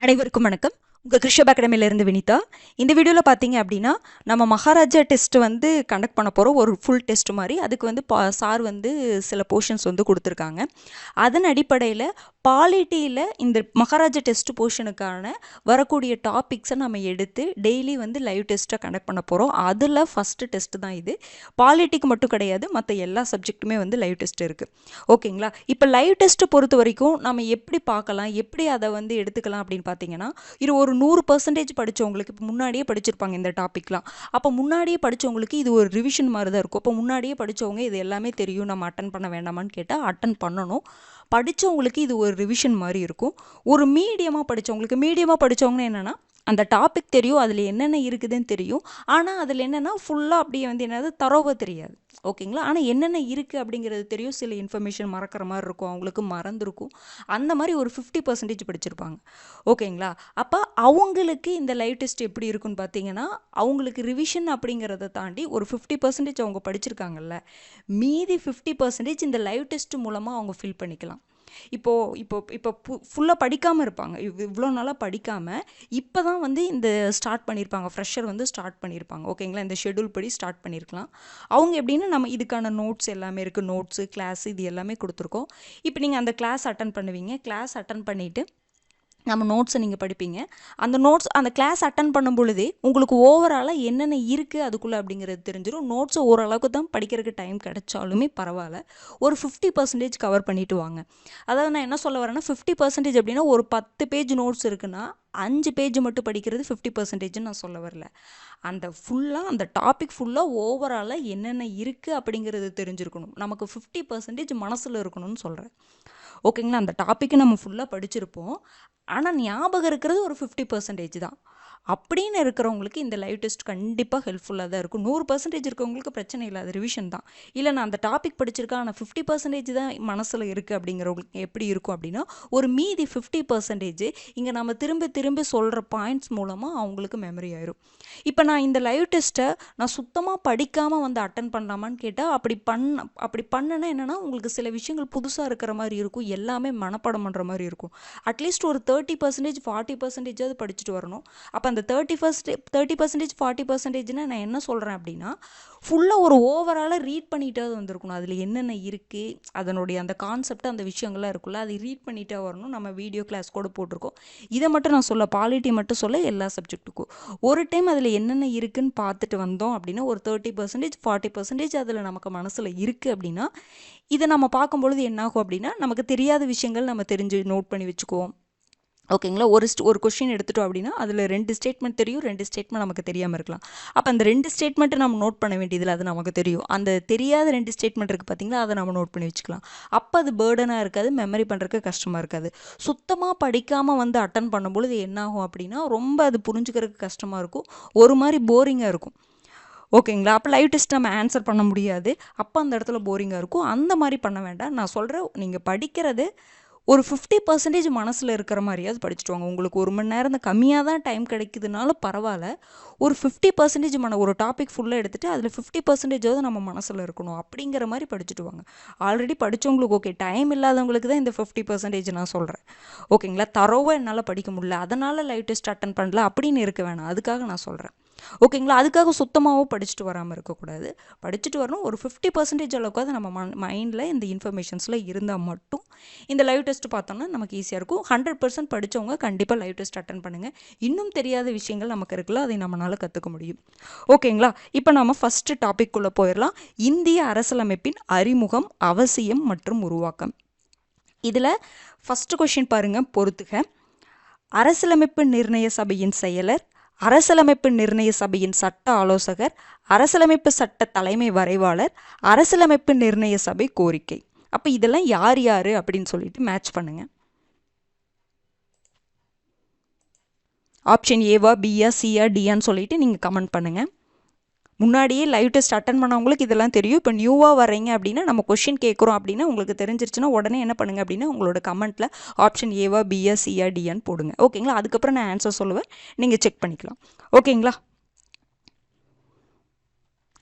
அனைவருக்கும் வணக்கம். உங்கள் கிருஷப் அகாடமியிலேருந்து வினிதா. இந்த வீடியோவில் பார்த்தீங்க அப்படின்னா நம்ம மகாராஜா டெஸ்ட் வந்து கண்டக்ட் பண்ண போகிறோம். ஒரு ஃபுல் டெஸ்ட் மாதிரி. அதுக்கு வந்து சார் வந்து சில போர்ஷன்ஸ் வந்து கொடுத்துருக்காங்க. அதன் அடிப்படையில் பாலிட்டியில் இந்த மகாராஜா டெஸ்ட் போர்ஷனுக்கான வரக்கூடிய டாபிக்ஸை நம்ம எடுத்து டெய்லி வந்து லைவ் டெஸ்ட்டை கண்டக்ட் பண்ண போகிறோம். அதில் ஃபஸ்ட்டு டெஸ்ட்டு தான் இது. பாலிட்டிக்கு மட்டும் கிடையாது, மற்ற எல்லா சப்ஜெக்ட்டுமே வந்து லைவ் டெஸ்ட் இருக்குது. ஓகேங்களா? இப்போ லைவ் டெஸ்ட்டை பொறுத்த வரைக்கும் நம்ம எப்படி பார்க்கலாம், எப்படி அதை வந்து எடுத்துக்கலாம் அப்படின்னு பார்த்தீங்கன்னா, இது ஒரு 100% படித்தவங்களுக்கு இப்போ முன்னாடியே படிச்சிருப்பாங்க இந்த டாப்பிக்லாம். அப்போ முன்னாடியே படித்தவங்களுக்கு இது ஒரு ரிவிஷன் மாதிரி தான் இருக்கும். அப்போ முன்னாடியே படித்தவங்க இது எல்லாமே தெரியும், நம்ம அட்டன் பண்ண வேண்டாமான்னு கேட்டால் அட்டன் பண்ணணும். படித்தவங்களுக்கு இது ஒரு ரிவிஷன் மாதிரி இருக்கும். ஒரு மீடியமாக படித்தவங்கன்னா என்னென்னா, அந்த டாபிக் தெரியும், அதில் என்னென்ன இருக்குதுன்னு தெரியும். ஆனால் அதில் என்னென்னா ஃபுல்லாக அப்படியே வந்து என்னது தரோவாக தெரியாது. ஓகேங்களா? ஆனால் என்னென்ன இருக்குது அப்படிங்கிறது தெரியும். சில இன்ஃபர்மேஷன் மறக்கிற மாதிரி இருக்கும், அவங்களுக்கு மறந்துருக்கும். அந்த மாதிரி ஒரு 50% படிச்சிருப்பாங்க. ஓகேங்களா? அப்போ அவங்களுக்கு இந்த லைவ் டெஸ்ட் எப்படி இருக்குன்னு பார்த்தீங்கன்னா, அவங்களுக்கு ரிவிஷன் அப்படிங்கிறத தாண்டி ஒரு 50% அவங்க படிச்சிருக்காங்கல்ல, மீதி 50% இந்த லைவ் டெஸ்ட் மூலமாக அவங்க ஃபில் பண்ணிக்கலாம். இப்போ ஃபுல்லாக படிக்காமல் இருப்பாங்க. இவ்வளோ நாளாக படிக்காமல் இப்போ தான் வந்து இந்த ஸ்டார்ட் பண்ணியிருப்பாங்க. ஃப்ரெஷர் வந்து ஸ்டார்ட் பண்ணியிருப்பாங்க. ஓகேங்களா? இந்த ஷெட்யூல் படி ஸ்டார்ட் பண்ணியிருக்கலாம். அவங்க எப்படின்னா, நம்ம இதுக்கான நோட்ஸ் எல்லாமே இருக்குது. நோட்ஸு, கிளாஸ் இது எல்லாமே கொடுத்துருக்கோம். இப்போ நீங்கள் அந்த கிளாஸ் அட்டன் பண்ணுவீங்க. கிளாஸ் அட்டன் பண்ணிவிட்டு நம்ம நோட்ஸை நீங்கள் படிப்பீங்க. அந்த கிளாஸ் அட்டன் பண்ணும் பொழுதே உங்களுக்கு ஓவராலாக என்னென்ன இருக்குது அதுக்குள்ளே அப்படிங்கிறது தெரிஞ்சிடும். நோட்ஸை ஓரளவுக்கு தான் படிக்கிறதுக்கு டைம் கிடைச்சாலுமே பரவாயில்ல, ஒரு 50% கவர் பண்ணிட்டு வாங்க. அதாவது நான் என்ன சொல்ல வரேன்னா, 50% அப்படின்னா ஒரு 10 பேஜ் நோட்ஸ் இருக்குன்னா 5 பேஜ் மட்டும் படிக்கிறது 50%ன்னு நான் சொல்ல வரல. அந்த டாபிக் ஃபுல்லாக ஓவராலாக என்னென்ன இருக்குது அப்படிங்கிறது தெரிஞ்சிருக்கணும். நமக்கு 50% மனசில் இருக்கணும்னு சொல்கிறேன். ஓகேங்களா? அந்த டாப்பிக்கை நம்ம ஃபுல்லாக படிச்சிருப்போம், ஆனால் ஞாபகம் இருக்கிறது ஒரு 50% தான். அப்படின்னு இருக்கிறவங்களுக்கு இந்த லைவ் டெஸ்ட் கண்டிப்பாக ஹெல்ப்ஃபுல்லாக தான் இருக்கும். 100% இருக்கவங்களுக்கு பிரச்சனை இல்லை, அது ரிவிஷன் தான். இல்லை நான் அந்த டாபிக் படிச்சிருக்கேன் ஆனால் 50% தான் மனசில் இருக்குது அப்படிங்கிறவங்களுக்கு எப்படி இருக்கும் அப்படின்னா, ஒரு மீதி 50% இங்கே நம்ம திரும்ப திரும்ப சொல்கிற பாயிண்ட்ஸ் மூலமாக அவங்களுக்கு மெமரி ஆயிரும். இப்போ நான் இந்த லைவ் டெஸ்ட்டை நான் சுத்தமாக படிக்காமல் வந்து அட்டன் பண்ணலாமான்னு கேட்டால் அப்படி பண்ணனா என்னென்னா, உங்களுக்கு சில விஷயங்கள் புதுசாக இருக்கிற மாதிரி இருக்கும், எல்லாமே மனப்பாடம் பண்ணுற மாதிரி இருக்கும். அட்லீஸ்ட் ஒரு 30% 40% படிச்சுட்டு வரணும். அப்போ அந்த 30% 40%னா நான் என்ன சொல்கிறேன் அப்படின்னா, ஃபுல்லாக ஒரு ஓவராலாக ரீட் பண்ணிகிட்டே வந்திருக்கணும். அதில் என்னென்ன இருக்குது, அதனுடைய அந்த கான்செப்ட், அந்த விஷயங்கள்லாம் இருக்குல்ல, அதை ரீட் பண்ணிகிட்டே வரணும். நம்ம வீடியோ கிளாஸ் கூட போட்டிருக்கோம். இதை மட்டும் நான் சொல்ல, பாலிட்டி மட்டும் சொல்ல, எல்லா சப்ஜெக்ட்டுக்கும் ஒரு டைம் அதில் என்னென்ன இருக்குதுன்னு பார்த்துட்டு வந்தோம் அப்படின்னா, ஒரு 30% 40% அதில் நமக்கு மனசில் இருக்குது அப்படின்னா, இதை நம்ம பார்க்கும்பொழுது என்னாகும் அப்படின்னா, நமக்கு தெரியாத விஷயங்கள் நம்ம தெரிஞ்சு நோட் பண்ணி வச்சுக்குவோம். ஓகேங்களா? ஒரு கொஷின் எடுத்துட்டோம் அப்படின்னா அதில் 2 ஸ்டேட்மெண்ட் தெரியும், 2 ஸ்டேட்மெண்ட் நமக்கு தெரியாமல் இருக்கலாம். அப்போ அந்த 2 ஸ்டேட்மெண்ட்டை நம்ம நோட் பண்ண வேண்டியதில்லை, அது நமக்கு தெரியும். அந்த தெரியாத 2 ஸ்டேட்மெண்ட் இருக்குது பார்த்தீங்களா, அதை நம்ம நோட் பண்ணி வச்சுக்கலாம். அப்போ அது பேர்டனாக இருக்காது, மெமரி பண்ணுறதுக்கு கஷ்டமாக இருக்காது. சுத்தமாக படிக்காமல் வந்து அட்டன் பண்ணும்பொழுது என்னாகும் அப்படின்னா, ரொம்ப அது புரிஞ்சுக்கிறதுக்கு கஷ்டமாக இருக்கும், ஒரு மாதிரி போரிங்காக இருக்கும். ஓகேங்களா? அப்போ லைவ் டெஸ்ட் நம்ம ஆன்சர் பண்ண முடியாது. அப்போ அந்த இடத்துல போரிங்காக இருக்கும். அந்த மாதிரி பண்ண வேண்டாம். நான் சொல்கிறேன், நீங்கள் படிக்கிறது ஒரு 50% மனசில் இருக்கிற மாதிரியாவது படிச்சுட்டு வாங்க. உங்களுக்கு 1 மணி நேரம் கம்மியாக தான் டைம் கிடைக்குதுனாலும் பரவாயில்ல, ஒரு 50% ஒரு டாபிக் ஃபுல்லாக எடுத்துகிட்டு அதில் 50%ஆவது நம்ம மனசில் இருக்கணும் அப்படிங்கிற மாதிரி படிச்சுட்டு வாங்க. ஆல்ரெடி படித்தவங்களுக்கு ஓகே, டைம் இல்லாதவங்களுக்கு தான் இந்த 50% நான் சொல்கிறேன். ஓகேங்களா? தரோவாக என்னால் படிக்க முடியல, அதனால் லைவ் டெஸ்ட் அட்டன் பண்ணல அப்படின்னு இருக்க வேணாம், அதுக்காக நான் சொல்கிறேன். ஓகேங்களா? அதுக்காக சுத்தமாகவும் படிச்சுட்டு வராமல் இருக்கக்கூடாது. படிச்சுட்டு வரணும். ஒரு 50% அளவுக்காவது நம்ம மைண்டில் இந்த இன்ஃபர்மேஷன்ஸில் இருந்தால் மட்டும் இந்த லைவ் டெஸ்ட் பார்த்தோம்னா நமக்கு ஈஸியாக இருக்கும். 100% படித்தவங்க கண்டிப்பாக லைவ் டெஸ்ட் அட்டன் பண்ணுங்கள். இன்னும் தெரியாத விஷயங்கள் நமக்கு இருக்குல்ல, அதை நம்மளால் கற்றுக்க முடியும். ஓகேங்களா? இப்போ நம்ம ஃபஸ்ட்டு டாபிக்குள்ளே போயிடலாம். இந்திய அரசியலமைப்பின் அறிமுகம், அவசியம் மற்றும் உருவாக்கம். இதில் ஃபஸ்ட்டு கொஷின் பாருங்கள், பொறுத்துக. அரசியலமைப்பு நிர்ணய சபையின் செயலர், அரசியலமைப்பு நிர்ணய சபையின் சட்ட ஆலோசகர், அரசியலமைப்பு சட்ட தலைமை வரைவாளர், அரசியலமைப்பு நிர்ணய சபை கோரிக்கை. அப்போ இதெல்லாம் யார் யார் அப்படின்னு சொல்லிட்டு மேட்ச் பண்ணுங்க. ஆப்ஷன் ஏவா, பியா, சியா, டியான்னு சொல்லிட்டு நீங்கள் கமெண்ட் பண்ணுங்கள். முன்னாடியே லைவ் டெஸ்ட் அட்டன் பண்ணவங்களுக்கு இதெல்லாம் தெரியும். இப்போ நியூவாக வரீங்க அப்படின்னா, நம்ம கொஷின் கேட்குறோம் அப்படின்னா உங்களுக்கு தெரிஞ்சிருச்சுன்னா உடனே என்ன பண்ணுங்க அப்படின்னா, உங்களோட கமெண்ட்டில் ஆப்ஷன் ஏவா, பியா, சியா, டியான்னு போடுங்க. ஓகேங்களா? அதுக்கப்புறம் நான் ஆன்சர் சொல்லுவேன், நீங்கள் செக் பண்ணிக்கலாம். ஓகேங்களா?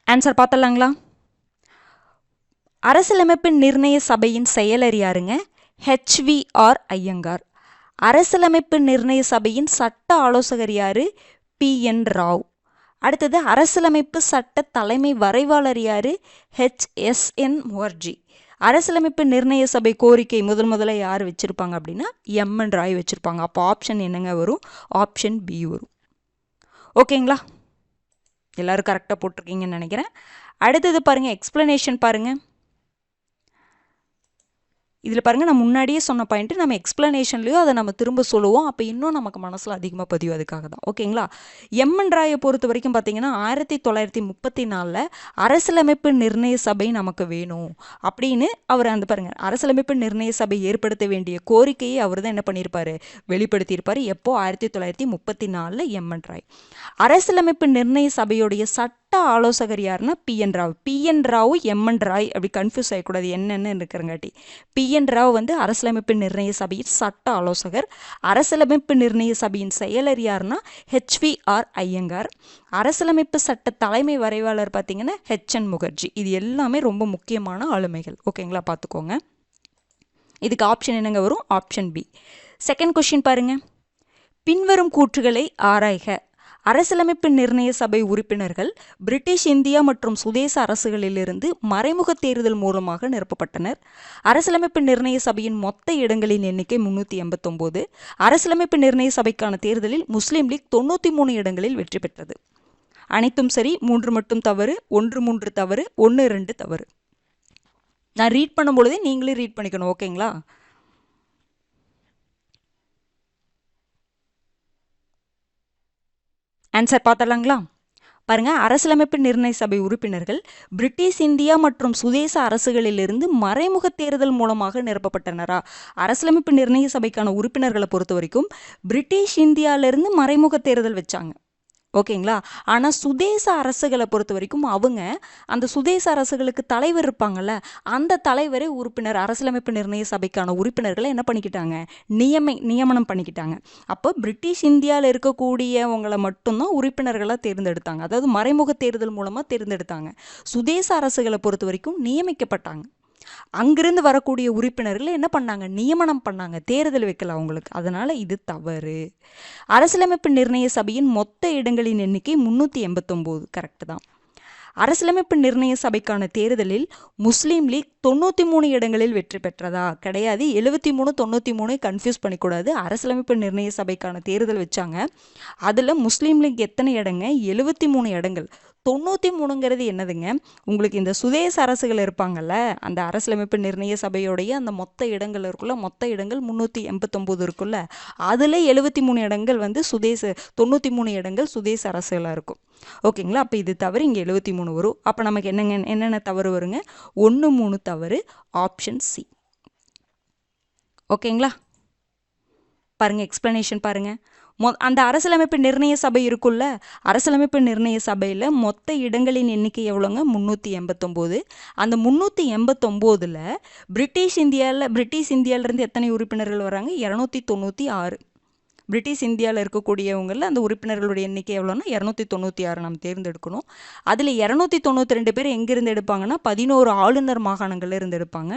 ஆன்சர் பார்த்தலாங்களா? அரசியலமைப்பு நிர்ணய சபையின் செயலர் யாருங்க? HVR ஐயங்கார். அரசியலமைப்பு நிர்ணய சபையின் சட்ட ஆலோசகர் யாரு? PN ராவ். அடுத்தது அரசியலமைப்பு சட்ட தலைமை வரைவாளர் யாரு? HSN முகர்ஜி. அரசியலமைப்பு நிர்ணய சபை கோரிக்கை முதல்ல யார் வச்சிருப்பாங்க அப்படின்னா MN ராய் வச்சிருப்பாங்க. அப்போ ஆப்ஷன் என்னங்க வரும்? ஆப்ஷன் B வரும். ஓகேங்களா? எல்லாரும் கரெக்டாக போட்டிருக்கீங்கன்னு நினைக்கிறேன். அடுத்தது பாருங்க, எக்ஸ்பிளனேஷன் பாருங்க. இதில் பாருங்கள், நான் முன்னாடியே சொன்ன பாயிண்ட்டு நம்ம எக்ஸ்ப்ளனேஷன்லையும் அதை நம்ம திரும்ப சொல்லுவோம். அப்போ இன்னும் நமக்கு மனசில் அதிகமாக பதிவு, அதுக்காக தான். ஓகேங்களா? MN ராயை பொறுத்த வரைக்கும் பார்த்தீங்கன்னா 1934 அரசியலமைப்பு நிர்ணய சபை நமக்கு வேணும் அப்படின்னு அவர் அந்த பாருங்கள், அரசியலமைப்பு நிர்ணய சபை ஏற்படுத்த வேண்டிய கோரிக்கையை அவர் தான் என்ன பண்ணியிருப்பார்? வெளிப்படுத்தியிருப்பார். எப்போ? 1934 MN ராய். அரசியலமைப்பு நிர்ணய சபையுடைய சட்ட ஆலோசகர் யாருன்னா PN Rao. PN Rao MN Rai அப்படி கன்ஃபியூஸ் ஆகக்கூடாது, என்னென்னு இருக்கிறங்காட்டி. PN ராவ் வந்து அரசியலமைப்பு நிர்ணய சபையின் சட்ட ஆலோசகர். அரசியலமைப்பு நிர்ணய சபையின் செயலர் யாருன்னா HVR ஐயங்கார். அரசியலமைப்பு சட்ட தலைமை வரைவாளர் பார்த்தீங்கன்னா HN முகர்ஜி. இது எல்லாமே ரொம்ப முக்கியமான ஆளுமைகள். ஓகேங்களா? பார்த்துக்கோங்க. இதுக்கு ஆப்ஷன் என்னங்க வரும்? Option B. செகண்ட் கொஸ்டின் பாருங்க. பின்வரும் கூற்றுகளை ஆராய்க. அரசியலமைப்பு நிர்ணய சபை உறுப்பினர்கள் பிரிட்டிஷ் இந்தியா மற்றும் சுதேச அரசுகளிலிருந்து மறைமுக தேர்தல் மூலமாக நிரப்பப்பட்டனர். அரசியலமைப்பு நிர்ணய சபையின் மொத்த இடங்களின் எண்ணிக்கை 389. அரசியலமைப்பு நிர்ணய சபைக்கான தேர்தலில் முஸ்லீம் லீக் 93 இடங்களில் வெற்றி பெற்றது. அனைத்தும் சரி, 3 மட்டும் தவறு, 1 3 தவறு, 1 2 தவறு. நான் ரீட் பண்ணும்பொழுதே நீங்களே ரீட் பண்ணிக்கணும். ஓகேங்களா? ஆன்சர் பார்த்தலாங்களா? பாருங்க, அரசியலமைப்பு நிர்ணய சபை உறுப்பினர்கள் பிரிட்டிஷ் இந்தியா மற்றும் சுதேச அரசுகளிலிருந்து மறைமுக தேர்தல் மூலமாக நிரப்பப்பட்டனரா? அரசியலமைப்பு நிர்ணய சபைக்கான உறுப்பினர்களை பொறுத்த வரைக்கும் பிரிட்டிஷ் இந்தியாவிலிருந்து மறைமுக தேர்தல் வச்சாங்க. ஓகேங்களா? ஆனால் சுதேச அரசுகளை பொறுத்த வரைக்கும் அவங்க அந்த சுதேச அரசுகளுக்கு தலைவர் இருப்பாங்கல்ல, அந்த தலைவரை உறுப்பினர், அரசியலமைப்பு நிர்ணய சபைக்கான உறுப்பினர்களை என்ன பண்ணிக்கிட்டாங்க? நியமனம் பண்ணிக்கிட்டாங்க. அப்போ பிரிட்டிஷ் இந்தியாவில் இருக்கக்கூடியவங்களை மட்டும்தான் உறுப்பினர்களாக தேர்ந்தெடுத்தாங்க. அதாவது மறைமுக தேர்தல் மூலமாக தேர்ந்தெடுத்தாங்க. சுதேச அரசுகளை பொறுத்த வரைக்கும் நியமிக்கப்பட்டாங்க. அங்கிருந்து வரக்கூடிய உறுப்பினர்களை என்ன பண்ணாங்க? நியமனம் பண்ணாங்க, தேர்தல் வைக்கல அவங்களுக்கு. அதனால இது தவறு. அரசியலமைப்பு நிர்ணய சபையின் மொத்த இடங்களின் எண்ணிக்கை 389. கரெக்ட் தான். அரசியலமைப்பு நிர்ணய சபைக்கான தேர்தலில் முஸ்லீம் லீக் 93 இடங்களில் வெற்றி பெற்றதா? கிடையாது. 73 93 கன்ஃபியூஸ் பண்ணிக்கூடாது. அரசியலமைப்பு நிர்ணய சபைக்கான தேர்தல் வச்சாங்க. அதில் முஸ்லீம் லீக் எத்தனை இடங்க? 73 இடங்கள். 93ங்கிறது என்னதுங்க? உங்களுக்கு இந்த சுதேச அரசுகள் இருப்பாங்கல்ல, அந்த அரசியலமைப்பு நிர்ணய சபையோடைய அந்த மொத்த இடங்கள் இருக்குல்ல, மொத்த இடங்கள் 389 இருக்குல்ல, அதில் 73 இடங்கள் வந்து 93 இடங்கள் சுதேச அரசுகளாக இருக்கும். ஓகேங்களா? அப்போ இது தவறு, இங்கே 73 வரும். அப்போ நமக்கு என்னென்ன தவறு வருங்க? 1 3 தவறு, ஆப்ஷன் C. ஓகேங்களா? பாருங்கள், எக்ஸ்பிளனேஷன் பாருங்கள். அந்த அரசியலமைப்பு நிர்ணய சபை இருக்குல்ல, அரசியலமைப்பு நிர்ணய சபையில் மொத்த இடங்களின் எண்ணிக்கை எவ்வளோங்க? 389. அந்த 389ல் பிரிட்டிஷ் இந்தியாவிலேருந்து எத்தனை உறுப்பினர்கள் வராங்க? 296. பிரிட்டிஷ் இந்தியாவில் இருக்கக்கூடியவங்களில் அந்த உறுப்பினர்களுடைய எண்ணிக்கை எவ்வளோன்னா 296 நம்ம தேர்ந்தெடுக்கணும். அதில் 292 பேர் எங்கேருந்து எடுப்பாங்கன்னா 11 ஆளுநர் மாகாணங்கள்ல இருந்து எடுப்பாங்க.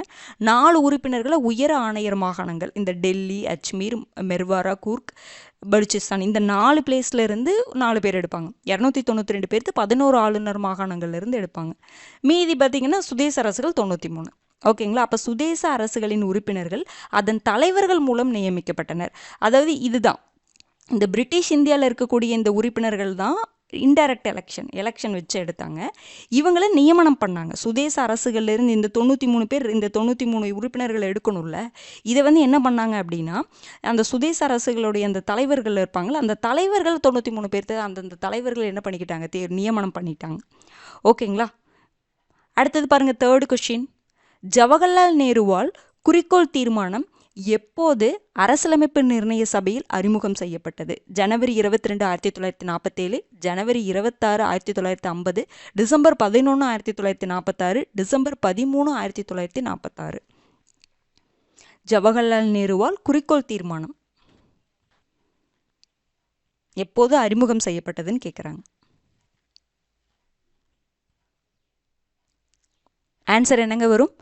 4 உறுப்பினர்களை உயர ஆணையர் மாகாணங்கள், இந்த டெல்லி, அஜ்மீர், மெர்வாரா, கூர்க், பலுச்சிஸ்தான், இந்த 4 பிளேஸ்ல இருந்து 4 பேர் எடுப்பாங்க. 292 பேருக்கு 11 ஆளுநர் மாகாணங்கள்ல இருந்து எடுப்பாங்க. மீதி பார்த்தீங்கன்னா சுதேச அரசுகள் 93. ஓகேங்களா? அப்போ சுதேச அரசுகளின் உறுப்பினர்கள் அதன் தலைவர்கள் மூலம் நியமிக்கப்பட்டனர். அதாவது இதுதான், இந்த பிரிட்டிஷ் இந்தியாவில் இருக்கக்கூடிய இந்த உறுப்பினர்கள் தான் இன்டைரக்ட் எலெக்ஷன் வச்சு எடுத்தாங்க. இவங்களை நியமனம் பண்ணாங்க. சுதேச அரசுகள்லேருந்து இந்த 93 பேர், இந்த 93 உறுப்பினர்களை எடுக்கணும்ல, இதை வந்து என்ன பண்ணாங்க அப்படின்னா, அந்த சுதேச அரசுகளுடைய அந்த தலைவர்கள் இருப்பாங்களா, அந்த தலைவர்கள் 93 பேர்த்து அந்தந்த தலைவர்கள் என்ன பண்ணிக்கிட்டாங்க? நியமனம் பண்ணிட்டாங்க. ஓகேங்களா? அடுத்தது பாருங்கள், தேர்ட் கொஸ்டின். ஜவஹர்லால் நேருவால் குறிக்கோள் தீர்மானம் எப்போது அரசியலமைப்பு நிர்ணய சபையில் அறிமுகம் செய்யப்பட்டது? ஜனவரி 22 1947, ஜனவரி 26 1950, டிசம்பர் 11 1946, டிசம்பர் 13 1946. ஜவஹர்லால் நேருவால் குறிக்கோள் தீர்மானம் எப்போது அறிமுகம் செய்யப்பட்டதுன்னு கேட்குறாங்க. ஆன்சர் என்னங்க வரும்?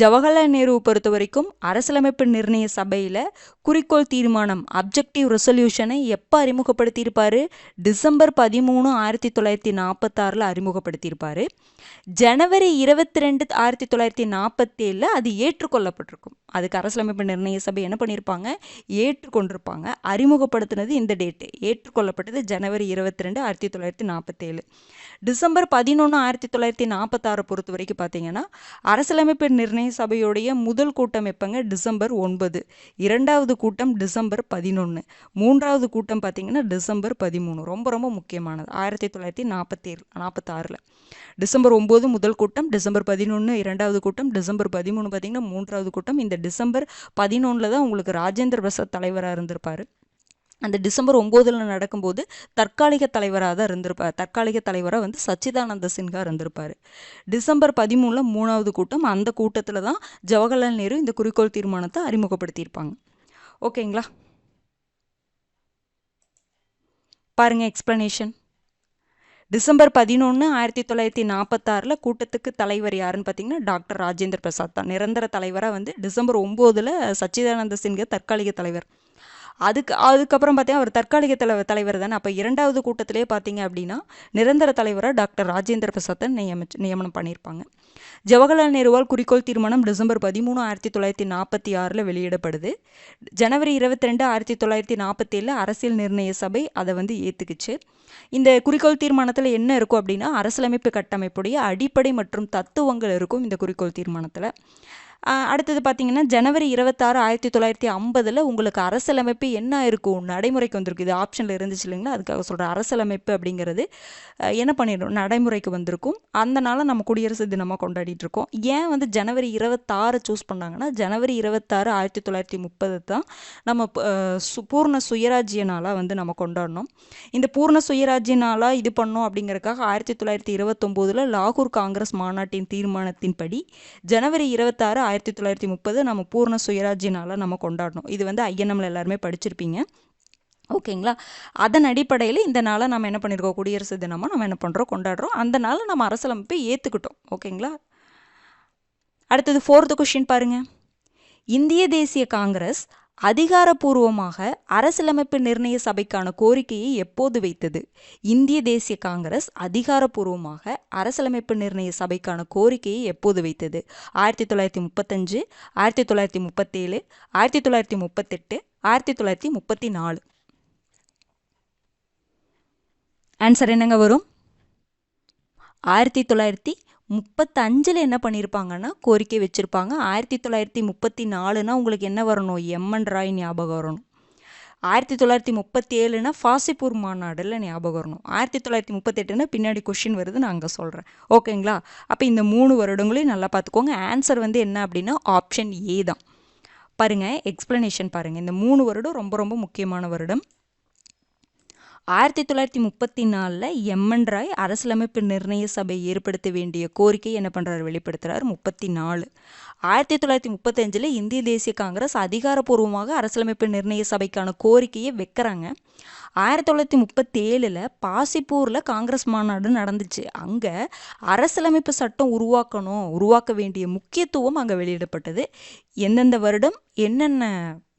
ஜவஹர்லால் நேரு பொறுத்த வரைக்கும் அரசியலமைப்பு நிர்ணய சபையில் குறிக்கோள் தீர்மானம் அப்ஜெக்டிவ் ரெசல்யூஷனை எப்போ அறிமுகப்படுத்தியிருப்பார்? டிசம்பர் 13, 1946 அறிமுகப்படுத்தியிருப்பார். ஜனவரி 22, 1947 அது ஏற்றுக்கொள்ளப்பட்டிருக்கும். அதுக்கு அரசியலமைப்பு நிர்ணய சபை என்ன பண்ணியிருப்பாங்க? ஏற்றுக்கொண்டிருப்பாங்க. அறிமுகப்படுத்தினது இந்த டேட்டு, ஏற்றுக்கொள்ளப்பட்டது ஜனவரி 22, 1947. டிசம்பர் 11, 1946 பொறுத்த வரைக்கும் பார்த்தீங்கன்னா அரசியலமைப்பு நிர்ணய சபையுடைய முதல் கூட்டம் எப்பங்க? டிசம்பர் 9. இரண்டாவது கூட்டம் டிசம்பர் 11. மூன்றாவது கூட்டம் பார்த்தீங்கன்னா டிசம்பர் 13. ரொம்ப ரொம்ப முக்கியமானது. 1946. டிசம்பர் 9 முதல் கூட்டம், டிசம்பர் 11 இரண்டாவது கூட்டம், டிசம்பர் 13 பார்த்தீங்கன்னா மூன்றாவது கூட்டம். இந்த டிசம்பர் 11 தான் உங்களுக்கு ராஜேந்திர பிரசாத் தலைவராக இருந்திருப்பார். அந்த டிசம்பர் 9 நடக்கும்போது தற்காலிக தலைவராக தான் இருந்திருப்பார். தற்காலிக தலைவராக வந்து சச்சிதானந்த சின்ஹா இருந்திருப்பார். டிசம்பர் 13 மூணாவது கூட்டம். அந்த கூட்டத்தில் தான் ஜவஹர்லால் நேரு இந்த குறிக்கோள் தீர்மானத்தை அறிமுகப்படுத்தியிருப்பாங்க. ஓகேங்களா? பாருங்க எக்ஸ்பிளனேஷன். டிசம்பர் 11, 1946 கூட்டத்துக்கு தலைவர் யாருன்னு பார்த்தீங்கன்னா டாக்டர் ராஜேந்திர பிரசாத் தான். நிரந்தர தலைவராக வந்து டிசம்பர் 9 சச்சிதானந்த சின்ஹா தற்காலிக தலைவர். அதுக்கப்புறம் பார்த்தீங்கன்னா அவர் தற்காலிக தலைவர் தானே. அப்போ இரண்டாவது கூட்டத்திலே பார்த்தீங்க அப்படின்னா நிரந்தர தலைவராக டாக்டர் ராஜேந்திர பிரசாத்தை நியமனம் பண்ணியிருப்பாங்க. ஜவஹர்லால் நேருவால் குறிக்கோள் தீர்மானம் டிசம்பர் 13, 1946 வெளியிடப்படுது. ஜனவரி 22, 1947 அரசியல் நிர்ணய சபை அதை வந்து ஏற்றுக்குச்சு. இந்த குறிக்கோள் தீர்மானத்தில் என்ன இருக்கும் அப்படின்னா அரசியலமைப்பு கட்டமைப்புடைய அடிப்படை மற்றும் தத்துவங்கள் இருக்கும் இந்த குறிக்கோள் தீர்மானத்தில். அடுத்தது பார்த்தீங்கன்னா ஜனவரி 26, 1950 உங்களுக்கு அரசியலமைப்பு என்ன இருக்கும்? நடைமுறைக்கு வந்திருக்கு. இது ஆப்ஷனில் இருந்துச்சு இல்லைங்களா, அதுக்காக சொல்கிற அரசியலமைப்பு அப்படிங்கிறது என்ன பண்ணிடும்? நடைமுறைக்கு வந்திருக்கும். அந்த நாளை நம்ம குடியரசு தினமாக கொண்டாடிட்டு இருக்கோம். ஏன் வந்து ஜனவரி 26 சூஸ் பண்ணாங்கன்னா ஜனவரி 26, 1930 தான் நம்ம பூர்ண சுயராஜ்ய நாளாக வந்து நம்ம கொண்டாடணும். இந்த பூர்ண சுயராஜ்ய நாளாக இது பண்ணோம் அப்படிங்கிறதுக்காக 1929 லாகூர் காங்கிரஸ் மாநாட்டின் தீர்மானத்தின்படி ஜனவரி 26, 1930 நம்ம பூர்ண சுயராஜ்ய நாளாக நம்ம கொண்டாடணும். இது வந்து ஐஎன்எம்ல எல்லாருமே படிச்சிருப்பீங்க. ஓகேங்களா? அதன் அடிப்படையில் இந்த நாளை நம்ம என்ன பண்ணியிருக்கோம்? குடியரசு தினமாக நம்ம என்ன பண்ணுறோம்? கொண்டாடுறோம். அந்த நாளை நம்ம அரசியலமைப்பை ஏற்றுக்கிட்டோம். ஓகேங்களா? அடுத்தது 4th கொஸ்டின் பாருங்க. இந்திய தேசிய காங்கிரஸ் அதிகாரப்பூர்வமாக அரசியலமைப்பு நிர்ணய சபைக்கான கோரிக்கையை எப்போது வைத்தது? இந்திய தேசிய காங்கிரஸ் அதிகாரப்பூர்வமாக அரசியலமைப்பு நிர்ணய சபைக்கான கோரிக்கையை எப்போது வைத்தது? 1935, 1937, 1938, 1934. ஆன்சர் என்னங்க வரும்? 1935 என்ன பண்ணியிருப்பாங்கன்னா கோரிக்கை வச்சுருப்பாங்க. 1934 உங்களுக்கு என்ன வரணும்? எம்என் ராய் ஞாபகம் வரணும். 1937 ஃபாசிப்பூர் மாநாடுல ஞாபகம் வரணும். 1938 பின்னாடி கொஷின் வருது, நான் அங்கே சொல்கிறேன். ஓகேங்களா? அப்போ இந்த 3 வருடங்களையும் நல்லா பார்த்துக்கோங்க. ஆன்சர் வந்து என்ன அப்படின்னா ஆப்ஷன் ஏ தான். பாருங்கள் எக்ஸ்பிளனேஷன் பாருங்கள். இந்த 3 வருடம் ரொம்ப ரொம்ப முக்கியமான வருடம். 1934 எம்என் ராய் அரசியலமைப்பு நிர்ணய சபை ஏற்படுத்த வேண்டிய கோரிக்கை என்ன பண்ணுறாரு? வெளிப்படுத்துகிறார். 34. 1935 இந்திய தேசிய காங்கிரஸ் அதிகாரப்பூர்வமாக அரசியலமைப்பு நிர்ணய சபைக்கான கோரிக்கையை வைக்கிறாங்க. 1937 பாசிப்பூரில் காங்கிரஸ் மாநாடு நடந்துச்சு. அங்கே அரசியலமைப்பு சட்டம் உருவாக்க வேண்டிய முக்கியத்துவம் அங்கே வெளியிடப்பட்டது. எந்தெந்த வருடம் என்னென்ன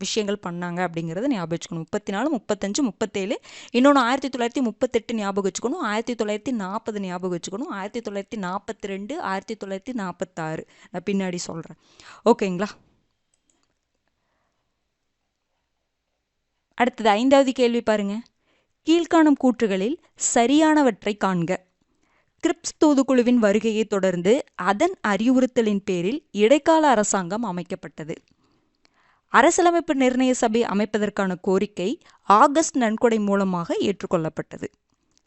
விஷயங்கள் பண்ணாங்க அப்படிங்கிறத ஞாபகம் வச்சுக்கணும். 34, 35, 37. இன்னொன்று 1938 ஞாபகம் வச்சுக்கணும். 1940 ஞாபகம் வச்சுக்கணும். 1942, 1946 நான் பின்னாடி சொல்கிறேன். ஓகேங்களா? அடுத்தது 5வது கேள்வி பாருங்க. கீழ்காணும் கூற்றுகளில் சரியானவற்றை காண்க. கிரிப்ஸ் தூதுக்குழுவின் வருகையை தொடர்ந்து அதன் அறிவுறுத்தலின் பேரில் இடைக்கால அரசாங்கம் அமைக்கப்பட்டது. அரசியலமைப்பு நிர்ணய சபை அமைப்பதற்கான கோரிக்கை ஆகஸ்ட் நன்கொடை மூலமாக ஏற்றுக்கொள்ளப்பட்டது.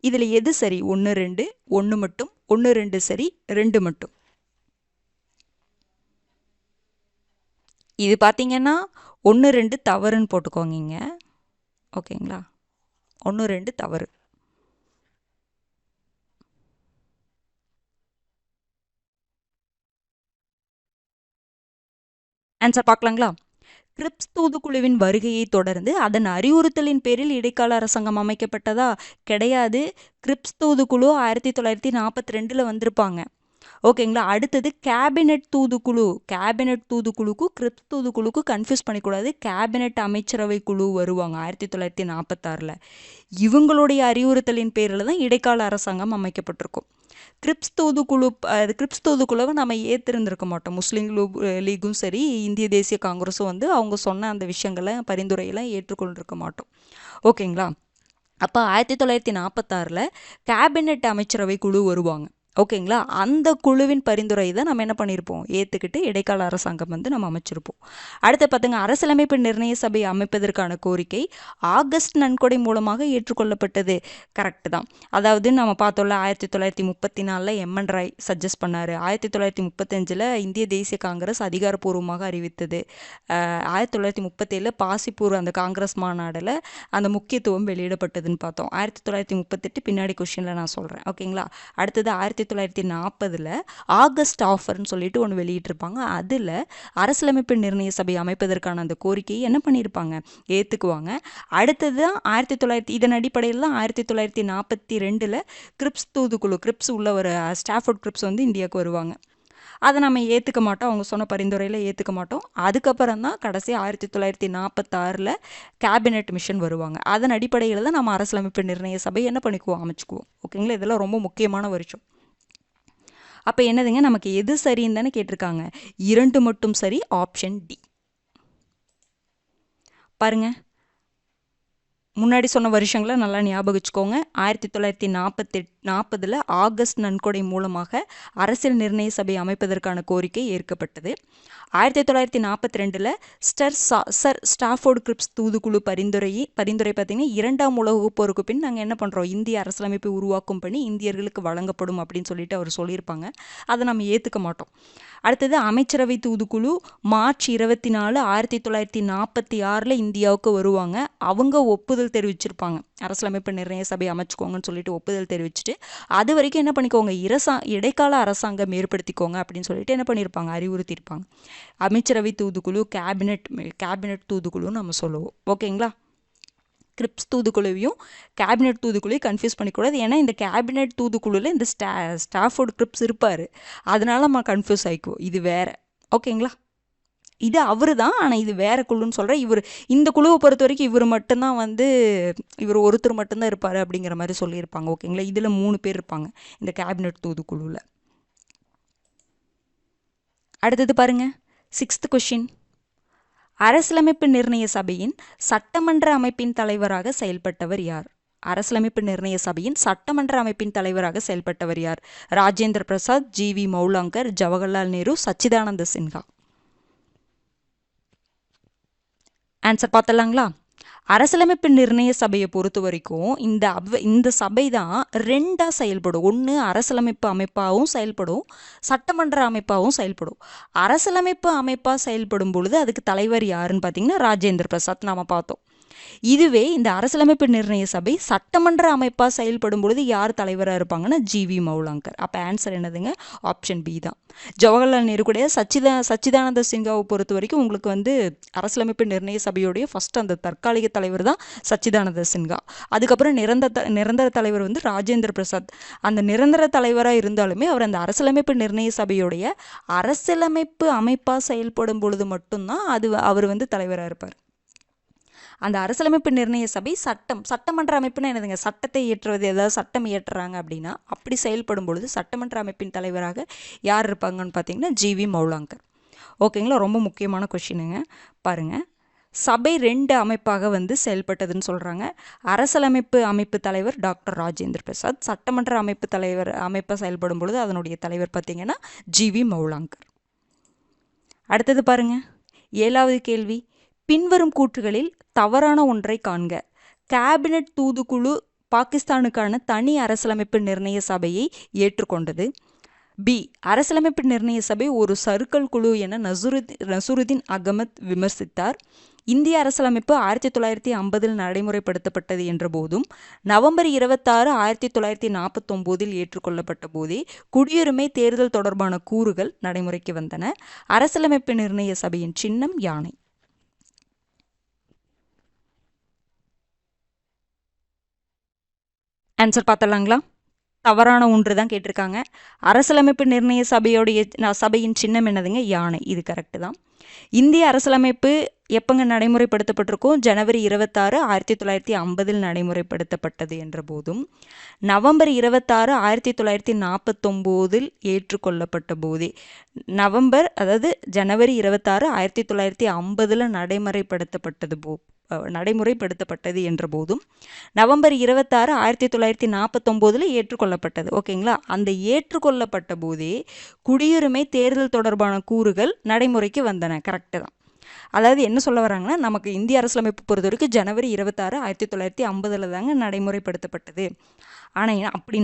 இதில் எது சரி? 1, 2, 1 மட்டும், 1, 2 சரி, 2 மட்டும். இது பார்த்தீங்கன்னா 1, 2 தவறுன்னு போட்டுக்கோங்க. ஓகேங்களா? 1, 2 தவறு. ஆன்சர் பார்க்கலாங்களா? கிரிப்ஸ் தூதுக்குழுவின் வருகையை தொடர்ந்து அதன் அறிவுறுத்தலின் பேரில் இடைக்கால அரசாங்கம் அமைக்கப்பட்டதா? கிடையாது. கிரிப்ஸ் தூதுக்குழு 1942 வந்திருப்பாங்க. ஓகேங்களா. அடுத்தது கேபினெட் தூதுக்குழு. கேபினெட் தூதுக்குழுக்கும் கிரிப்ஸ் தூதுக்குழுக்கும் கன்ஃபியூஸ் பண்ணிக்கூடாது. கேபினெட் அமைச்சரவை குழு வருவாங்க 1946. இவங்களுடைய அறிவுறுத்தலின் பேரில் தான் இடைக்கால அரசாங்கம் அமைக்கப்பட்டிருக்கும். கிரிப்ஸ் தூதுக்குழுவை நம்ம ஏற்றிருந்திருக்க மாட்டோம். முஸ்லீம் லீகும் சரி, இந்திய தேசிய காங்கிரஸும் வந்து அவங்க சொன்ன அந்த விஷயங்களை பரிந்துரையெல்லாம் ஏற்றுக்கொண்டிருக்க மாட்டோம். ஓகேங்களா. அப்போ 1946 கேபினெட் அமைச்சரவை குழு வருவாங்க. ஓகேங்களா. அந்த குழுவின் பரிந்துரை தான் நம்ம என்ன பண்ணியிருப்போம், ஏற்றுக்கிட்டு இடைக்கால அரசாங்கம் வந்து நம்ம அமைச்சிருப்போம். அடுத்து பார்த்துங்க, அரசியலமைப்பு நிர்ணய சபை அமைப்பதற்கான கோரிக்கை ஆகஸ்ட் நன்கொடை மூலமாக ஏற்றுக்கொள்ளப்பட்டது. கரெக்டு தான். அதாவது நம்ம பார்த்தோம்ல 1934 எம்என் ராய் சஜஸ்ட் பண்ணார். 1935 இந்திய தேசிய காங்கிரஸ் அதிகாரப்பூர்வமாக அறிவித்தது. 1937 பாசிப்பூர் அந்த காங்கிரஸ் மாநாடில் அந்த முக்கியத்துவம் வெளியிடப்பட்டதுன்னு பார்த்தோம். 1938 பின்னாடி கொஸ்டினில் நான் சொல்கிறேன். ஓகேங்களா. அடுத்தது 1940 ஆகஸ்ட் ஆஃபர்னு சொல்லிட்டு ஒன்று வெளியிட்டிருப்பாங்க. அதில் அரசியலமைப்பு நிர்ணய சபை அமைப்பதற்கான அந்த கோரிக்கையை என்ன பண்ணியிருப்பாங்க, ஏற்றுக்குவாங்க. அடுத்தது தான் 1900 இதன் அடிப்படையில் தான் 1942 கிரிப்ஸ் தூதுக்குழு, கிரிப்ஸ் உள்ள ஒரு ஸ்டாஃபோர்ட் கிரிப்ஸ் வந்து இந்தியாவுக்கு வருவாங்க. அதை நம்ம ஏற்றுக்க மாட்டோம், அவங்க சொன்ன பரிந்துரையில் ஏற்றுக்க மாட்டோம். அதுக்கப்புறம் தான் கடைசி 1946 கேபினெட் மிஷன் வருவாங்க. அதன் அடிப்படையில் தான் நம்ம அரசியலமைப்பு நிர்ணய சபை என்ன பண்ணிக்குவோம், அமைச்சுக்குவோம். ஓகேங்களா. இதெல்லாம் ரொம்ப முக்கியமான வருஷம். அப்போ என்னதுங்க, நமக்கு எது சரின்னு தானே கேட்டிருக்காங்க. 2 மட்டும் சரி, ஆப்ஷன் டி. பாருங்க, முன்னாடி சொன்ன வருஷங்களை நல்லா ஞாபகம் வச்சுக்கோங்க. 1940 ஆகஸ்ட் நன்கொடை மூலமாக அரசியல் நிர்ணய சபை அமைப்பதற்கான கோரிக்கை ஏற்கப்பட்டது. 1942 சர் ஸ்டாஃபோர்ட் கிரிப்ஸ் தூதுக்குழு பரிந்துரை பார்த்தீங்கன்னா 2ஆம் உலக போருக்கு பின் நாங்கள் என்ன பண்ணுறோம், இந்திய அரசியலமைப்பை உருவாக்கும் பணி இந்தியர்களுக்கு வழங்கப்படும் அப்படின்னு சொல்லிட்டு அவர் சொல்லியிருப்பாங்க. அதை நம்ம ஏற்றுக்க மாட்டோம். அடுத்தது அமைச்சரவை தூதுக்குழு மார்ச் 24, 1946 இந்தியாவுக்கு வருவாங்க. அவங்க ஒப்புதல் தெரிவிச்சிருப்பாங்க, அரசியலமைப்பு நிர்ணய சபை அமைச்சுக்கோங்கன்னு சொல்லிட்டு ஒப்புதல் தெரிவிச்சுட்டு அது வரைக்கும் என்ன பண்ணிக்கோங்க, இடைக்கால அரசாங்கம் ஏற்படுத்திக்கோங்க அப்படின்னு சொல்லிட்டு என்ன பண்ணியிருப்பாங்க, அறிவுறுத்தியிருப்பாங்க. அமைச்சரவை தூதுக்குழு கேபினெட் தூதுக்குழுன்னு நம்ம சொல்லுவோம். ஓகேங்களா. கிரிப்ஸ் தூதுக்குழுவையும் கேபினெட் தூதுக்குழுவையும் கன்ஃபியூஸ் பண்ணிக்கூடாது. ஏன்னா இந்த கேபினெட் தூதுக்குழுவில் இந்த ஸ்டாஃபோர்ட் கிரிப்ஸ் இருப்பார், அதனால நம்ம கன்ஃபியூஸ் ஆகிக்குவோம். இது வேற. ஓகேங்களா. இது அவர் தான், ஆனால் இது வேற குழுன்னு சொல்கிறேன். இந்த குழுவை பொறுத்த வரைக்கும் இவர் ஒருத்தர் மட்டும்தான் இருப்பார் அப்படிங்கிற மாதிரி சொல்லியிருப்பாங்க. ஓகேங்களா. இதில் 3 பேர் இருப்பாங்க இந்த கேபினெட் தூதுக்குழுவில். அடுத்தது பாருங்க, 6th கொஸ்டின். அரசியலமைப்பு நிர்ணய சபையின் சட்டமன்ற அமைப்பின் தலைவராக செயல்பட்டவர் யார்? அரசியலமைப்பு நிர்ணய சபையின் சட்டமன்ற அமைப்பின் தலைவராக செயல்பட்டவர் யார்? ராஜேந்திர பிரசாத், ஜி.வி. மௌலாங்கர், ஜவஹர்லால் நேரு, சச்சிதானந்த சின்ஹா. ஆன்சர் பார்த்தலாங்களா. அரசியலமைப்பு நிர்ணய சபையை பொறுத்த வரைக்கும் இந்த சபை தான் 2ஆக செயல்படும். ஒன்று அரசியலமைப்பு அமைப்பாகவும் செயல்படும், சட்டமன்ற அமைப்பாகவும் செயல்படும். அரசியலமைப்பு அமைப்பாக செயல்படும் பொழுது அதுக்கு தலைவர் யாருன்னு பார்த்தீங்கன்னா ராஜேந்திர பிரசாத் நாம பார்த்தோம். இதுவே இந்த அரசியலமைப்பு நிர்ணய சபை சட்டமன்ற அமைப்பாக செயல்படும் பொழுது யார் தலைவராக இருப்பாங்கன்னா ஜி.வி. மௌலாங்கர். அப்போ ஆன்சர் என்னதுங்க, ஆப்ஷன் பி தான். ஜவஹர்லால் நேரு கூட சச்சிதானந்த சின்ஹாவை பொறுத்த வரைக்கும் உங்களுக்கு அரசியலமைப்பு நிர்ணய சபையோடைய ஃபர்ஸ்ட் அந்த தற்காலிக தலைவர் தான் சச்சிதானந்த சின்ஹா. அதுக்கப்புறம் நிரந்தர தலைவர் ராஜேந்திர பிரசாத். அந்த நிரந்தர தலைவராக இருந்தாலுமே அவர் அந்த அரசியலமைப்பு நிர்ணய சபையோடைய அரசியலமைப்பு அமைப்பாக செயல்படும் பொழுது மட்டும்தான் அவர் தலைவராக இருப்பார். அந்த அரசியலமைப்பு நிர்ணய சபை சட்டமன்ற அமைப்புன்னு என்னதுங்க, சட்டத்தை இயற்றுவது, ஏதாவது சட்டம் இயற்றுறாங்க அப்படின்னா அப்படி செயல்படும் பொழுது சட்டமன்ற அமைப்பின் தலைவராக யார் இருப்பாங்கன்னு பார்த்தீங்கன்னா ஜி.வி. மௌலாங்கர். ஓகேங்களா. ரொம்ப முக்கியமான கொஸ்டினுங்க. பாருங்கள், சபை 2 அமைப்பாக செயல்பட்டதுன்னு சொல்கிறாங்க. அரசியலமைப்பு அமைப்பு தலைவர் டாக்டர் ராஜேந்திர பிரசாத், சட்டமன்ற அமைப்பாக செயல்படும் பொழுது அதனுடைய தலைவர் பார்த்தீங்கன்னா ஜி.வி. மௌலாங்கர். அடுத்தது பாருங்கள், 7வது கேள்வி. பின்வரும் கூற்றுகளில் தவறான ஒன்றை காண்க. கேபினெட் தூதுக்குழு பாகிஸ்தானுக்கான தனி அரசியலமைப்பு நிர்ணய சபையை ஏற்றுக்கொண்டது. பி, அரசியலமைப்பு நிர்ணய சபை ஒரு சறுக்கல் குழு என நசுருதீன் அகமத் விமர்சித்தார். இந்திய அரசியலமைப்பு 1950 நடைமுறைப்படுத்தப்பட்டது என்ற போதும் நவம்பர் 26, 1949 ஏற்றுக்கொள்ளப்பட்ட போதே குடியுரிமை தேர்தல் தொடர்பான கூறுகள் நடைமுறைக்கு வந்தன. அரசியலமைப்பு நிர்ணய சபையின் சின்னம் யானை. ஆன்சர் பார்த்தலாங்களா. தவறான ஒன்று தான் கேட்டிருக்காங்க. அரசியலமைப்பு நிர்ணய சபையின் சின்னம் என்னதுங்க? யானை. இது கரெக்டு தான். இந்திய அரசியலமைப்பு எப்போங்க நடைமுறைப்படுத்தப்பட்டிருக்கும்? ஜனவரி 26, 1950 நடைமுறைப்படுத்தப்பட்டது என்ற போதும், நவம்பர் 26, 1949 ஏற்றுக்கொள்ளப்பட்ட போதே, ஜனவரி 26, 1950 நடைமுறைப்படுத்தப்பட்டது என்ற போதும், நவம்பர் 26, 1949 ஏற்றுக்கொள்ளப்பட்டது. ஓகேங்களா? அந்த ஏற்றுக்கொள்ளப்பட்ட போதே குடியுரிமை தேர்தல் தொடர்பான கூறுகள் நடைமுறைக்கு வந்தன. கரெக்டு தான். அதாவது என்ன சொல்ல வராங்கன்னா, நமக்கு இந்திய அரசியலமைப்பு பொறுத்த வரைக்கும் ஜனவரி 26, 1950 தாங்க நடைமுறைப்படுத்தப்பட்டது. ஆனால் அப்படி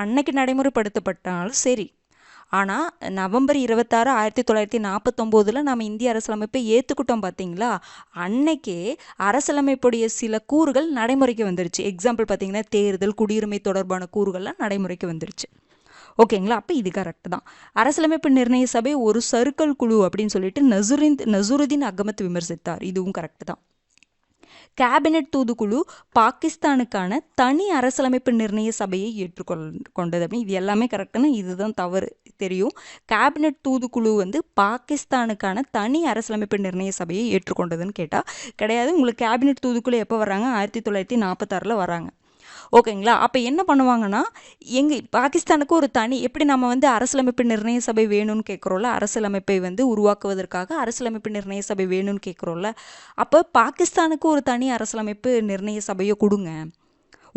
அன்னைக்கு நடைமுறைப்படுத்தப்பட்டாலும் சரி, ஆனால் நவம்பர் 26, 1949 நம்ம இந்திய அரசியலமைப்பை ஏற்றுக்கிட்டோம் பார்த்தீங்களா? அன்னைக்கே அரசியலமைப்புடைய சில கூறுகள் நடைமுறைக்கு வந்துருச்சு. எக்ஸாம்பிள் பார்த்தீங்கன்னா, தேர்தல், குடியுரிமை தொடர்பான கூறுகள்லாம் நடைமுறைக்கு வந்துருச்சு. ஓகேங்களா? அப்போ இது கரெக்டு தான். அரசியலமைப்பு நிர்ணய சபை ஒரு சறுக்கல் குழு அப்படின்னு சொல்லிட்டு நசுருதீன் அகமத் விமர்சித்தார். இதுவும் கரெக்டு தான். கேபினட் தூதுக்குழு பாகிஸ்தானுக்கான தனி அரசியலமைப்பு நிர்ணய சபையை ஏற்றுக்கொண்டது அப்படின்னு இது எல்லாமே கரெக்டுன்னு, இதுதான் தவறு தெரியும். கேபினட் தூதுக்குழு பாகிஸ்தானுக்கான தனி அரசியலமைப்பு நிர்ணய சபையை ஏற்றுக்கொண்டதுன்னு கேட்டால் கிடையாது. உங்களுக்கு கேபினட் தூதுக்குழு எப்போ வராங்க? 1946 வராங்க. ஓகேங்களா? அப்போ என்ன பண்ணுவாங்கன்னா, பாகிஸ்தானுக்கு ஒரு தனி எப்படி நம்ம அரசியலமைப்பு நிர்ணய சபை வேணும்னு கேட்குறோம்ல, அரசியலமைப்பை உருவாக்குவதற்காக அரசியலமைப்பு நிர்ணய சபை வேணும்னு கேட்குறோம்ல, அப்போ பாகிஸ்தானுக்கு ஒரு தனி அரசியலமைப்பு நிர்ணய சபையை கொடுங்க,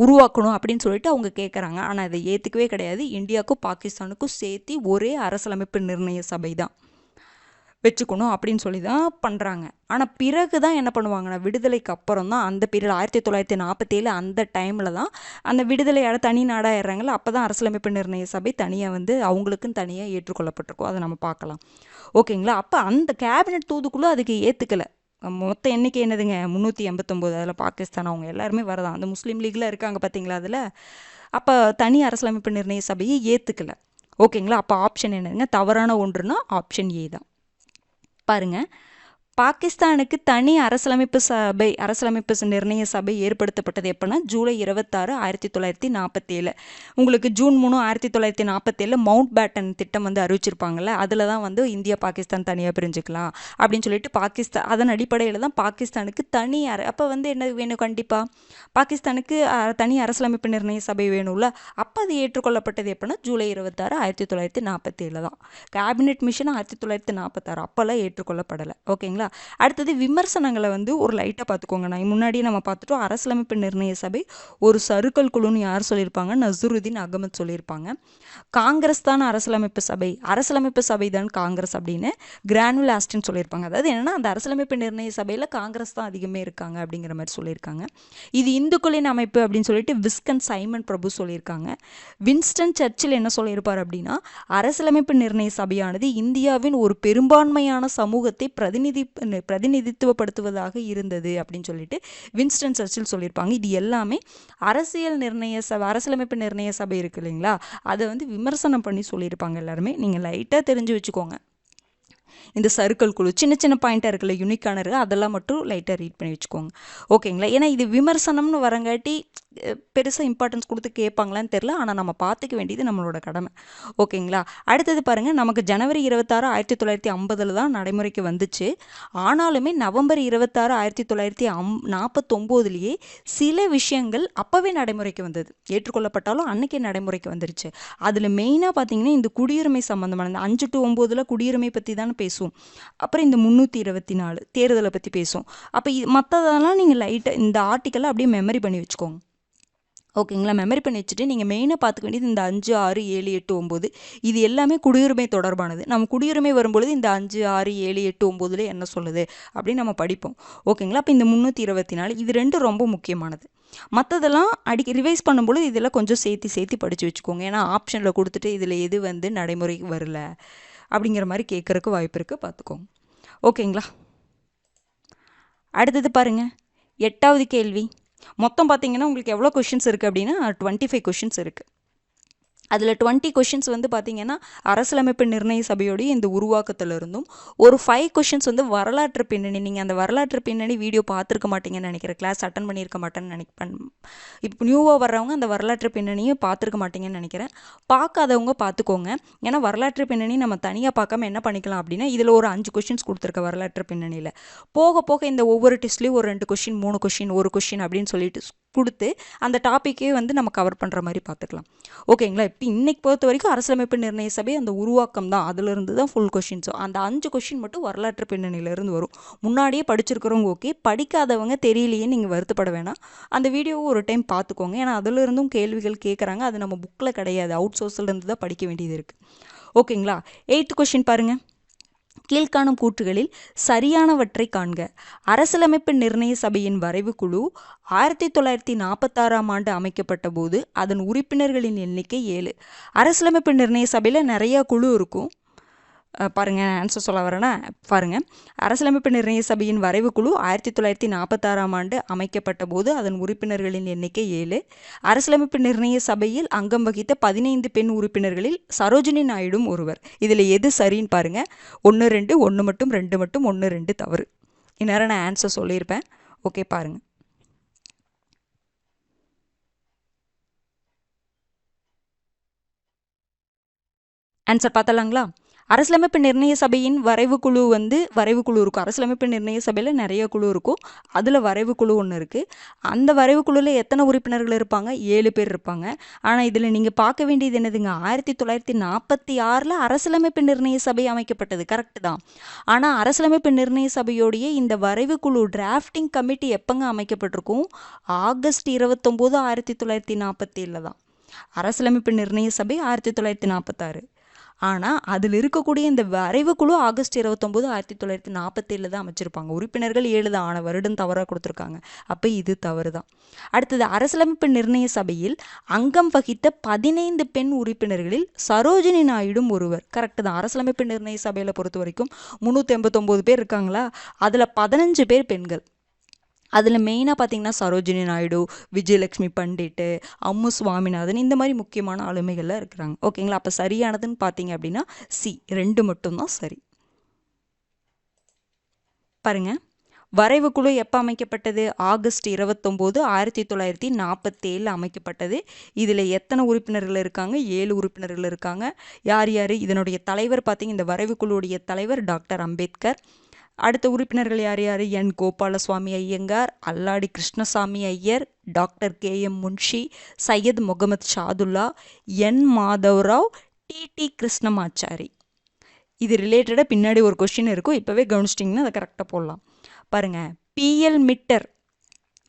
உருவாக்கணும் அப்படின்னு சொல்லிட்டு அவங்க கேட்குறாங்க. ஆனால் அதை ஏற்றுக்கவே கிடையாது. இந்தியாவுக்கும் பாகிஸ்தானுக்கும் சேர்த்து ஒரே அரசியலமைப்பு நிர்ணய சபை தான் வச்சுக்கணும் அப்படின்னு சொல்லி தான் பண்ணுறாங்க. ஆனால் பிறகு தான் என்ன பண்ணுவாங்கன்னா, விடுதலைக்கு அப்புறம் தான் அந்த பீரியட் 1947 அந்த டைமில் தான் அந்த விடுதலையோட தனி நாடாயிடுறாங்கள, அப்போ தான் அரசியலமைப்பு நிர்ணய சபை தனியாக அவங்களுக்குன்னு தனியாக ஏற்றுக்கொள்ளப்பட்டிருக்கும். அதை நம்ம பார்க்கலாம். ஓகேங்களா? அப்போ அந்த கேபினட் தூதுக்குழு அதுக்கு ஏற்றுக்கலை. மொத்த எண்ணிக்கை என்னதுங்க? 389. அதில் பாகிஸ்தான் அவங்க எல்லாருமே வரதான். அந்த முஸ்லீம் லீக்ல இருக்காங்க பார்த்தீங்களா அதில். அப்போ தனி அரசியலமைப்பு நிர்ணய சபையை ஏற்றுக்கலை. ஓகேங்களா? அப்போ ஆப்ஷன் என்னதுங்க? தவறான ஒன்றுனா ஆப்ஷன் ஏ தான். பாருங்க, பாகிஸ்தானுக்கு தனி அரசியலமைப்பு நிர்ணய சபை ஏற்படுத்தப்பட்டது எப்போனா ஜூலை 26, 1947. உங்களுக்கு ஜூன் 3, 1947 மவுண்ட் பேட்டன் திட்டம் அறிவிச்சிருப்பாங்கல்ல, அதில் தான் இந்தியா பாகிஸ்தான் தனியாக பிரிஞ்சுக்கலாம் அப்படின்னு சொல்லிட்டு அதன் அடிப்படையில் தான் பாகிஸ்தானுக்கு தனி அப்போ என்ன வேணும்? கண்டிப்பாக பாகிஸ்தானுக்கு தனி அரசியலமைப்பு நிர்ணய சபை வேணும்ல. அப்போ அது ஏற்றுக்கொள்ளப்பட்டது எப்போனா ஜூலை 26, 1947 தான். கேபினெட் மிஷன் 1946 அப்போல்லாம் ஏற்றுக்கொள்ளப்படலை. ஓகேங்களா? அடுத்தது விமர்சனங்களை ஒரு லைட்டாக பார்த்துக்கோங்க. நான் முன்னாடியே நம்ம பார்த்துட்டோம், அரசியலமைப்பு நிர்ணய சபை ஒரு சறுக்கல் குழுன்னு யார் சொல்லியிருப்பாங்க? நசுருதீன் அகமத் சொல்லியிருப்பாங்க. காங்கிரஸ் தான் அரசியலமைப்பு சபை தான் காங்கிரஸ் அப்படின்னு கிரானுவல் ஆஸ்டின் சொல்லியிருப்பாங்க. அதாவது என்னன்னா, அந்த அரசியலமைப்பு நிர்ணய சபையில் காங்கிரஸ் தான் அதிகமே இருக்காங்க அப்படிங்கிற மாதிரி சொல்லியிருக்காங்க. இது இந்துக்களின் அமைப்பு அப்படின்னு சொல்லிட்டு விஸ்கன் சைமன் பிரபு சொல்லியிருக்காங்க. வின்ஸ்டன் சர்ச்சில் என்ன சொல்லியிருப்பார் அப்படின்னா, அரசியலமைப்பு நிர்ணய சபையானது இந்தியாவின் ஒரு பெரும்பான்மையான சமூகத்தை பிரதிநிதித்துவப்படுத்துவதாக இருந்தது அப்படின்னு சொல்லிட்டு வின்ஸ்டன் சர்ச்சில் சொல்லியிருப்பாங்க. இது எல்லாமே அரசியலமைப்பு நிர்ணய சபை இருக்கு இல்லைங்களா, அதை விமர்சனம் பண்ணி சொல்லியிருப்பாங்க எல்லாருமே. நீங்கள் லைட்டாக தெரிஞ்சு வச்சுக்கோங்க. இந்த சர்க்கிள் குழு சின்ன சின்ன பாயிண்டாக இருக்குல்ல, யூனிக்கான இருக்குது, அதெல்லாம் மட்டும் லைட்டாக ரீட் பண்ணி வச்சுக்கோங்க. ஓகேங்களா? ஏன்னா இது விமர்சனம்னு வரங்காட்டி பெருசாக இம்பார்ட்டன்ஸ் கொடுத்து கேட்பாங்களான்னு தெரில. ஆனால் நம்ம பார்த்துக்க வேண்டியது நம்மளோட கடமை. ஓகேங்களா? அடுத்தது பாருங்கள், நமக்கு ஜனவரி 26, 1950 தான் நடைமுறைக்கு வந்துச்சு. ஆனாலுமே நவம்பர் 26, 1949 சில விஷயங்கள் அப்போவே நடைமுறைக்கு வந்தது. ஏற்றுக்கொள்ளப்பட்டாலும் அன்னைக்கே நடைமுறைக்கு வந்துருச்சு. அதில் மெயினாக பார்த்தீங்கன்னா, இந்த குடியுரிமை சம்மந்தமான இந்த 5 to 9 குடியுரிமை பற்றி தானே பேசுவோம். அப்புறம் இந்த 324 தேர்தலை பற்றி பேசுவோம். அப்போ மற்றதெல்லாம் நீங்கள் லைட்டாக இந்த ஆர்டிக்கலை அப்படியே மெமரி பண்ணி வச்சுக்கோங்க. ஓகேங்களா? மெமரி பண்ணி வச்சுட்டு நீங்கள் மெயினாக பார்த்துக்க வேண்டியது இந்த 5, 6, 7, 8, 9 இது எல்லாமே குடியுரிமை தொடர்பானது. நம்ம குடியுரிமை வரும்பொழுது இந்த 5, 6, 7, 8, 9 என்ன சொல்லுது அப்படின்னு நம்ம படிப்போம். ஓகேங்களா? அப்போ இந்த 324 இது ரெண்டும் ரொம்ப முக்கியமானது. மற்றதெல்லாம் ரிவைஸ் பண்ணும்பொழுது இதெல்லாம் கொஞ்சம் சேர்த்து படித்து வச்சுக்கோங்க. ஏன்னா ஆப்ஷனில் கொடுத்துட்டு இதில் எது நடைமுறைக்கு வரல அப்படிங்கிற மாதிரி கேட்குறக்கு வாய்ப்பு இருக்குது, பார்த்துக்கோங்க. ஓகேங்களா? அடுத்தது பாருங்கள், 8வது கேள்வி. மொத்தம் பார்த்தீங்கன்னா உங்களுக்கு எவ்வளோ கொஷின்ஸ் இருக்குது அப்படின்னா 25 கொஷின்ஸ் இருக்குது. அதில் 20 கொஷின்ஸ் வந்து பார்த்திங்கன்னா அரசியலமைப்பு நிர்ணய சபையோடைய இந்த உருவாக்கத்தில் இருந்தும் ஒரு 5 கொஷின்ஸ் வந்து வரலாற்று பின்னணி. நீங்கள் அந்த வரலாற்று பின்னணி வீடியோ பார்த்துருக்க மாட்டீங்கன்னு நினைக்கிறேன், கிளாஸ் அட்டன் பண்ணியிருக்க மாட்டேன்னு நினைப்பேன். இப்போ நியூவாக வர்றவங்க அந்த வரலாற்று பின்னணியை பார்த்துருக்க மாட்டீங்கன்னு நினைக்கிறேன். பார்க்காதவங்க பார்த்துக்கோங்க. ஏன்னா வரலாற்று பின்னணி நம்ம தனியாக பார்க்காம என்ன பண்ணிக்கலாம் அப்படின்னா, இதில் ஒரு 5 கொஷின்ஸ் கொடுத்துருக்க வரலாற்று பின்னணியில் போக போக இந்த ஒவ்வொரு டெஸ்ட்லேயும் ஒரு 2 கொஷின் 3 கொஷின் 1 கொஷின் அப்படின்னு சொல்லிட்டு கொடுத்து அந்த டாப்பிக்கே வந்து நம்ம கவர் பண்ணுற மாதிரி பார்த்துக்கலாம். ஓகேங்களா? இப்போ இன்னைக்கு பொறுத்த வரைக்கும் அரசியலமைப்பு நிர்ணய சபை அந்த உருவாக்கம் தான், அதிலிருந்து தான் ஃபுல் கொஷின்ஸோ அந்த 5 கொஷின் மட்டும் வரலாற்று பின்னணியிலேருந்து வரும். முன்னாடியே படிச்சிருக்கிறவங்க ஓகே, படிக்காதவங்க தெரியலையே நீங்கள் வருத்தப்பட வேணாம். அந்த வீடியோவை ஒரு டைம் பார்த்துக்கோங்க. ஏன்னா அதிலிருந்தும் கேள்விகள் கேட்குறாங்க. அது நம்ம புக்கில் கிடையாது, அவுட் சோர்ஸ்லேருந்து தான் படிக்க வேண்டியது இருக்குது. ஓகேங்களா? 8th கொஷின் பாருங்கள். கீழ்காணும் கூற்றுகளில் சரியானவற்றை காண்க. அரசியலமைப்பு நிர்ணய சபையின் வரைவு குழு 1946ஆம் ஆண்டு அமைக்கப்பட்ட போது அதன் உறுப்பினர்களின் எண்ணிக்கை 7. அரசியலமைப்பு நிர்ணய சபையில் நிறையா குழு இருக்கும். பாருங்கள், ஆன்சர் சொல்ல வரேன்னா பாருங்கள். அரசியலமைப்பு நிர்ணய சபையின் வரைவு குழு 1946ஆம் ஆண்டு அமைக்கப்பட்ட போது அதன் உறுப்பினர்களின் எண்ணிக்கை 7. அரசியலமைப்பு நிர்ணய சபையில் அங்கம் வகித்த 15 பெண் உறுப்பினர்களில் சரோஜினி நாயுடும் ஒருவர். இதில் எது சரின்னு பாருங்கள். 1 2 1 மட்டும் 2 மட்டும் 1 2 தவறு. இந்நேரம் நான் ஆன்சர் சொல்லியிருப்பேன். ஓகே, பாருங்கள். ஆன்சர் பார்த்தலாங்களா? அரசியலமைப்பு நிர்ணய சபையின் வரைவு குழு இருக்கும். அரசியலமைப்பு நிர்ணய சபையில் நிறைய குழு இருக்கும். அதில் வரைவு குழு ஒன்று இருக்குது. அந்த வரைவு குழுவில் எத்தனை உறுப்பினர்கள் இருப்பாங்க? 7 பேர் இருப்பாங்க. ஆனால் இதில் நீங்கள் பார்க்க வேண்டியது என்னதுங்க, 1946 அரசியலமைப்பு நிர்ணய சபை அமைக்கப்பட்டது, கரெக்டு தான். ஆனால் அரசியலமைப்பு நிர்ணய சபையோடைய இந்த வரைவு குழு டிராஃப்டிங் கமிட்டி எப்போங்க அமைக்கப்பட்டிருக்கும்? ஆகஸ்ட் 29 1947 தான். அரசியலமைப்பு நிர்ணய சபை 1946. ஆனால் அதில் இருக்கக்கூடிய இந்த வரைவு குழு ஆகஸ்ட் 29 1947 தான் அமைச்சிருப்பாங்க. உறுப்பினர்கள் 7 தான், ஆன வருடம் தவறாக கொடுத்துருக்காங்க. அப்போ இது தவறு தான். அடுத்தது, அரசியலமைப்பு நிர்ணய சபையில் அங்கம் வகித்த 15 பெண் உறுப்பினர்களில் சரோஜினி நாயுடும் ஒருவர். கரெக்டு தான். அரசியலமைப்பு நிர்ணய சபையில் பொறுத்த வரைக்கும் 389 பேர் இருக்காங்களா, அதில் 15 பேர் பெண்கள். அதில் மெயினாக பார்த்தீங்கன்னா சரோஜினி நாயுடு, விஜயலட்சுமி பண்டிட்டு, அம்மு சுவாமிநாதன், இந்த மாதிரி முக்கியமான ஆளுமைகள்லாம் இருக்கிறாங்க. ஓகேங்களா? அப்போ சரியானதுன்னு பார்த்தீங்க அப்படின்னா சி, 2 மட்டும்தான் சரி. பாருங்க, வரைவு குழு எப்போ அமைக்கப்பட்டது? ஆகஸ்ட் 29 1947 அமைக்கப்பட்டது. இதில் எத்தனை உறுப்பினர்கள் இருக்காங்க? 7 உறுப்பினர்கள் இருக்காங்க. யார் யார்? இதனுடைய தலைவர் பார்த்தீங்க, இந்த வரைவு குழுவுடைய தலைவர் டாக்டர் அம்பேத்கர். அடுத்த உறுப்பினர்கள் யார் யார்? என் கோபாலசுவாமி ஐயங்கார், அல்லாடி கிருஷ்ணசாமி ஐயர், டாக்டர் KM முன்ஷி, சையத் முகமது ஷாதுல்லா, என் மாதவராவ், TT கிருஷ்ணமாச்சாரி. இது ரிலேட்டடாக பின்னாடி ஒரு கொஸ்டின் இருக்கும், இப்போவே கவனிச்சிட்டிங்கன்னா அதை கரெக்டாக போடலாம். பாருங்கள், PL மிட்டர்,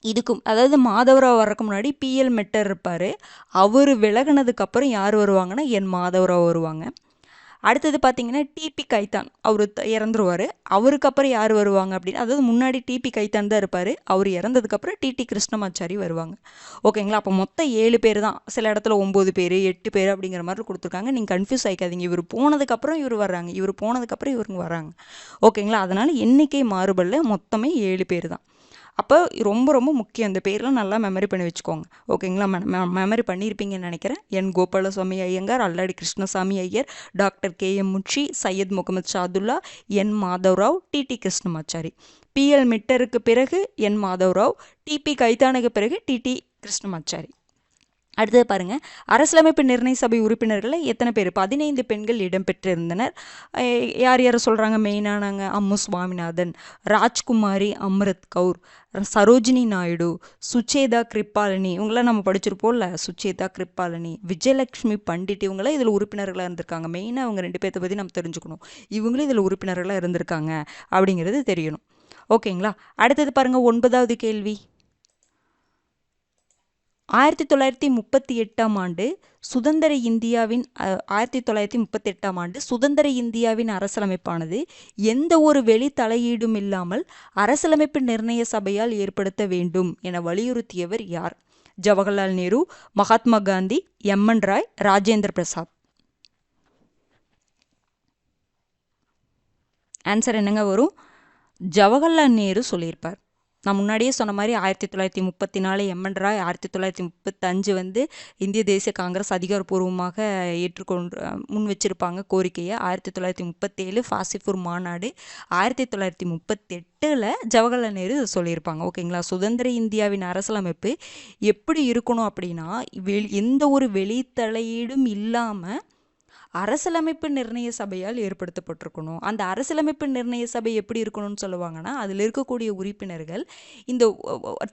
இதுக்கும் அதாவது மாதவராவ் வரக்கு முன்னாடி PL மிட்டர் இருப்பார். அவர் விலகினதுக்கப்புறம் யார் வருவாங்கன்னா என் மாதவராவ் வருவாங்க. அடுத்தது பார்த்தீங்கன்னா TP கைத்தான், அவர் இறந்துருவார். அவருக்கு அப்புறம் யார் வருவாங்க அப்படின்னு, அதாவது முன்னாடி TP கைத்தான் தான் இருப்பார். அவர் இறந்ததுக்கப்புறம் TT கிருஷ்ணமாச்சாரி வருவாங்க. ஓகேங்களா? அப்போ மொத்தம் 7 பேர் தான். சில இடத்துல 9 பேர் 8 பேர் அப்படிங்கிற மாதிரி கொடுத்துருக்காங்க. நீங்கள் கன்ஃபியூஸ் ஆகிக்காதீங்க. இவர் போனதுக்கப்புறம் இவர் வர்றாங்க, இவர் போனதுக்கப்புறம் இவருங்க வராங்க. ஓகேங்களா? அதனால் எண்ணிக்கை மாறுபடல, மொத்தமே 7 பேர் தான். அப்போ ரொம்ப ரொம்ப முக்கியம், இந்த பேர்லாம் நல்லா மெமரி பண்ணி வச்சுக்கோங்க. ஓகேங்களா? மெமரி பண்ணியிருப்பீங்கன்னு நினைக்கிறேன். என் கோபாலசுவாமி ஐயங்கார், அல்லாடி கிருஷ்ணசாமி ஐயர், டாக்டர் KM முன்ஷி, சையத் முகமது ஷாதுல்லா, என் மாதவராவ், TT கிருஷ்ணமாச்சாரி. PL மிட்டருக்கு பிறகு என் மாதவராவ், TP கைத்தானுக்கு பிறகு TT கிருஷ்ணமாச்சாரி. அடுத்தது பாருங்கள், அரசியலமைப்பு நிர்ணய சபை உறுப்பினர்களில் எத்தனை பேர்? 15 பெண்கள் இடம்பெற்றிருந்தனர். யார் யாரை சொல்கிறாங்க? மெயினானாங்க அம்மு சுவாமிநாதன், ராஜ்குமாரி அம்ரித் கவுர், சரோஜினி நாயுடு, சுச்சேதா கிருப்பாலினி, இவங்களாம் நம்ம படிச்சிருப்போம்ல, சுச்சேதா கிருப்பாலினி, விஜயலட்சுமி பண்டிட், இவங்களாம் இதில் உறுப்பினர்களாக இருந்திருக்காங்க. மெயினாக அவங்க 2 பேர்த்த பற்றி நம்ம தெரிஞ்சுக்கணும். இவங்களும் இதில் உறுப்பினர்களாக இருந்திருக்காங்க அப்படிங்கிறது தெரியணும். ஓகேங்களா? அடுத்தது பாருங்கள், 9வது கேள்வி. 1938ஆம் ஆண்டு சுதந்திர இந்தியாவின் 1938ஆம் ஆண்டு சுதந்திர இந்தியாவின் அரசியலமைப்பானது எந்த ஒரு வெளி தலையீடும் இல்லாமல் அரசியலமைப்பு நிர்ணய சபையால் ஏற்படுத்த வேண்டும் என வலியுறுத்தியவர் யார்? ஜவஹர்லால் நேரு, மகாத்மா காந்தி, MN ராய், ராஜேந்திர பிரசாத். ஆன்சர் என்னங்க வரும்? ஜவஹர்லால் நேரு சொல்லியிருப்பார். நான் முன்னாடியே சொன்ன மாதிரி 1934 எம்என் ராய், 1935 வந்து இந்திய தேசிய காங்கிரஸ் அதிகாரப்பூர்வமாக ஏற்றுக்கொண்டு முன் வச்சிருப்பாங்க கோரிக்கையை. 1937 ஃபாசிப்பூர் மாநாடு, 1938 ஜவஹர்லால் நேரு சொல்லியிருப்பாங்க. ஓகேங்களா. சுதந்திர இந்தியாவின் அரசியலமைப்பு எப்படி இருக்கணும் அப்படின்னா, எந்த ஒரு வெளித்தலையீடும் இல்லாமல் அரசியலமைப்பு நிர்ணய சபையால் ஏற்படுத்தப்பட்டிருக்கணும். அந்த அரசியலமைப்பு நிர்ணய சபை எப்படி இருக்கணும்னு சொல்லுவாங்கன்னா, அதில் இருக்கக்கூடிய உறுப்பினர்கள் இந்த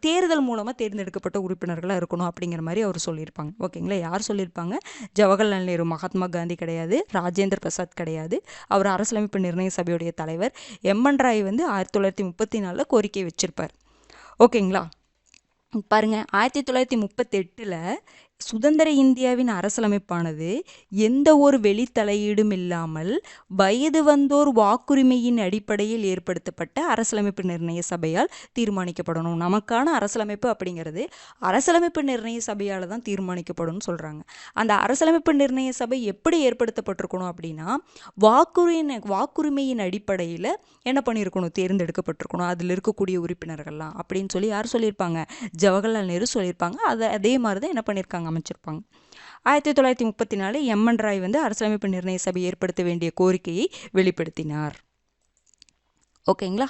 தேர்தல் மூலமாக தேர்ந்தெடுக்கப்பட்ட உறுப்பினர்களாக இருக்கணும் அப்படிங்கிற மாதிரி அவர் சொல்லியிருப்பாங்க. ஓகேங்களா. யார் சொல்லியிருப்பாங்க? ஜவஹர்லால் நேரு. மகாத்மா காந்தி கிடையாது, ராஜேந்திர பிரசாத் கிடையாது. அவர் அரசியலமைப்பு நிர்ணய சபையுடைய தலைவர். எம்என் ராய் வந்து 1934 கோரிக்கை வச்சிருப்பார். ஓகேங்களா. பாருங்க, 1938 சுதந்திர இந்தியாவின் அரசியலமைப்பானது எந்த ஒரு வெளித்தலையீடும் இல்லாமல் வயது வந்தோர் வாக்குரிமையின் அடிப்படையில் ஏற்படுத்தப்பட்ட அரசியலமைப்பு நிர்ணய சபையால் தீர்மானிக்கப்படணும். நமக்கான அரசியலமைப்பு அப்படிங்கிறது அரசியலமைப்பு நிர்ணய சபையால் தான் தீர்மானிக்கப்படும் சொல்கிறாங்க. அந்த அரசியலமைப்பு நிர்ணய சபை எப்படி ஏற்படுத்தப்பட்டிருக்கணும் அப்படின்னா, வாக்குரிமையின் அடிப்படையில் என்ன பண்ணியிருக்கணும்? தேர்ந்தெடுக்கப்பட்டிருக்கணும் அதில் இருக்கக்கூடிய உறுப்பினர்கள்லாம் அப்படின்னு சொல்லி யார் சொல்லியிருப்பாங்க? ஜவஹர்லால் நேரு சொல்லியிருப்பாங்க. அதே மாதிரி தான் என்ன பண்ணியிருக்காங்க? அமைச்சிருப்பாங்க. 1934 எம்என் ராய் வந்து அரசியலமைப்பு நிர்ணய சபை ஏற்படுத்த வேண்டிய கோரிக்கையை வெளிப்படுத்தினார். ஓகேங்களா.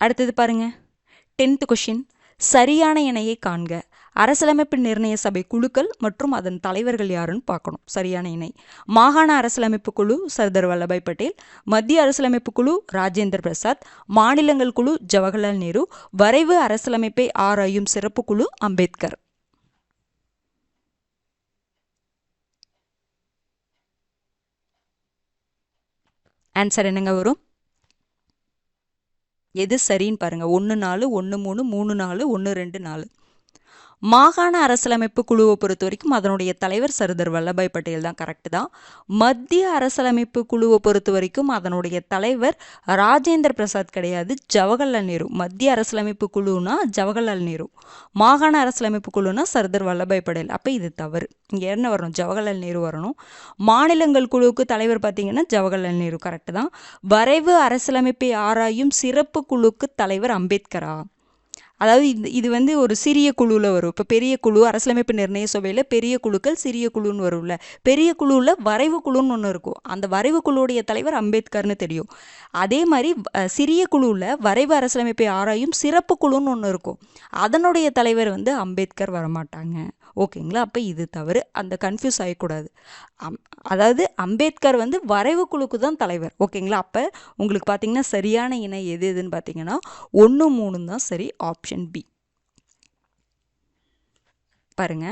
அடுத்தது பாருங்க, 10th கொஸ்டின். சரியான இணையை காண்க. அரசியலமைப்பு நிர்ணய சபை குழுக்கள் மற்றும் அதன் தலைவர்கள் யாருன்னு பார்க்கணும். சரியான இணை: மாகாண அரசியலமைப்பு குழு சர்தார் வல்லபாய் பட்டேல், மத்திய அரசியலமைப்பு குழு ராஜேந்திர பிரசாத், மாநிலங்கள் குழு ஜவஹர்லால் நேரு, வரைவு அரசியலமைப்பை ஆராயும் சிறப்பு குழு அம்பேத்கர். ஆன்சர் என்னங்க வரும்? எது சரின்னு பாருங்க. 1 4 1 3 3 4 1 2 4. மாகாண அரசியலமைப்பு குழுவை பொறுத்த வரைக்கும் அதனுடைய தலைவர் சர்தார் வல்லபாய் பட்டேல் தான். கரெக்டு தான். மத்திய அரசியலமைப்பு குழுவை பொறுத்த வரைக்கும் அதனுடைய தலைவர் ராஜேந்திர பிரசாத் கிடையாது, ஜவஹர்லால் நேரு. மத்திய அரசியலமைப்பு குழுனா ஜவஹர்லால் நேரு, மாகாண அரசியலமைப்பு குழுனா சர்தார் வல்லபாய் பட்டேல். அப்போ இது தவறு. இங்கே என்ன வரணும்? ஜவஹர்லால் நேரு வரணும். மாநிலங்கள் குழுவுக்கு தலைவர் பார்த்தீங்கன்னா ஜவஹர்லால் நேரு. கரெக்டு தான். வரைவு அரசியலமைப்பை ஆராயும் சிறப்பு குழுக்கு தலைவர் அம்பேத்கரா? அதாவது இது வந்து ஒரு சிறிய குழுவில் வரும். இப்போ பெரிய குழு அரசியலமைப்பு நிர்ணய சபையில் பெரிய குழுக்கள் சிறிய குழுன்னு வரும்ல. பெரிய குழுவில் வரைவு குழுன்னு ஒன்று இருக்கும். அந்த வரைவு குழுவுடைய தலைவர் அம்பேத்கர்னு தெரியும். அதே மாதிரி சிறிய குழுவில் வரைவு அரசியலமைப்பை ஆராயும் சிறப்பு குழுன்னு ஒன்று இருக்கும். அதனுடைய தலைவர் வந்து அம்பேத்கர் வரமாட்டாங்க. ஓகேங்களா. அப்போ இது தவறு. அந்த கன்ஃபியூஸ் ஆகக்கூடாது. அதாவது அம்பேத்கர் வந்து வரைவு குழுக்கு தான் தலைவர். ஓகேங்களா. அப்போ உங்களுக்கு பார்த்தீங்கன்னா சரியான இணை எதுன்னு பார்த்தீங்கன்னா 1 3 தான் சரி. Option B. பாருங்க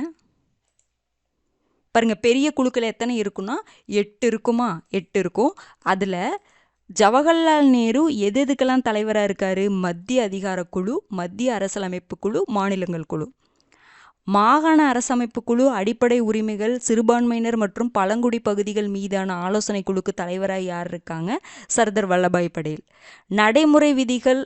பெரிய குழுக்கள் எத்தனை இருக்குன்னா 8 இருக்குமா? 8 இருக்கும். அதில் ஜவஹர்லால் நேரு எதுக்கெல்லாம் தலைவராக இருக்காரு? மத்திய அதிகார குழு, மத்திய அரசியலமைப்பு குழு, மாநிலங்கள் குழு. மாகாண அரசமைப்பு குழு அடிப்படை உரிமைகள், சிறுபான்மையினர் மற்றும் பழங்குடி பகுதிகள் மீதான ஆலோசனை குழுக்கு தலைவராக யார் இருக்காங்க? சர்தார் வல்லபாய் பட்டேல். நடைமுறை விதிகள்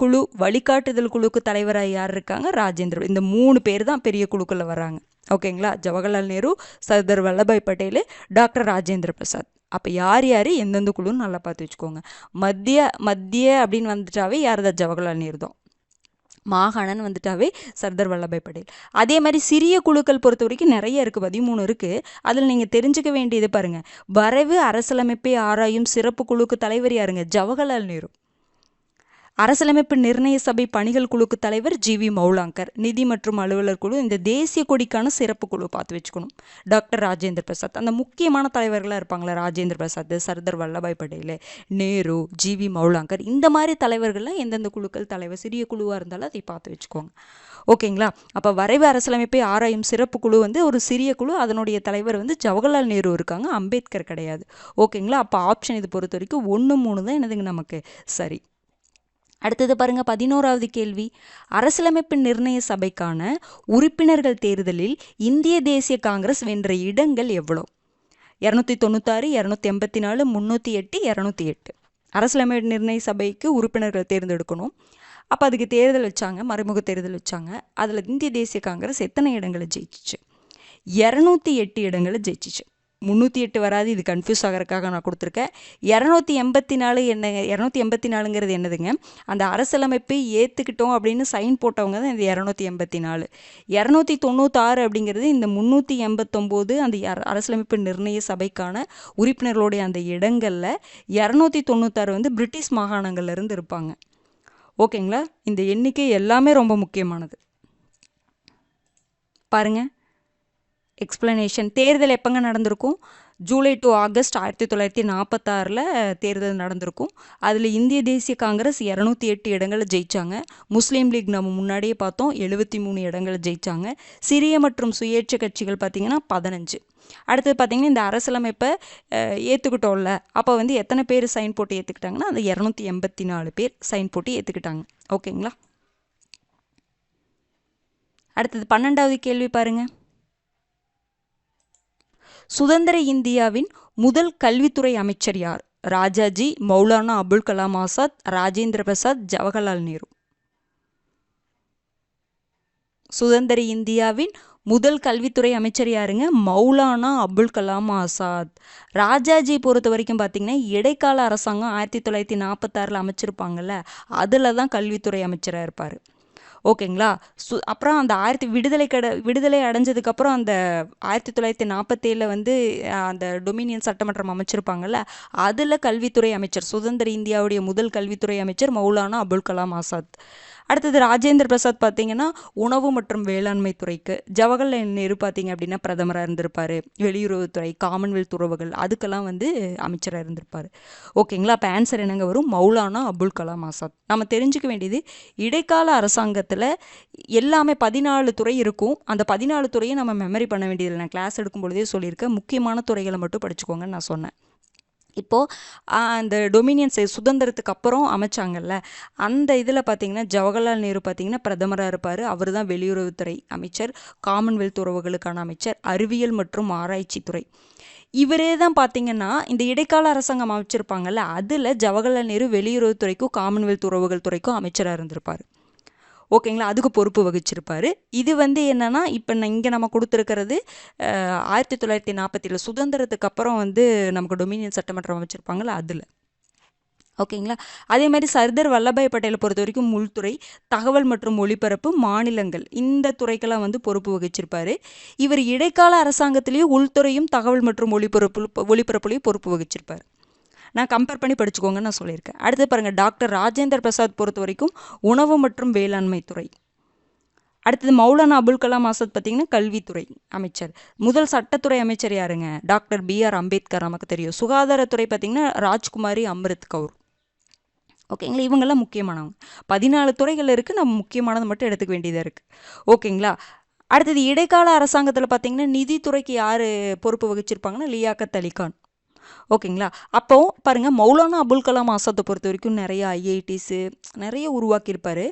குழு, வழிகாட்டுதல் குழுக்கு தலைவராக யார் இருக்காங்க? ராஜேந்திர. இந்த 3 பேர் தான் பெரிய குழுக்களில் வராங்க. ஓகேங்களா. ஜவஹர்லால் நேரு, சர்தார் வல்லபாய் பட்டேல், டாக்டர் ராஜேந்திர பிரசாத். அப்போ யார் எந்தெந்த குழுன்னு நல்லா பார்த்து வச்சுக்கோங்க. மத்திய அப்படின்னு வந்துட்டாவே யார் தான்? ஜவஹர்லால் நேரு தான். மாகாணன் வந்துட்டாவே சர்தார் வல்லபாய் பட்டேல். அதே மாதிரி சிறிய குழுக்கள் பொறுத்த வரைக்கும் நிறைய இருக்குது, 13 இருக்குது. அதில் நீங்கள் தெரிஞ்சுக்க வேண்டியது பாருங்கள், வரைவு அரசியலமைப்பை ஆராயும் சிறப்பு குழுக்கு தலைவர் யாருங்க? ஜவஹர்லால் நேரு. அரசியலமைப்பு நிர்ணய சபை பணிகள் குழுக்கு தலைவர் ஜி.வி. மௌலாங்கர். நிதி மற்றும் அலுவலர் குழு, இந்த தேசிய கொடிக்கான சிறப்பு குழு பார்த்து வச்சுக்கணும், டாக்டர் ராஜேந்திர பிரசாத். அந்த முக்கியமான தலைவர்களாக இருப்பாங்களா? ராஜேந்திர பிரசாத், சர்தார் வல்லபாய் பட்டேல், நேரு, ஜி.வி. மௌலாங்கர். இந்த மாதிரி தலைவர்கள்லாம் எந்தெந்த குழுக்கள் தலைவர்? சிறிய குழுவாக இருந்தாலும் அதை பார்த்து வச்சுக்கோங்க. ஓகேங்களா. அப்போ வரைவு அரசியலமைப்பை ஆராயும் சிறப்பு குழு வந்து ஒரு சிறிய குழு. அதனுடைய தலைவர் வந்து ஜவஹர்லால் நேரு இருக்காங்க, அம்பேத்கர் கிடையாது. ஓகேங்களா. அப்போ ஆப்ஷன் இது பொறுத்த வரைக்கும் 1 3 தான் என்னதுங்க நமக்கு சரி. அடுத்தது பாருங்க, 11வது கேள்வி. அரசியலமைப்பு நிர்ணய சபைக்கான உறுப்பினர்கள் தேர்தலில் இந்திய தேசிய காங்கிரஸ் வென்ற இடங்கள் எவ்வளோ? 296, 284, 308, 208. அரசியலமைப்பு நிர்ணய சபைக்கு உறுப்பினர்கள் தேர்ந்தெடுக்கணும். அப்போ அதுக்கு தேர்தல் வச்சாங்க, மறைமுக தேர்தல் வச்சாங்க. அதில் இந்திய தேசிய காங்கிரஸ் எத்தனை இடங்களை ஜெயிச்சிச்சு? 208 இடங்களை ஜெயிச்சிச்சு. 308 வராது, இது கன்ஃபியூஸ் ஆகிறதுக்காக நான் கொடுத்துருக்கேன். 284 என்ன, 284ங்கிறது என்னதுங்க, அந்த அரசியலமைப்பை ஏற்றுக்கிட்டோம் அப்படின்னு சைன் போட்டவங்க தான் இந்த 284. 296 அப்படிங்கிறது இந்த 389 அந்த அரசியலமைப்பு நிர்ணய சபைக்கான உறுப்பினர்களுடைய அந்த இடங்களில் 296 வந்து பிரிட்டிஷ் மாகாணங்கள்லேருந்து இருப்பாங்க. ஓகேங்களா, இந்த எண்ணிக்கை எல்லாமே ரொம்ப முக்கியமானது. பாருங்கள், எக்ஸ்பிளனேஷன். தேர்தல் எப்போங்க நடந்திருக்கும்? ஜூலை டு ஆகஸ்ட் 1946 தேர்தல் நடந்திருக்கும். அதில் இந்திய தேசிய காங்கிரஸ் 208 இடங்களை ஜெயித்தாங்க. முஸ்லீம் லீக் நம்ம முன்னாடியே பார்த்தோம் 73 இடங்களை ஜெயித்தாங்க. சிறிய மற்றும் சுயேட்சை கட்சிகள் பார்த்திங்கன்னா 15. அடுத்தது பார்த்திங்கன்னா இந்த அரசியலமைப்பை ஏற்றுக்கிட்டோம்ல, அப்போ வந்து எத்தனை பேர் சைன் போட்டு ஏற்றுக்கிட்டாங்கன்னா அது 284 பேர் சைன் போட்டு ஏற்றுக்கிட்டாங்க. ஓகேங்களா. அடுத்தது 12வது கேள்வி பாருங்கள். சுதந்திர இந்தியாவின் முதல் கல்வித்துறை அமைச்சர் யார்? ராஜாஜி, மௌலானா அபுல் கலாம் ஆசாத், ராஜேந்திர பிரசாத், ஜவஹர்லால் நேரு. சுதந்திர இந்தியாவின் முதல் கல்வித்துறை அமைச்சர் யாருங்க? மௌலானா அபுல் கலாம் ஆசாத். ராஜாஜி பொறுத்த வரைக்கும் பார்த்தீங்கன்னா இடைக்கால அரசாங்கம் 1946 அமைச்சிருப்பாங்கல்ல, அதில் தான் கல்வித்துறை அமைச்சராக இருப்பார். ஓகேங்களா. அப்புறம் அந்த விடுதலை அடைஞ்சதுக்கப்புறம் அந்த 1947 வந்து அந்த டொமினியன் சட்டமன்றம் அமைச்சிருப்பாங்கல்ல, அதில் கல்வித்துறை அமைச்சர், சுதந்திர இந்தியாவுடைய முதல் கல்வித்துறை அமைச்சர் மௌலானா அபுல் கலாம் ஆசாத். அடுத்தது ராஜேந்திர பிரசாத் பார்த்தீங்கன்னா உணவு மற்றும் வேளாண்மை துறைக்கு, ஜவஹர்லால் நேரு பார்த்தீங்க அப்படின்னா பிரதமராக இருந்திருப்பார். வெளியுறவுத்துறை, காமன்வெல்த் உறவுகள் அதுக்கெல்லாம் வந்து அமைச்சராக இருந்திருப்பார். ஓகேங்களா. அப்போ ஆன்சர் என்னங்க வரும்? மௌலானா அபுல் கலாம் ஆசாத். நம்ம தெரிஞ்சுக்க வேண்டியது, இடைக்கால அரசாங்கத்தில் எல்லாமே 14 துறை இருக்கும். அந்த 14 துறையை நம்ம மெமரி பண்ண வேண்டியதில்லை. நான் கிளாஸ் எடுக்கும் பொழுதே சொல்லியிருக்கேன், முக்கியமான துறைகளை மட்டும் படிச்சுக்கோங்கன்னு நான் சொன்னேன். இப்போது அந்த டொமினியன்ஸ் சுதந்திரத்துக்கு அப்புறம் அமைச்சாங்கல்ல, அந்த இதில் பார்த்திங்கன்னா ஜவஹர்லால் நேரு பார்த்திங்கன்னா பிரதமராக இருப்பார். அவர் தான் வெளியுறவுத்துறை அமைச்சர், காமன்வெல்த் உறவுகளுக்கான அமைச்சர், அறிவியல் மற்றும் ஆராய்ச்சி துறை. இவரே தான் பார்த்திங்கன்னா இந்த இடைக்கால அரசாங்கம் அமைச்சிருப்பாங்கல்ல, அதில் ஜவஹர்லால் நேரு வெளியுறவுத்துறைக்கும் காமன்வெல்த் உறவுகள் துறைக்கும் அமைச்சராக இருந்திருப்பார். ஓகேங்களா. அதுக்கு பொறுப்பு வகிச்சிருப்பார். இது வந்து என்னென்னா இப்போ இங்கே நம்ம கொடுத்துருக்கிறது 1947 சுதந்திரத்துக்கு அப்புறம் வந்து நமக்கு டொமினியன் சட்டமன்றம் அமைச்சிருப்பாங்கள்ல, அதில். ஓகேங்களா. அதே மாதிரி சர்தார் வல்லபாய் பட்டேலை பொறுத்த வரைக்கும் உள்துறை, தகவல் மற்றும் ஒலிபரப்பு, மாநிலங்கள், இந்த துறைக்கெல்லாம் வந்து பொறுப்பு வகிச்சிருப்பார். இவர் இடைக்கால அரசாங்கத்திலேயும் உள்துறையும் தகவல் மற்றும் ஒலிபரப்புலையும் பொறுப்பு வகிச்சிருப்பார். நான் கம்பேர் பண்ணி படிச்சுக்கோங்கன்னு நான் சொல்லியிருக்கேன். அடுத்து பாருங்கள், டாக்டர் ராஜேந்திர பிரசாத் பொறுத்த வரைக்கும் உணவு மற்றும் வேளாண்மை துறை. அடுத்தது மௌலானா அபுல் கலாம் ஆசாத் பார்த்திங்கன்னா கல்வித்துறை அமைச்சர். முதல் சட்டத்துறை அமைச்சர் யாருங்க? டாக்டர் BR அம்பேத்கர், நமக்கு தெரியும். சுகாதாரத்துறை பார்த்திங்கன்னா ராஜ்குமாரி அம்ரித் கவுர். ஓகேங்களா. இவங்கெல்லாம் முக்கியமானவங்க. 14 துறைகள் இருக்குது, நம்ம முக்கியமானது மட்டும் எடுத்துக்க வேண்டியதாக இருக்குது. ஓகேங்களா. அடுத்தது இடைக்கால அரசாங்கத்தில் பார்த்திங்கன்னா நிதித்துறைக்கு யார் பொறுப்பு வகிச்சிருப்பாங்கன்னா லியாக்கத் அலி கான். ஓகேங்களா. அப்போ பாருங்கள், மௌலானா அபுல் கலாம் ஆசாத்தை பொறுத்த வரைக்கும் நிறைய IITs நிறைய உருவாக்கியிருப்பார்.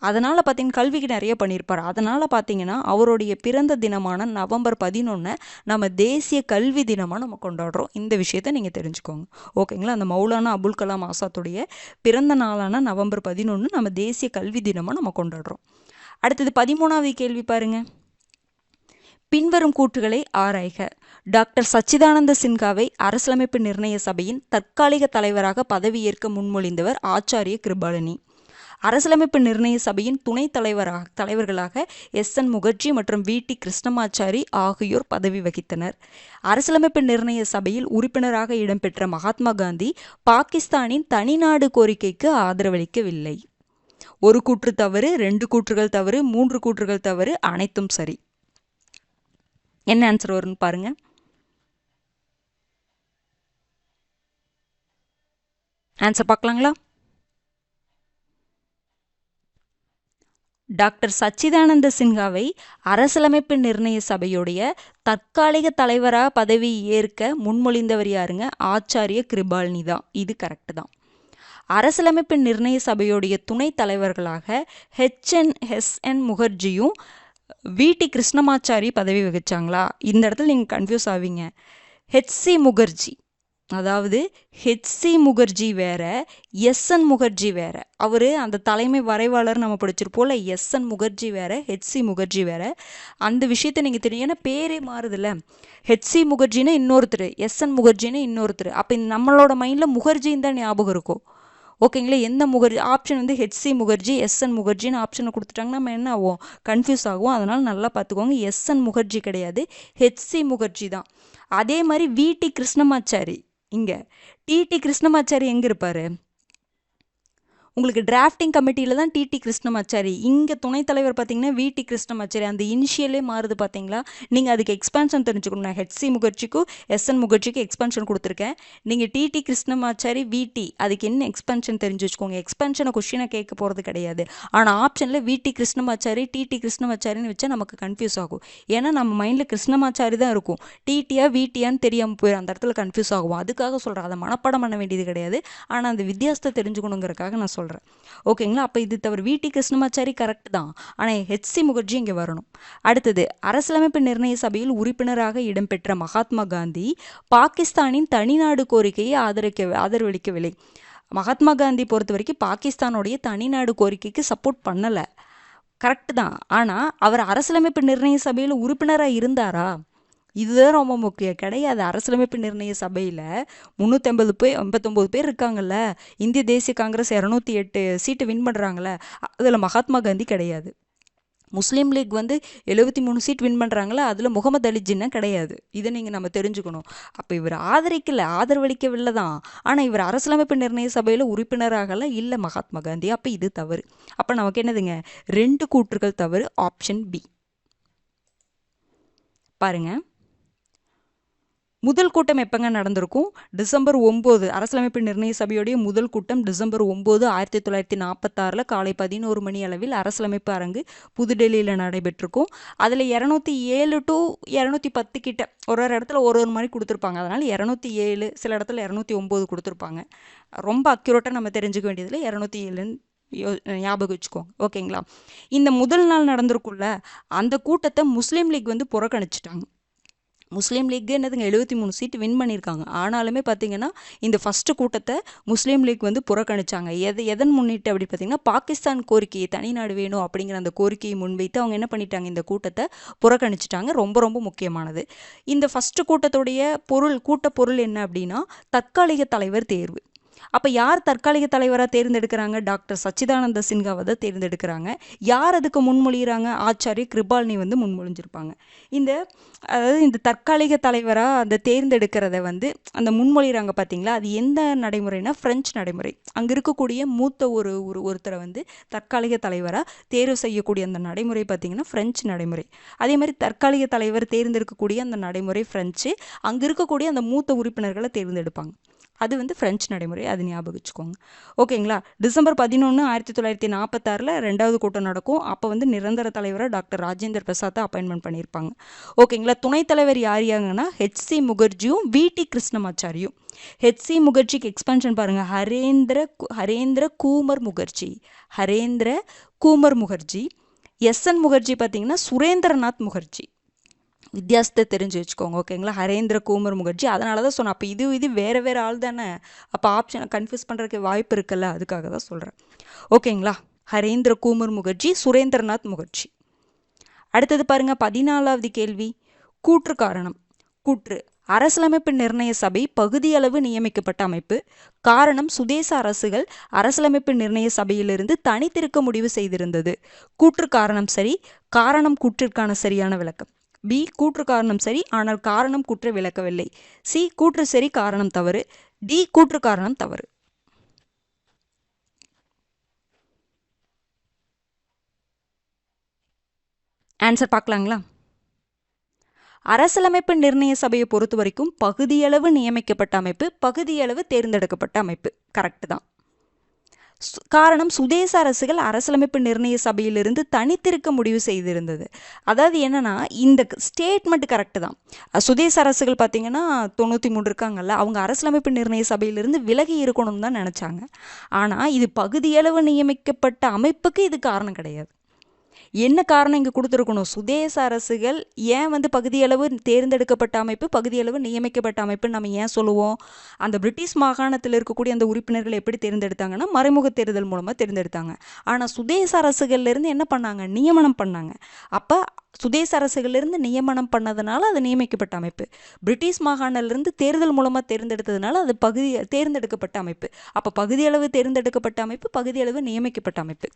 அதனால் பார்த்தீங்கன்னா கல்விக்கு நிறைய பண்ணியிருப்பார். அதனால் பார்த்தீங்கன்னா அவருடைய பிறந்த தினமான நவம்பர் 11 நம்ம தேசிய கல்வி தினமாக நம்ம கொண்டாடுறோம். இந்த விஷயத்தை நீங்கள் தெரிஞ்சுக்கோங்க. ஓகேங்களா. அந்த மௌலானா அபுல் கலாம் ஆசாத்துடைய பிறந்த நாளான நவம்பர் 11 நம்ம தேசிய கல்வி தினமாக நம்ம கொண்டாடுறோம். அடுத்தது 13வது கேள்வி பாருங்கள். பின்வரும் கூற்றுகளை ஆராய்க. டாக்டர் சச்சிதானந்த சின்ஹாவை அரசியலமைப்பு நிர்ணய சபையின் தற்காலிக தலைவராக பதவியேற்க முன்மொழிந்தவர் ஆச்சாரிய கிருபாலினி. அரசியலமைப்பு நிர்ணய சபையின் துணைத் தலைவர்களாக SN முகர்ஜி மற்றும் VT கிருஷ்ணமாச்சாரி ஆகியோர் பதவி வகித்தனர். அரசியலமைப்பு நிர்ணய சபையில் உறுப்பினராக இடம்பெற்ற மகாத்மா காந்தி பாகிஸ்தானின் தனிநாடு கோரிக்கைக்கு ஆதரவளிக்கவில்லை. ஒரு கூற்று தவறு, 2 கூற்றுகள் தவறு, 3 கூற்றுகள் தவறு, அனைத்தும் சரி. என்ன ஆன்சர் வரும்னு பாருங்க. ஆன்சர் பார்க்கலாங்களா? டாக்டர் சச்சிதானந்த சின்ஹாவை அரசியலமைப்பு நிர்ணய சபையுடைய தற்காலிக தலைவராக பதவி ஏற்க முன்மொழிந்தவர் யாருங்க? ஆச்சாரிய கிருபாலினி தான். இது கரெக்டு தான். அரசியலமைப்பு நிர்ணய சபையுடைய துணைத் தலைவர்களாக SN முகர்ஜியும் VT கிருஷ்ணமாச்சாரி பதவி வகிச்சாங்களா? இந்த இடத்துல நீங்கள் கன்ஃபியூஸ் ஆவீங்க. HC முகர்ஜி அதாவது ஹெச்சி முகர்ஜி வேற, எஸ்என் முகர்ஜி வேற. அவர் அந்த தலைமை வரைவாளர் நம்ம படிச்சிருப்போம்ல, எஸ்என் முகர்ஜி வேற, ஹெச்சி முகர்ஜி வேற. அந்த விஷயத்தை நீங்கள் தெரியும், ஏன்னா பேரே மாறுதுல்ல. ஹெச்சி முகர்ஜின்னு இன்னொருத்தர், எஸ்என் முகர்ஜின்னு இன்னொருத்தர். அப்போ நம்மளோட மைண்டில் முகர்ஜின்னு தான் ஞாபகம் இருக்கும். ஓகேங்களா? எந்த முகர்ஜி ஆப்ஷன் வந்து ஹெச்சி முகர்ஜி, எஸ்என் முகர்ஜின்னு ஆப்ஷனை கொடுத்துட்டாங்கன்னா நம்ம என்ன ஆகும்? கன்ஃபியூஸ் ஆகும். அதனால் நல்லா பார்த்துக்கோங்க, எஸ்என் முகர்ஜி கிடையாது, ஹெச்சி முகர்ஜி தான். அதே மாதிரி விடி கிருஷ்ணமாச்சாரி. இங்கே டிடி கிருஷ்ணமாச்சாரி எங்கே இருப்பார்? உங்களுக்கு டிராஃப்டிங் கமிட்டியில் தான் டிடி கிருஷ்ணமாச்சாரி. இங்கே துணைத் தலைவர் பார்த்தீங்கன்னா விடி கிருஷ்ணமாச்சாரி. அந்த இனிஷியலே மாறுது பார்த்தீங்களா? நீங்கள் அதுக்கு எக்ஸ்பான்ஷன் தெரிஞ்சுக்கணும். நான் ஹெச்சி முகர்ஜிக்கும் எஸ்என் முகர்ஜிக்கும் எக்ஸ்பான்ஷன் கொடுத்துருக்கேன். நீங்கள் டிடி கிருஷ்ணமாச்சாரி விடி அதுக்கு என்ன எக்ஸ்பான்ஷன் தெரிஞ்சு வச்சுக்கோங்க. எக்ஸ்பான்ஷனை கொஸ்டினை கேட்க போகிறது கிடையாது. ஆனால் ஆப்ஷனில் விடி கிருஷ்ணமாச்சாரி டிடி கிருஷ்ணமாச்சாரின்னு வச்சா நமக்கு கன்ஃபியூஸ் ஆகும். ஏன்னா நம்ம மைண்டில் கிருஷ்ணமாச்சாரி தான் இருக்கும். டிடியா விடியான்னு தெரியாமல் போயிடும். அந்த இடத்துல கன்ஃபியூஸ் ஆகும். அதுக்காக சொல்கிறேன். அதை மனப்பாடம் பண்ண வேண்டியது கிடையாது. ஆனால் அந்த வித்தியாசத்தை தெரிஞ்சுக்கணுங்கிறதுக்காக நான் சொல்கிறேன். ஓகேங்களா? அப்போ இது தவிர விடி கிருஷ்ணமாச்சாரி கரெக்ட் தான். ஆனால் ஹெச்சி முகர்ஜி இங்கே வரணும். அடுத்தது, அரசியலமைப்பு நிர்ணய சபையில் உறுப்பினராக இடம்பெற்ற மகாத்மா காந்தி பாகிஸ்தானின் தனிநாடு கோரிக்கையை ஆதரவளிக்கவில்லை. மகாத்மா காந்தி பொறுத்த வரைக்கும் பாகிஸ்தானுடைய தனிநாடு கோரிக்கைக்கு சப்போர்ட் பண்ணலை. கரெக்டு தான். ஆனால் அவர் அரசியலமைப்பு நிர்ணய சபையில் உறுப்பினராக இருந்தாரா? இதுதான் ரொம்ப முக்கியம். கிடையாது. அரசியலமைப்பு நிர்ணய சபையில் 359 பேர் இருக்காங்கல்ல. இந்திய தேசிய காங்கிரஸ் 208 சீட்டு வின் பண்ணுறாங்கல்ல, அதில் மகாத்மா காந்தி கிடையாது. முஸ்லீம் லீக் வந்து 73 சீட் வின் பண்ணுறாங்களா, அதில் முகமது அலி ஜின்னா கிடையாது. இதை நம்ம தெரிஞ்சுக்கணும். அப்போ இவர் ஆதரவளிக்கவில்லை தான். ஆனால் இவர் அரசியலமைப்பு நிர்ணய சபையில் உறுப்பினராகலாம் இல்லை மகாத்மா காந்தி. அப்போ இது தவறு. அப்போ நமக்கு என்னதுங்க? 2 கூற்றுகள் தவறு. Option B. பாருங்க, முதல் கூட்டம் எப்பங்க நடந்திருக்கும்? டிசம்பர் 9. அரசியலமைப்பு நிர்ணய சபையுடைய முதல் கூட்டம் டிசம்பர் 9, 1946 காலை 11 மணி அளவில் அரசியலமைப்பு அரங்கு புதுடெல்லியில் நடைபெற்றிருக்கும். அதில் 207 to 210 கிட்ட ஒரு இடத்துல ஒரு மாதிரி கொடுத்துருப்பாங்க. அதனால் 207, சில இடத்துல 209 கொடுத்துருப்பாங்க. ரொம்ப அக்யூரேட்டாக நம்ம தெரிஞ்சுக்க வேண்டியதில் 207 ஞாபகம் வச்சுக்கோங்க. ஓகேங்களா? இந்த முதல் நாள் நடந்திருக்கும்ல, அந்த கூட்டத்தை முஸ்லீம் லீக் வந்து புறக்கணிச்சிட்டாங்க. முஸ்லீம் லீக் என்னதுங்க 73 சீட்டு வின் பண்ணியிருக்காங்க. ஆனாலுமே பார்த்தீங்கன்னா இந்த ஃபஸ்ட்டு கூட்டத்தை முஸ்லீம் லீக் வந்து புறக்கணிச்சாங்க. எதன் முன்னிட்டு அப்படி பார்த்தீங்கன்னா, பாகிஸ்தான் கோரிக்கையை தனிநாடு வேணும் அப்படிங்கிற அந்த கோரிக்கையை முன்வைத்து அவங்க என்ன பண்ணிட்டாங்க? இந்த கூட்டத்தை புறக்கணிச்சிட்டாங்க. ரொம்ப ரொம்ப முக்கியமானது. இந்த ஃபஸ்ட்டு கூட்டத்துடைய கூட்ட பொருள் என்ன அப்படின்னா, தற்காலிக தலைவர் தேர்வு. அப்போ யார் தற்காலிக தலைவராக தேர்ந்தெடுக்கிறாங்க? டாக்டர் சச்சிதானந்த சின்ஹாவை தான் தேர்ந்தெடுக்கிறாங்க. யார் அதுக்கு முன்மொழிகிறாங்க? ஆச்சாரிய கிருபாலினி வந்து முன்மொழிஞ்சிருப்பாங்க. அதாவது இந்த தற்காலிக தலைவராக அந்த தேர்ந்தெடுக்கிறத வந்து அந்த முன்மொழிகிறாங்க பார்த்தீங்களா? அது எந்த நடைமுறைனா ஃப்ரெஞ்சு நடைமுறை. அங்கே இருக்கக்கூடிய மூத்த ஒருத்தரை வந்து தற்காலிக தலைவராக தேர்வு செய்யக்கூடிய அந்த நடைமுறை பார்த்தீங்கன்னா ஃப்ரெஞ்சு நடைமுறை. அதே மாதிரி தற்காலிக தலைவர் தேர்ந்தெடுக்கக்கூடிய அந்த நடைமுறை ஃப்ரெஞ்சு. அங்கே இருக்கக்கூடிய அந்த மூத்த உறுப்பினர்களை தேர்ந்தெடுப்பாங்க. அது வந்து ஃப்ரெஞ்சு நடைமுறை. அது ஞாபகம் வச்சுக்கோங்க. ஓகேங்களா? டிசம்பர் 11, 1946 2வது கூட்டம் நடக்கும். அப்போ வந்து நிரந்தர தலைவராக டாக்டர் ராஜேந்திர பிரசாத்தை அப்பாயின்மெண்ட் பண்ணியிருப்பாங்க. ஓகேங்களா? துணைத் தலைவர் யாருங்கன்னா ஹெச்சி முகர்ஜியும் விடி கிருஷ்ணமாச்சாரியும். ஹெச்சி முகர்ஜிக்கு எக்ஸ்பான்ஷன் பாருங்கள், ஹரேந்திர கூமர் முகர்ஜி. ஹரேந்திர கூமர் முகர்ஜி. எஸ்என் முகர்ஜி பார்த்தீங்கன்னா சுரேந்திரநாத் முகர்ஜி. வித்தியாசத்தை தெரிஞ்சு வச்சுக்கோங்க. ஓகேங்களா? ஹரேந்திர கூமர் முகர்ஜி. அதனால தான் சொன்னேன். அப்போ இது வேறு ஆள் தானே. அப்போ ஆப்ஷனை கன்ஃபியூஸ் பண்ணுறதுக்கு வாய்ப்பு இருக்குல்ல, அதுக்காக தான் சொல்கிறேன். ஓகேங்களா? ஹரேந்திர கூமர் முகர்ஜி, சுரேந்திரநாத் முகர்ஜி. அடுத்தது பாருங்க, 14வது கேள்வி. கூற்று காரணம். கூற்று: அரசியலமைப்பு நிர்ணய சபை பகுதியளவு நியமிக்கப்பட்ட அமைப்பு. காரணம்: சுதேச அரசுகள் அரசியலமைப்பு நிர்ணய சபையிலிருந்து தனித்திருக்க முடிவு செய்திருந்தது. கூற்று காரணம் சரி. காரணம் கூற்றிற்கான சரியான விளக்கம். பி, கூற்று காரணம் சரி, ஆனால் காரணம் கூற்றை விளக்கவில்லை. சி, கூற்று சரி, காரணம் தவறு. டி, கூற்று காரணம் தவறு. ஆன்சர் பார்க்கலாங்களா? அரசியலமைப்பு நிர்ணய சபையை பொறுத்த வரைக்கும் பகுதியளவு நியமிக்கப்பட்ட அமைப்பு, பகுதியளவு தேர்ந்தெடுக்கப்பட்ட அமைப்பு. கரெக்டு தான். காரணம்: சுதேச அரசுகள் அரசியலமைப்பு நிர்ணய சபையிலிருந்து தனித்திருக்க முடிவு செய்திருந்தது. அதாவது என்னன்னா, இந்த ஸ்டேட்மெண்ட் கரெக்டு தான். சுதேச அரசுகள் பார்த்தீங்கன்னா 93 இருக்காங்கல்ல, அவங்க அரசியலமைப்பு நிர்ணய சபையிலிருந்து விலகி இருக்கணும்னு தான் நினச்சாங்க. ஆனால் இது பகுதியளவு நியமிக்கப்பட்ட அமைப்புக்கு இது காரணம் கிடையாது. என்ன காரணம் இங்கே கொடுத்துருக்கணும்? சுதேச அரசுகள் ஏன் வந்து பகுதியளவு தேர்ந்தெடுக்கப்பட்ட அமைப்பு, பகுதியளவு நியமிக்கப்பட்ட அமைப்புன்னு நம்ம ஏன் சொல்லுவோம்? அந்த பிரிட்டிஷ் மாகாணத்தில் இருக்கக்கூடிய அந்த உறுப்பினர்கள் எப்படி தேர்ந்தெடுத்தாங்கன்னா மறைமுக தேர்தல் மூலமாக தேர்ந்தெடுத்தாங்க. ஆனால் சுதேச அரசுகள்லேருந்து என்ன பண்ணாங்க? நியமனம் பண்ணாங்க. அப்போ சுதேச அரசுகளிலிருந்து நியமனம் பண்ணதுனால அது நியமிக்கப்பட்ட அமைப்பு. பிரிட்டிஷ் மாகாணத்திலிருந்து தேர்தல் மூலமாக தேர்ந்தெடுத்ததுனால அது தேர்ந்தெடுக்கப்பட்ட அமைப்பு. அப்போ பகுதியளவு தேர்ந்தெடுக்கப்பட்ட அமைப்பு, பகுதியளவு நியமிக்கப்பட்ட அமைப்பு.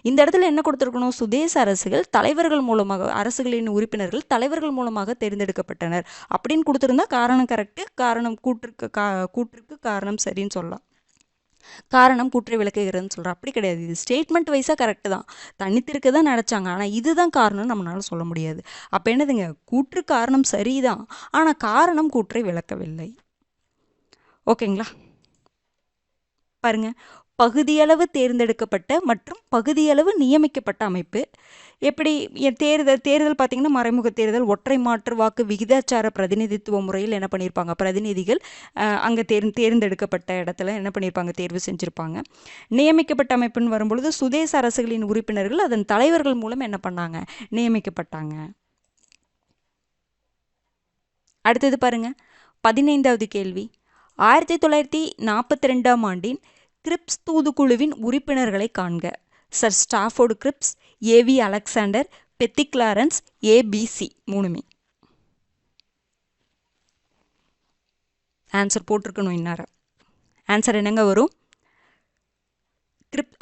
இந்த இடத்துல என்ன கொடுத்துருக்கணும்? சுதேச அரசுகள் தலைவர்கள் மூலமாக, அரசுகளின் உறுப்பினர்கள் தலைவர்கள் மூலமாக தேர்ந்தெடுக்கப்பட்டனர் அப்படின்னு கொடுத்துருந்தா காரணம் கரெக்டு, காரணம் கூற்றுக்கு காரணம் சரின்னு சொல்லலாம். காரணம் கூற்றை விளக்குகிறதுன்னு சொல்கிறேன். அப்படி கிடையாது, இது ஸ்டேட்மெண்ட் வைஸாக கரெக்டு தான், தனித்திருக்க தான் நினச்சாங்க. ஆனால் இதுதான் காரணம்னு நம்மளால சொல்ல முடியாது. அப்போ என்னதுங்க? கூற்று காரணம் சரிதான், ஆனால் காரணம் கூற்றை விளக்கவில்லை. ஓகேங்களா? பாருங்க, பகுதியளவு தேர்ந்தெடுக்கப்பட்ட மற்றும் பகுதியளவு நியமிக்கப்பட்ட அமைப்பு. எப்படி தேர்தல் பார்த்தீங்கன்னா மறைமுக தேர்தல், ஒற்றை மாற்று வாக்கு விகிதாச்சார பிரதிநிதித்துவ முறையில் என்ன பண்ணியிருப்பாங்க? பிரதிநிதிகள் அங்கே தேர்ந்தெடுக்கப்பட்ட இடத்துல என்ன பண்ணியிருப்பாங்க? தேர்வு செஞ்சுருப்பாங்க. நியமிக்கப்பட்ட அமைப்புன்னு வரும்பொழுது சுதேச அரசுகளின் உறுப்பினர்கள் அதன் தலைவர்கள் மூலம் என்ன பண்ணாங்க? நியமிக்கப்பட்டாங்க. அடுத்தது பாருங்க, 15வது கேள்வி. 1942ஆம் ஆண்டின் கிரிப்ஸ் தூதுக்குழுவின் உறுப்பினர்களை காண்க. Sir Stafford grips, AV Alexander, பெத்தி Clarence, ABC மூணுமே. ஆன்சர் போட்டிருக்கணும் இந்நேரம். ஆன்சர் என்னங்க வரும்?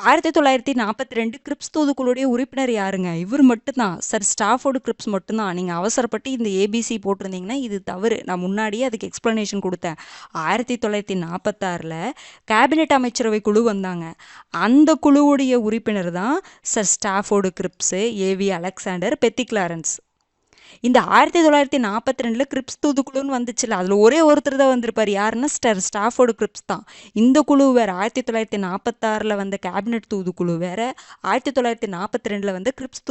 1942 கிரிப்ஸ் தூதுக்குழுடைய உறுப்பினர் யாருங்க? இவர் மட்டும்தான், சர் ஸ்டாஃபோர்டு கிரிப்ஸ் மட்டும்தான். நீங்கள் அவசரப்பட்டு இந்த ஏபிசி போட்டிருந்தீங்கன்னா இது தவறு. நான் முன்னாடியே அதுக்கு எக்ஸ்ப்ளனேஷன் கொடுத்தேன். 1946 கேபினெட் அமைச்சரவை குழு வந்தாங்க. அந்த குழுவுடைய உறுப்பினர் தான் sir Stafford Cripps, AV Alexander, பெத்தி Clarence. இந்த 1942 கிரிப்ஸ் தூதுக்குழுன்னு வந்துச்சுல, அதில் ஒரே ஒருத்தர் தான் வந்திருப்பார். யாருன்னா ஸ்டாஃபோர்டு கிரிப்ஸ் தான். இந்த குழு வேறு. 1946 வந்த கேபினெட் தூதுக்குழு வேறு, 1942 வந்த கிரிப்ஸ்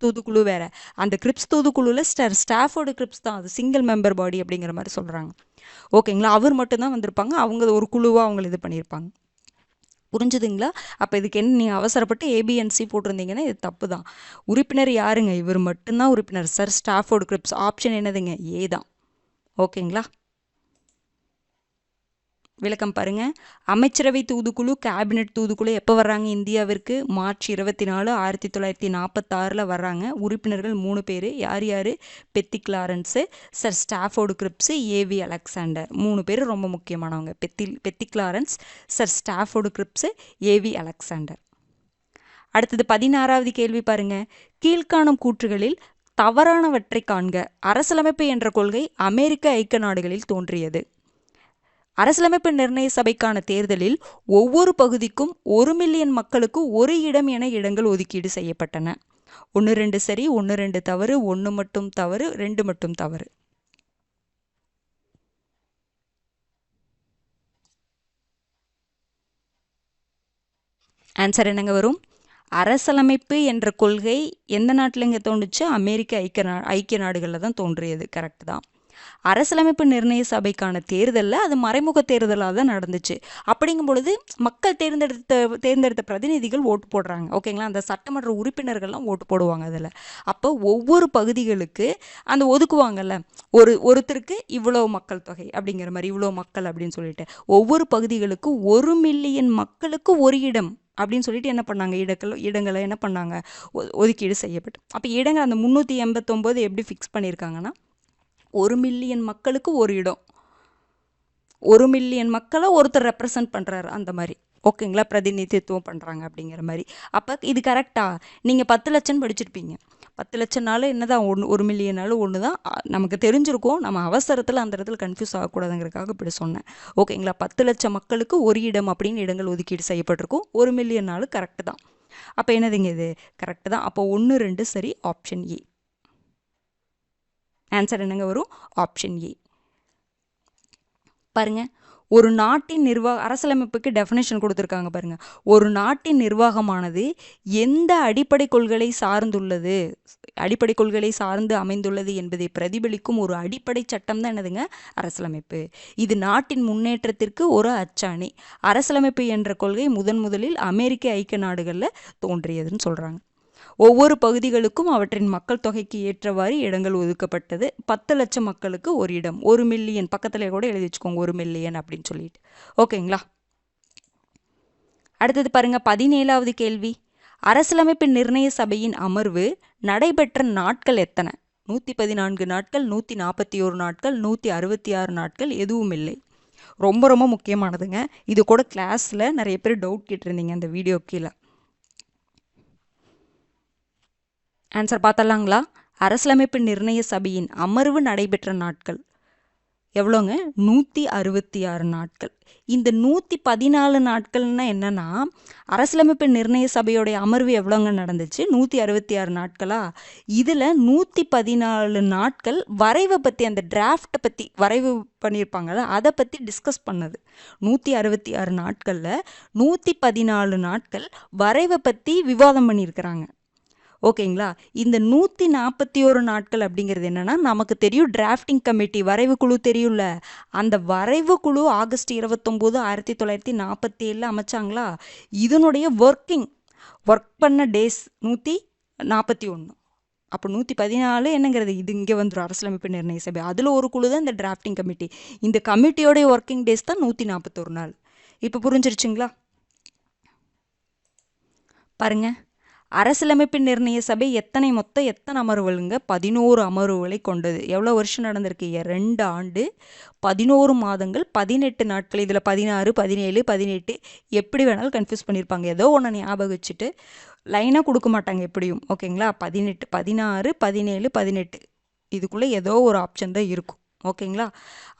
தூதுக்குழு வேறு. அந்த கிரிப்ஸ் தூதுக்குழுவில் ஸ்டாஃபோர்டு கிரிப்ஸ் தான், அது சிங்கிள் மெம்பர் பாடி அப்படிங்கிற மாதிரி சொல்கிறாங்க. ஓகேங்களா? அவர் மட்டும்தான் வந்திருப்பாங்க. அவங்க ஒரு குழுவாக அவங்கள இது பண்ணியிருப்பாங்க. புரிஞ்சுதுங்களா? அப்போ இதுக்கு என்ன, நீங்கள் அவசரப்பட்டு ஏபிஎன்சி போட்டிருந்தீங்கன்னா இது தப்பு தான். உறுப்பினர் யாருங்க? இவர் மட்டும்தான் உறுப்பினர், சர் ஸ்டாஃபோர்டு கிரிப்ஸ். ஆப்ஷன் என்னதுங்க? ஏ தான். ஓகேங்களா? விளக்கம் பாருங்க. அமைச்சரவை தூதுக்குழு, கேபினெட் தூதுக்குழு எப்போ வர்றாங்க இந்தியாவிற்கு? மார்ச் 24, 1946 வர்றாங்க. உறுப்பினர்கள் 3 பேர். யார் யார்? பெத்தி கிளாரன்ஸு, sir Stafford Cripps, AV Alexander. 3 பேர் ரொம்ப முக்கியமானவங்க. பெத்தி Clarence, sir Stafford Cripps, AV Alexander. அடுத்தது 16வது கேள்வி பாருங்க. கீழ்காணும் கூற்றுகளில் தவறானவற்றை காண்க. அரசியலமைப்பு என்ற கொள்கை அமெரிக்க ஐக்கிய நாடுகளில் தோன்றியது. அரசியலமைப்பு நிர்ணய சபைக்கான தேர்தலில் ஒவ்வொரு பகுதிக்கும் 1 மில்லியன் மக்களுக்கு 1 இடம் என இடங்கள் ஒதுக்கீடு செய்யப்பட்டன. 1 2 சரி, 1 2 தவறு, 1 மட்டும் தவறு, 2 மட்டும் தவறு. ஆன்சர் என்னங்க வரும்? அரசியலமைப்பு என்ற கொள்கை எந்த நாட்டில் இங்கே தோன்றுச்சு? அமெரிக்க ஐக்கிய நாடுகளில் தான் தோன்றியது. கரெக்ட் தான். அரசியலமைப்பு நிர்ணய சபைக்கான தேர்தலில் அது மறைமுக தேர்தலாக தான் நடந்துச்சு. அப்படிங்கும் பொழுது மக்கள் தேர்ந்தெடுத்த பிரதிநிதிகள் ஓட்டு போடுறாங்க. ஓகேங்களா? அந்த சட்டமன்ற உறுப்பினர்கள்லாம் ஓட்டு போடுவாங்க அதில். அப்போ ஒவ்வொரு பகுதிகளுக்கு அந்த ஒதுக்குவாங்கல்ல, ஒருத்தருக்கு இவ்வளோ மக்கள் தொகை அப்படிங்கிற மாதிரி, இவ்வளோ மக்கள் அப்படின்னு சொல்லிட்டு ஒவ்வொரு பகுதிகளுக்கு 1 மில்லியன் மக்களுக்கு 1 இடம் அப்படின்னு சொல்லிட்டு என்ன பண்ணாங்க? இடங்களை என்ன பண்ணாங்க? ஒதுக்கீடு செய்யப்பட்டு. அப்போ இடங்கள் அந்த 389 எப்படி ஃபிக்ஸ் பண்ணியிருக்காங்கன்னா, 1 மில்லியன் மக்களுக்கு 1 இடம், 1 மில்லியன் மக்களை ஒருத்தர் ரெப்ரசன்ட் பண்ணுறாரு அந்த மாதிரி. ஓகேங்களா? பிரதிநிதித்துவம் பண்ணுறாங்க அப்படிங்கிற மாதிரி. அப்போ இது கரெக்டா? நீங்கள் 10 லட்சம் படிச்சிருப்பீங்க. 10 லட்சம்னாலும் என்னதான், 1 மில்லியனாலும் ஒன்று தான். நமக்கு தெரிஞ்சிருக்கும். நம்ம அவசரத்தில் அந்த இடத்துல கன்ஃபியூஸ் ஆகக்கூடாதுங்கிறதுக்காக இப்படி சொன்னேன். ஓகேங்களா? 10 லட்சம் மக்களுக்கு 1 இடம் அப்படின்னு இடங்கள் ஒதுக்கீடு செய்யப்பட்டிருக்கும். 1 மில்லியனாலும் கரெக்டு தான். அப்போ என்னதுங்க இது? கரெக்டு தான். அப்போ 1 2 சரி. Option A. ஆன்சர் என்னங்க வரும்? Option A. பாருங்க, ஒரு நாட்டின் அரசியலமைப்புக்கு டெஃபினேஷன் கொடுத்துருக்காங்க பாருங்க. ஒரு நாட்டின் நிர்வாகமானது எந்த அடிப்படை கொள்கைகளை சார்ந்துள்ளது, அடிப்படை கொள்கைகளை சார்ந்து அமைந்துள்ளது என்பதை பிரதிபலிக்கும் ஒரு அடிப்படை சட்டம் தான் என்னதுங்க? அரசியலமைப்பு. இது நாட்டின் முன்னேற்றத்திற்கு ஒரு அச்சாணி. அரசியலமைப்பு என்ற கொள்கை முதலில் அமெரிக்க ஐக்கிய நாடுகளில் தோன்றியதுன்னு சொல்கிறாங்க. ஒவ்வொரு பகுதிகளுக்கும் அவற்றின் மக்கள் தொகைக்கு ஏற்றவாறு இடங்கள் ஒதுக்கப்பட்டது. 10 லட்சம் மக்களுக்கு ஒரு இடம். 1 மில்லியன் பக்கத்துல கூட எழுதி வச்சுக்கோங்க, 1 மில்லியன் அப்படின்னு சொல்லிட்டு. ஓகேங்களா? அடுத்தது பாருங்க, 17வது கேள்வி. அரசியலமைப்பு நிர்ணய சபையின் அமர்வு நடைபெற்ற நாட்கள் எத்தனை? 114 நாட்கள், 141 நாட்கள், 166 நாட்கள், எதுவும் இல்லை. ரொம்ப ரொம்ப முக்கியமானதுங்க. இது கூட கிளாஸில் நிறைய பேர் டவுட் கேட்டிருந்தீங்க அந்த வீடியோ கீழே. ஆன்சர் பார்த்தலாங்களா? அரசியலமைப்பு நிர்ணய சபையின் அமர்வு நடைபெற்ற நாட்கள் எவ்வளோங்க? 166 நாட்கள். இந்த 114 நாட்கள்னா என்னன்னா, அரசியலமைப்பு நிர்ணய சபையோடைய அமர்வு எவ்வளோங்க நடந்துச்சு? 166 நாட்களா? இதில் 114 நாட்கள் வரைவை பற்றி, அந்த டிராஃப்டை பற்றி வரைவு பண்ணியிருப்பாங்கல்ல, அதை பற்றி டிஸ்கஸ் பண்ணது. 166 நாட்களில் 114 நாட்கள் வரைவை பற்றி விவாதம் பண்ணியிருக்கிறாங்க. ஓகேங்களா? இந்த 141 நாட்கள் அப்படிங்கிறது என்னன்னா, நமக்கு தெரியும் டிராஃப்டிங் கமிட்டி வரைவு குழு தெரியும்ல, அந்த வரைவு குழு ஆகஸ்ட் 29, 1947 அமைச்சாங்களா, இதனுடைய ஒர்க் பண்ண டேஸ் 141. அப்போ 114 என்னங்கிறது இது இங்கே வந்துடும், அரசியலமைப்பு நிர்ணய சபை. அதில் ஒரு குழு தான் இந்த டிராஃப்டிங் கமிட்டி. இந்த கமிட்டியோடைய ஒர்க்கிங் டேஸ் தான் 141 நாள். இப்போ புரிஞ்சிருச்சுங்களா? பாருங்க, அரசியலமைப்பு நிர்ணய சபை மொத்தம் எத்தனை அமர்வுகளுங்க? 11 அமர்வுகளை கொண்டது. எவ்வளோ வருஷம் நடந்திருக்கு? 2 ஆண்டு 11 மாதங்கள் 18 நாட்கள். இதில் 16, 17, 18 எப்படி வேணாலும் கன்ஃபியூஸ் பண்ணியிருப்பாங்க. ஏதோ ஒன்று ஞாபகம் வச்சுட்டு லைனாக கொடுக்க மாட்டாங்க எப்படியும். ஓகேங்களா? 18, 16, 17, 18 இதுக்குள்ளே ஏதோ ஒரு ஆப்ஷன் தான் இருக்கும். ஓகேங்களா?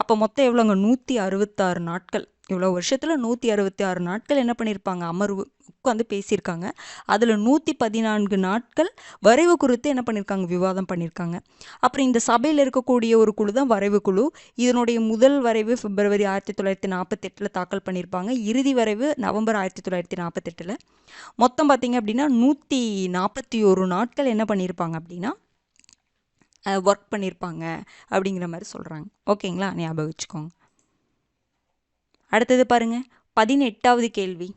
அப்போ மொத்தம் எவ்வளோங்க? 166 நாட்கள். இவ்வளோ வருஷத்தில் 166 நாட்கள் என்ன பண்ணியிருப்பாங்க? அமர்வு உட்காந்து பேசியிருக்காங்க. அதில் 114 நாட்கள் வரைவு குறித்து என்ன பண்ணியிருக்காங்க? விவாதம் பண்ணியிருக்காங்க. அப்புறம் இந்த சபையில் இருக்கக்கூடிய ஒரு குழு தான் வரைவு குழு. இதனுடைய முதல் வரைவு பிப்ரவரி 1948 தாக்கல் பண்ணியிருப்பாங்க. இறுதி வரைவு நவம்பர் 1948. மொத்தம் பார்த்தீங்க அப்படின்னா 141 நாட்கள் என்ன பண்ணியிருப்பாங்க அப்படின்னா ஒர்க் பண்ணியிருப்பாங்க அப்படிங்கிற மாதிரி சொல்கிறாங்க. ஓகேங்களா? ஞாபகம் வச்சுக்கோங்க. அடுத்தது பாருங்க, 18வது கேள்வி.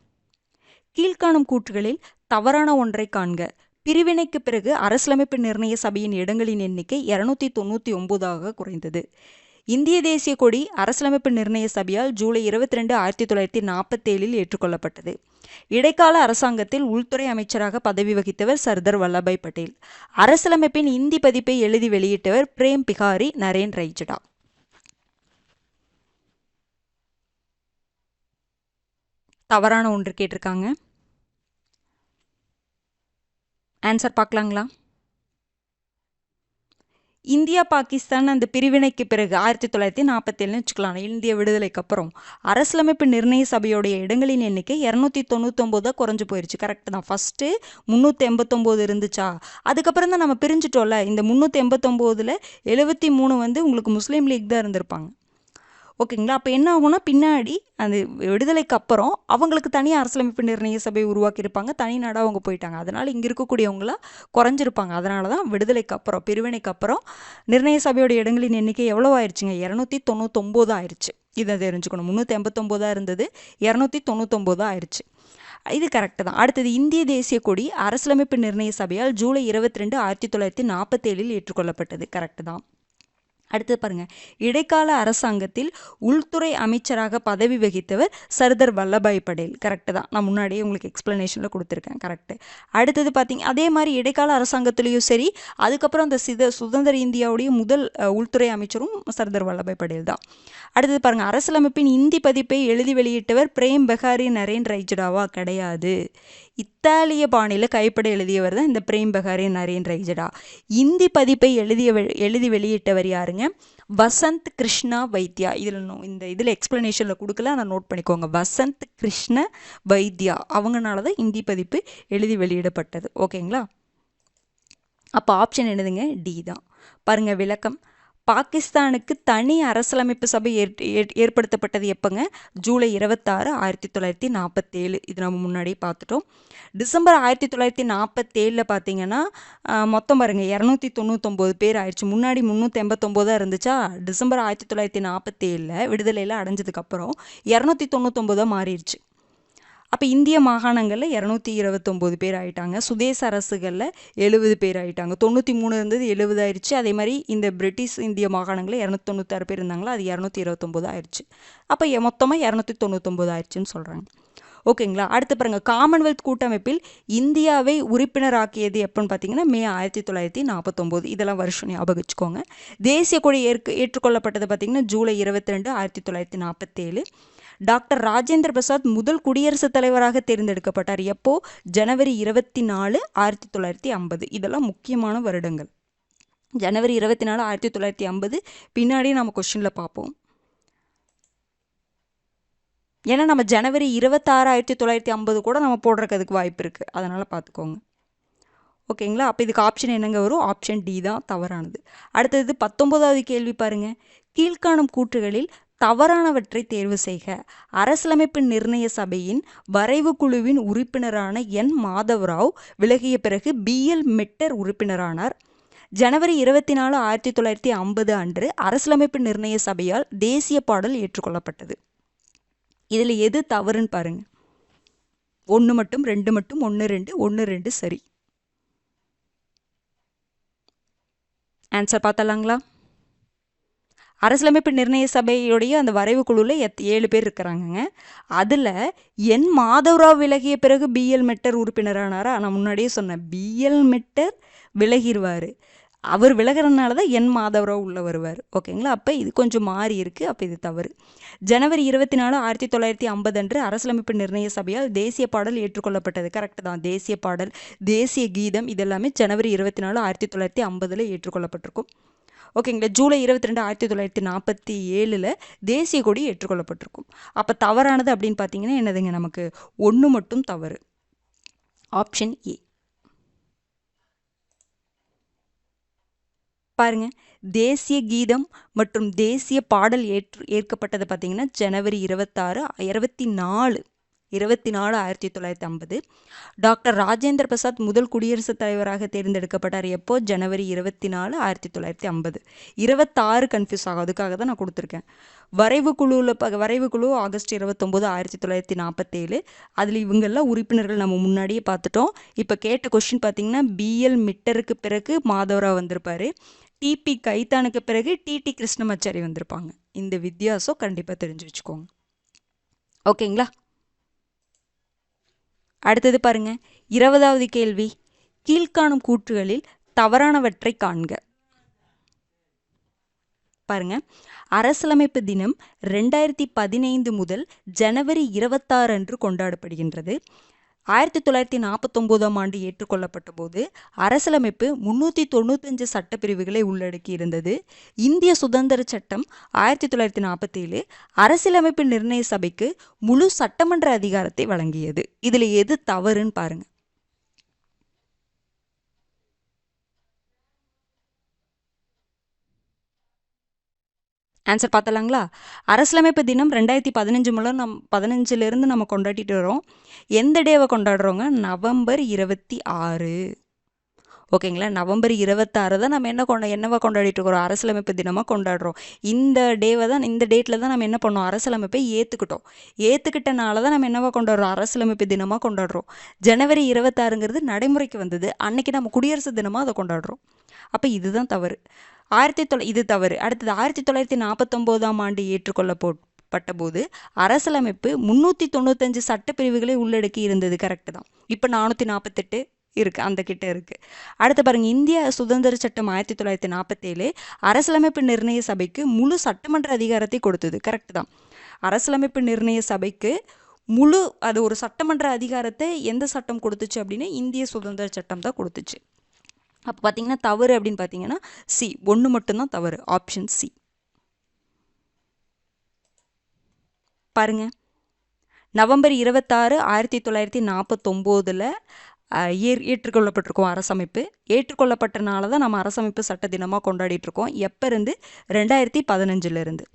கீழ்காணும் கூற்றுகளில் தவறான ஒன்றை காண்க. பிரிவினைக்கு பிறகு அரசியலமைப்பு நிர்ணய சபையின் இடங்களின் எண்ணிக்கை 299ஆக குறைந்தது. இந்திய தேசிய கொடி அரசியலமைப்பு நிர்ணய சபையால் ஜூலை 22, 1947 ஏற்றுக்கொள்ளப்பட்டது. இடைக்கால அரசாங்கத்தில் உள்துறை அமைச்சராக பதவி வகித்தவர் சர்தார் வல்லபாய் பட்டேல். அரசியலமைப்பின் இந்தி பதிப்பை எழுதி வெளியிட்டவர் பிரேம் பிகாரி நரேன் ரைஜடா. தவறான ஒன்று கேட்டிருக்காங்க. ஆன்சர் பார்க்கலாங்களா? இந்தியா பாகிஸ்தான் அந்த பிரிவினைக்கு பிறகு 1947 வச்சுக்கலாம், இந்திய விடுதலைக்கு அப்புறம் அரசியலமைப்பு நிர்ணய சபையோடைய இடங்களின் எண்ணிக்கை 299 குறைஞ்சு போயிடுச்சு. கரெக்ட் தான். ஃபஸ்ட்டு 389 இருந்துச்சா, அதுக்கப்புறம் தான் நம்ம பிரிஞ்சிட்டோம்ல. இந்த 389ல் 73 வந்து உங்களுக்கு முஸ்லீம் லீக் தான் இருந்திருப்பாங்க. ஓகேங்களா? அப்போ என்ன ஆகும்னா, பின்னாடி அந்த விடுதலைக்கு அப்புறம் அவங்களுக்கு தனியாக அரசியலமைப்பு நிர்ணய சபை உருவாக்கியிருப்பாங்க, தனி நாடாக அவங்க போயிட்டாங்க. அதனால் இங்கே இருக்கக்கூடியவங்களாம் குறைஞ்சிருப்பாங்க. அதனால தான் விடுதலைக்கு அப்புறம் பிரிவினைக்கு அப்புறம் நிர்ணய சபையோட இடங்களின் எண்ணிக்கை எவ்வளோ ஆயிடுச்சுங்க? 299 ஆயிடுச்சு. இதை தெரிஞ்சுக்கணும். 389 இருந்தது, 299 ஆயிடுச்சு. இது கரெக்டு தான். அடுத்தது, இந்திய தேசிய கொடி அரசியலமைப்பு நிர்ணய சபையால் ஜூலை 22, 1947 ஏற்றுக்கொள்ளப்பட்டது. கரெக்டு தான். அடுத்தது பாருங்க, இடைக்கால அரசாங்கத்தில் உள்துறை அமைச்சராக பதவி வகித்தவர் சர்தார் வல்லபாய் பட்டேல். கரெக்டு தான். நான் முன்னாடியே உங்களுக்கு எக்ஸ்பிளனேஷனில் கொடுத்துருக்கேன். கரெக்டு. அடுத்தது பார்த்தீங்க, அதே மாதிரி இடைக்கால அரசாங்கத்திலையும் சரி, அதுக்கப்புறம் அந்த சுதந்திர இந்தியாவுடைய முதல் உள்துறை அமைச்சரும் சர்தார் வல்லபாய் பட்டேல் தான். அடுத்தது பாருங்க, அரசியலமைப்பின் இந்தி பதிப்பை எழுதி வெளியிட்டவர் பிரேம் பெகாரி நரேன் ரைஜடாவா? கிடையாது. இத்தாலிய பாணியில் கைப்பட எழுதியவர் தான் இந்த பிரேம் பெகாரி நரேன் ரைஜடா. இந்தி பதிப்பை எழுதி வெளியிட்டவர் யாருங்க? வசந்த் கிருஷ்ணா வைத்யா. இதில் எக்ஸ்பிளனேஷனில் கொடுக்கல, நான் நோட் பண்ணிக்கோங்க. வசந்த் கிருஷ்ண வைத்யா அவங்கனால தான் இந்தி பதிப்பு எழுதி வெளியிடப்பட்டது. ஓகேங்களா? அப்போ ஆப்ஷன் என்னதுங்க? டி தான். பாருங்க விளக்கம். பாகிஸ்தானுக்கு தனி அரசியலமைப்பு சபை ஏற்படுத்தப்பட்டது எப்போங்க? ஜூலை 26, 1947. இது நம்ம முன்னாடியே பார்த்துட்டோம். டிசம்பர் 1947 பார்த்தீங்கன்னா மொத்தம் பாருங்கள் 299 பேர் ஆயிடுச்சு. முன்னாடி 389 இருந்துச்சா? டிசம்பர் 1947 விடுதலையில் அடைஞ்சதுக்கப்புறம் 299 மாறிடுச்சு. அப்போ இந்திய மாகாணங்களில் 229 பேர் ஆயிட்டாங்க. சுதேச அரசுகளில் 70 பேர் ஆயிட்டாங்க. 93 இருந்தது 70 ஆயிடுச்சு. அதே மாதிரி இந்த பிரிட்டிஷ் இந்திய மாகாணங்களில் 296 பேர் இருந்தாங்களா, அது 229 ஆயிடுச்சு. அப்போ மொத்தமாக 299 ஆயிடுச்சுன்னு சொல்கிறாங்க. ஓகேங்களா. அடுத்து பாருங்கள், காமன்வெல்த் கூட்டமைப்பில் இந்தியாவை உறுப்பினராக்கியது எப்போன்னு பார்த்தீங்கன்னா மே 1949. இதெல்லாம் வருஷம் ஞாபகம் வச்சுக்கோங்க. தேசிய கொடி ஏற்றுக்கொள்ளப்பட்டது பார்த்தீங்கன்னா ஜூலை 22, 1947. டாக்டர் ராஜேந்திர பிரசாத் முதல் குடியரசுத் தலைவராக தேர்ந்தெடுக்கப்பட்டார் எப்போ? ஜனவரி 24, 1950. இதெல்லாம் முக்கியமான வருடங்கள். ஜனவரி 24, 1950 பின்னாடியே நம்ம கொஸ்டினில் பார்ப்போம். ஏன்னா நம்ம ஜனவரி 26, 1950 கூட நம்ம போடுறதுக்கு அதுக்கு வாய்ப்பு இருக்குது. அதனால் பார்த்துக்கோங்க. ஓகேங்களா. அப்போ இதுக்கு ஆப்ஷன் என்னங்க வரும்? ஆப்ஷன் டி தான் தவறானது. அடுத்தது 19வது கேள்வி பாருங்கள். கீழ்காணும் கூற்றுகளில் தவறானவற்றை தேர்வு செய்க. அரசியலமைப்பு நிர்ணய சபையின் வரைவு குழுவின் உறுப்பினரான என் மாதவராவ் விலகிய பிறகு BL மெட்டர் உறுப்பினரானார். ஜனவரி 24, 1950 அன்று அரசியலமைப்பு நிர்ணய சபையால் தேசிய பாடல் ஏற்றுக்கொள்ளப்பட்டது. இதில் எது தவறுன்னு பாருங்க. 1 மட்டும், 2 மட்டும், 1 2, 1 2 சரி. ஆன்சர் பார்த்தலாங்களா? அரசியலமைப்பு நிர்ணய சபையுடைய அந்த வரைவு குழுவில் 7 பேர் இருக்கிறாங்கங்க. அதில் என் மாதவராவ் விலகிய பிறகு BL மெட்டர் உறுப்பினரானாரா? நான் முன்னாடியே சொன்னேன், BL மெட்டர் விலகிடுவார். அவர் விலகிறதுனால தான் என் மாதவராவ் உள்ள வருவார். ஓகேங்களா. அப்போ இது கொஞ்சம் மாறி இருக்குது. அப்போ இது தவறு. ஜனவரி 24, 1950 அன்று அரசியலமைப்பு நிர்ணய சபையால் தேசிய பாடல் ஏற்றுக்கொள்ளப்பட்டது. கரெக்டு தான். தேசிய பாடல், தேசிய கீதம் இதெல்லாமே ஜனவரி 24, 1950 ஏற்றுக்கொள்ளப்பட்டிருக்கும். ஓகேங்களா. ஜூலை 22, 1947 தேசிய கொடி ஏற்றுக்கொள்ளப்பட்டிருக்கும். அப்போ தவறானது அப்படின்னு பார்த்தீங்கன்னா என்னதுங்க? நமக்கு 1 மட்டும் தவறு. Option A. பாருங்க, தேசிய கீதம் மற்றும் தேசிய பாடல் ஏற்கப்பட்டது பார்த்தீங்கன்னா ஜனவரி 24, 1950. டாக்டர் ராஜேந்திர பிரசாத் முதல் குடியரசுத் தலைவராக தேர்ந்தெடுக்கப்பட்டார் எப்போ? ஜனவரி 24, 1950. 26 கன்ஃபியூஸ் ஆகும், அதுக்காக தான் நான் கொடுத்துருக்கேன். வரைவு குழு ஆகஸ்ட் 29, 1947. அதில் இவங்கெல்லாம் உறுப்பினர்கள் நம்ம முன்னாடியே பார்த்துட்டோம். இப்போ கேட்ட கொஸ்டின் பார்த்தீங்கன்னா BL மிட்டருக்கு பிறகு மாதவராவ் வந்திருப்பார். TP கைத்தானுக்கு பிறகு TT கிருஷ்ணமாச்சாரி வந்திருப்பாங்க. இந்த வித்தியாசம் கண்டிப்பாக தெரிஞ்சு வச்சுக்கோங்க. ஓகேங்களா. அடுத்தது பாருங்க, 20வது கேள்வி. கீழ்காணும் கூற்றுகளில் தவறானவற்றை காண்க. பாருங்க, அரசியலமைப்பு தினம் 2015 முதல் ஜனவரி 26 அன்று கொண்டாடப்படுகின்றது. 1949ஆம் ஆண்டு ஏற்றுக்கொள்ளப்பட்ட போது அரசியலமைப்பு 395 சட்டப்பிரிவுகளை உள்ளடக்கி இருந்தது. இந்திய சுதந்திர சட்டம் 1947 அரசியலமைப்பு நிர்ணய சபைக்கு முழு சட்டமன்ற அதிகாரத்தை வழங்கியது. இதில் எது தவறுன்னு பாருங்க. ஆன்சர் பார்த்தலாங்களா? அரசியலமைப்பு தினம் 2015 மூலம் 15லேருந்து நம்ம கொண்டாடிட்டு வரோம். எந்த டேவை கொண்டாடுறோங்க? நவம்பர் 26. ஓகேங்களா. நவம்பர் 26 தான் நம்ம என்னவா கொண்டாடிட்டு இருக்கிறோம்? அரசியலமைப்பு தினமாக கொண்டாடுறோம். இந்த டேட்டில் தான் நம்ம என்ன பண்ணோம்? அரசியலமைப்பை ஏற்றுக்கிட்டனால தான் நம்ம என்னவா கொண்டாடுறோம்? அரசியலமைப்பு தினமாக கொண்டாடுறோம். ஜனவரி 26ங்கிறது நடைமுறைக்கு வந்தது, அன்னைக்கு நம்ம குடியரசு தினமாக அதை கொண்டாடுறோம். அப்போ இதுதான் தவறு. இது தவறு. அடுத்தது 1949ஆம் ஆண்டு ஏற்றுக்கொள்ளப்பட்ட போது அரசியலமைப்பு 395 சட்டப்பிரிவுகளை உள்ளடக்கி இருந்தது. கரெக்டு தான். இப்போ 448 இருக்குது, அந்த கிட்ட இருக்குது. அடுத்து பாருங்கள், இந்திய சுதந்திர சட்டம் 1947 அரசியலமைப்பு நிர்ணய சபைக்கு முழு சட்டமன்ற அதிகாரத்தை கொடுத்தது. கரெக்டு தான். அரசியலமைப்பு நிர்ணய சபைக்கு அது ஒரு சட்டமன்ற அதிகாரத்தை எந்த சட்டம் கொடுத்துச்சு அப்படின்னா இந்திய சுதந்திர சட்டம் தான் கொடுத்துச்சு. அப்போ பார்த்தீங்கன்னா தவறு அப்படின்னு பார்த்தீங்கன்னா சி, 1 மட்டும்தான் தவறு. Option C. பாருங்க, நவம்பர் 26, 1949 ஏற்றுக்கொள்ளப்பட்டிருக்கோம் அரசமைப்பு. ஏற்றுக்கொள்ளப்பட்டனால தான் நம்ம அரசமைப்பு சட்ட தினமாக கொண்டாடிட்டு இருக்கோம். எப்போ இருந்து? 2015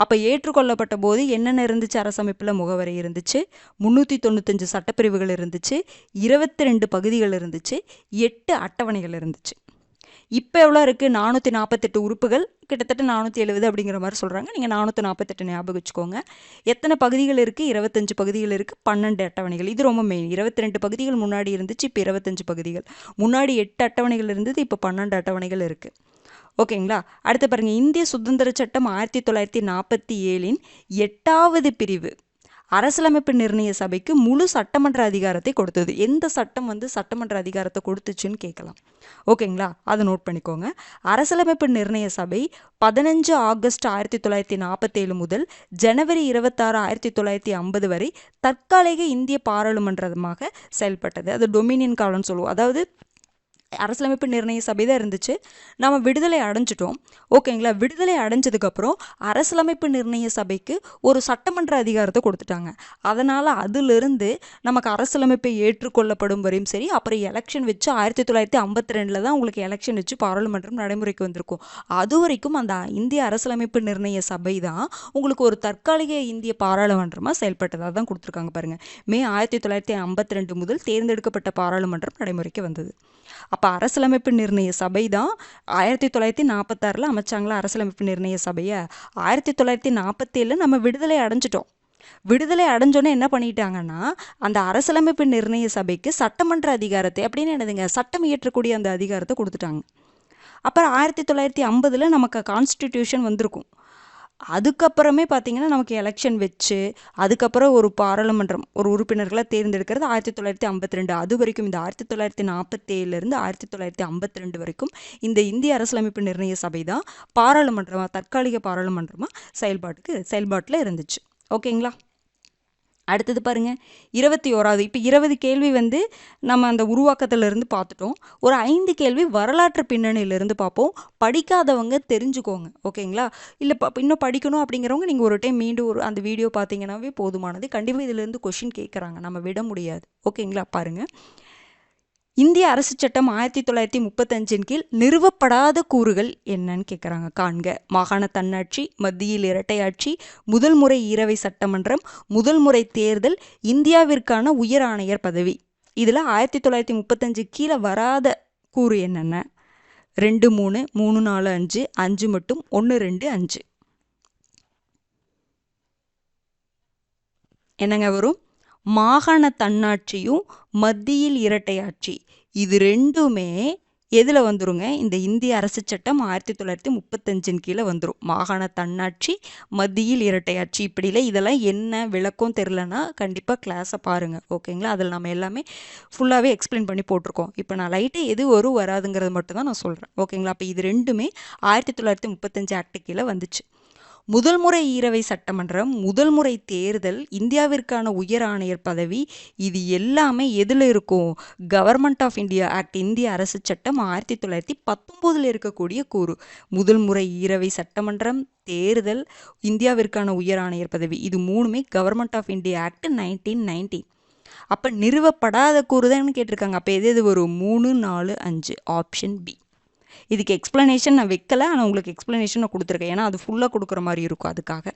அப்போ ஏற்றுக்கொள்ளப்பட்ட போது என்னென்ன இருந்துச்சு? அரசமைப்பில் முகவரி இருந்துச்சு, 395 சட்டப்பிரிவுகள் இருந்துச்சு, 22 பகுதிகள் இருந்துச்சு, 8 அட்டவணைகள் இருந்துச்சு. இப்போ எவ்வளோ இருக்குது? 448 உறுப்புகள், கிட்டத்தட்ட 470 அப்படிங்கிற மாதிரி சொல்கிறாங்க. நீங்கள் 448 ஞாபகம் வச்சுக்கோங்க. எத்தனை பகுதிகள் இருக்குது? 25 பகுதிகள் இருக்குது, 12 அட்டவணைகள். இது ரொம்ப மெயின். 22 பகுதிகள் முன்னாடி இருந்துச்சு, இப்போ 25 பகுதிகள். முன்னாடி 8 அட்டவணைகள் இருந்தது, இப்போ 12 அட்டவணைகள் இருக்குது. ஓகேங்களா? அடுத்து பாருங்கள், இந்திய சுதந்திர சட்டம் 1947 8வது பிரிவு அரசியலமைப்பு நிர்ணய சபைக்கு முழு சட்டமன்ற அதிகாரத்தை கொடுத்தது. எந்த சட்டம் வந்து சட்டமன்ற அதிகாரத்தை கொடுத்துச்சுன்னு கேட்கலாம். ஓகேங்களா? அதை நோட் பண்ணிக்கோங்க. அரசியலமைப்பு நிர்ணய சபை 15 ஆகஸ்ட் 1947 முதல் ஜனவரி 26 1950 வரை தற்காலிக இந்திய பாராளுமன்றமாக செயல்பட்டது. அது டொமினியன் காலம்னு சொல்லுவோம். அதாவது அரசியலமைப்பு நிர்ணய சபை தான் இருந்துச்சு. நம்ம விடுதலை அடைஞ்சிட்டோம். ஓகேங்களா? விடுதலை அடைஞ்சதுக்கப்புறம் அரசியலமைப்பு நிர்ணய சபைக்கு ஒரு சட்டமன்ற அதிகாரத்தை கொடுத்துட்டாங்க. அதனால் அதிலிருந்து நமக்கு அரசியலமைப்பை ஏற்றுக்கொள்ளப்படும் வரையும் சரி, அப்புறம் எலெக்ஷன் வச்சு 1952 தான் உங்களுக்கு எலெக்ஷன் வச்சு பாராளுமன்றம் நடைமுறைக்கு வந்திருக்கும். அது வரைக்கும் அந்த இந்திய அரசியலமைப்பு நிர்ணய சபை தான் உங்களுக்கு ஒரு தற்காலிக இந்திய பாராளுமன்றமாக செயல்பட்டதாக தான் கொடுத்துருக்காங்க. பாருங்கள், மே 1952 முதல் தேர்ந்தெடுக்கப்பட்ட பாராளுமன்றம் நடைமுறைக்கு வந்தது. அப்போ அரசியலமைப்பு நிர்ணய சபை தான் 1946 அமைச்சாங்களா அரசியலமைப்பு நிர்ணய சபையை. 1947 நம்ம விடுதலை அடைஞ்சிட்டோம். விடுதலை அடைஞ்சோன்னே என்ன பண்ணிட்டாங்கன்னா, அந்த அரசியலமைப்பு நிர்ணய சபைக்கு சட்டமன்ற அதிகாரத்தை அப்படின்னு என்னதுங்க, சட்டம் இயற்றக்கூடிய அந்த அதிகாரத்தை கொடுத்துட்டாங்க. அப்புறம் 1950 நமக்கு கான்ஸ்டிடியூஷன் வந்திருக்கும். அதுக்கப்புறமே பார்த்தீங்கன்னா நமக்கு எலெக்ஷன் வச்சு அதுக்கப்புறம் ஒரு பாராளுமன்றம் ஒரு உறுப்பினர்களை தேர்ந்தெடுக்கிறது 1952. அது வரைக்கும் இந்த 1947 1952 வரைக்கும் இந்த இந்திய அரசியலமைப்பு நிர்ணய சபை தான் பாராளுமன்றமாக, தற்காலிக பாராளுமன்றமாக செயல்பாட்டில் இருந்துச்சு. ஓகேங்களா? அடுத்தது பாருங்கள், 21வது. இப்போ 20 கேள்வி வந்து நம்ம அந்த உருவாக்கத்திலிருந்து பார்த்துட்டோம். ஒரு 5 கேள்வி வரலாற்று பின்னணியிலிருந்து பார்ப்போம். படிக்காதவங்க தெரிஞ்சுக்கோங்க. ஓகேங்களா? இல்லை இன்னும் படிக்கணும் அப்படிங்கிறவங்க நீங்கள் ஒரு டைம் மீண்டும் அந்த வீடியோ பார்த்தீங்கன்னாவே போதுமானது. கண்டிப்பாக இதிலேருந்து கொஷின் கேட்குறாங்க, நம்ம விட முடியாது. ஓகேங்களா? பாருங்கள், இந்திய அரசு சட்டம் 1935 கீழ் நிறுவப்படாத கூறுகள் என்னன்னு கேட்குறாங்க. காண்க. மாகாண தன்னாட்சி, மத்தியில் இரட்டையாட்சி, முதல் முறை ஈரவை சட்டமன்றம், முதல் முறை தேர்தல், இந்தியாவிற்கான உயர் ஆணையர் பதவி. இதில் 1935 கீழே வராத கூறு என்னென்ன? 2, 3, 3, 4, 5, 5 மட்டும், 1, 2, 5. என்னங்க வரும்? மாகாண தன்னாட்சியும் மத்தியில் இரட்டையாட்சி, இது ரெண்டுமே எதில் வந்துருங்க? இந்த இந்திய அரசு சட்டம் 1935 கீழே வந்துடும். மாகாண தன்னாட்சி, மத்தியில் இரட்டையாட்சி. இப்படி இல்லை, இதெல்லாம் என்ன விளக்கம் தெரிலனா கண்டிப்பாக கிளாஸை பாருங்கள். ஓகேங்களா? அதில் நம்ம எல்லாமே ஃபுல்லாகவே எக்ஸ்பிளைன் பண்ணி போட்டிருக்கோம். இப்போ நான் லைட்டாக எது வராதுங்கிறது மட்டும்தான் நான் சொல்கிறேன். ஓகேங்களா? அப்போ இது ரெண்டுமே 1935 ஆக்ட் கீழே வந்துச்சு. முதல் முறை ஈரவை சட்டமன்றம், முதல் முறை தேர்தல், இந்தியாவிற்கான உயர் ஆணையர் பதவி, இது எல்லாமே எதில் இருக்கும்? கவர்மெண்ட் ஆஃப் இந்தியா ஆக்ட், இந்திய அரசு சட்டம் 1919 இருக்கக்கூடிய கூறு. முதல் முறை ஈரவை சட்டமன்றம், தேர்தல், இந்தியாவிற்கான உயர் ஆணையர் பதவி, இது மூணுமே கவர்மெண்ட் ஆஃப் இந்தியா ஆக்ட் 1990. அப்போ நிறுவப்படாத கூறு தான் கேட்டிருக்காங்க. அப்போ எது வரும்? 3, 4, 5. Option B. இதுக்கு எக்ஸ்ப்ளனேஷன் நான் வைக்கல, ஆனால் உங்களுக்கு எக்ஸ்ப்ளனேஷன் நான் கொடுத்துருக்கேன். ஏன்னா அது ஃபுல்லாக கொடுக்குற மாதிரி இருக்கும் அதுக்காக.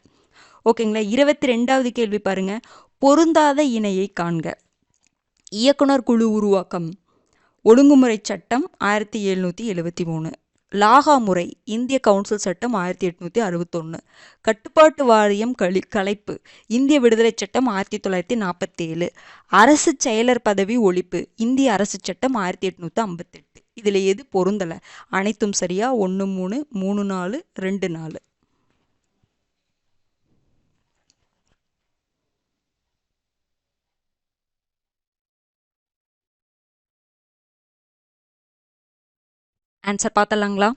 ஓகேங்களா? 22வது கேள்வி பாருங்கள். பொருந்தாத இணையை காண்க. இயக்குனர் குழு உருவாக்கம், ஒழுங்குமுறை சட்டம் 1773, லாகா முறை, இந்திய கவுன்சில் சட்டம் 1861, கட்டுப்பாட்டு வாரியம் கலைப்பு, இந்திய விடுதலை சட்டம் 1947, அரசு செயலர் பதவி ஒழிப்பு, இந்திய அரசு சட்டம் 1858. இதில் எது பொருந்தலை? அனைத்தும் சரியா? 1, 3, 3, 4, 2, 4. ஆன்சர் பார்த்தலாங்களா?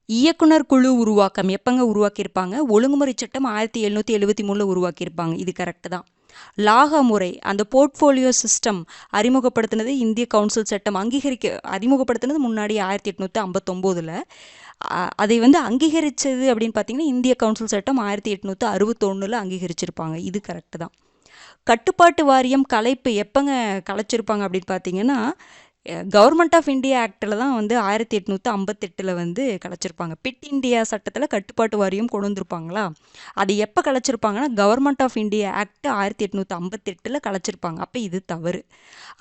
இயக்குனர் குழு உருவாக்கம் எப்பங்க உருவாக்கியிருப்பாங்க? ஒழுங்குமுறை சட்டம் 1773 உருவாக்கியிருப்பாங்க. இது கரெக்டு தான். லாகா முறை, அந்த போர்ட்ஃபோலியோ சிஸ்டம் அறிமுகப்படுத்தினது இந்திய கவுன்சில் சட்டம். அறிமுகப்படுத்தினது முன்னாடி 1859. அதை வந்து அங்கீகரித்தது அப்படின்னு பார்த்தீங்கன்னா இந்திய கவுன்சில் சட்டம் 1861 அங்கீகரிச்சிருப்பாங்க. இது கரெக்டு தான். கட்டுப்பாட்டு வாரியம் கலைப்பு எப்பங்க கலைச்சிருப்பாங்க அப்படின்னு பார்த்தீங்கன்னா கவர்மெண்ட் ஆஃப் இந்தியா ஆக்டில் தான் வந்து 1858 வந்து கலைச்சிருப்பாங்க. பிட் இந்தியா சட்டத்தில் கட்டுப்பாட்டு வாரியம் கொண்டு வந்திருப்பாங்களா, அது எப்போ கலைச்சிருப்பாங்கன்னா கவர்மெண்ட் ஆஃப் இந்தியா ஆக்ட் 1858 கலைச்சிருப்பாங்க. அப்போ இது தவறு.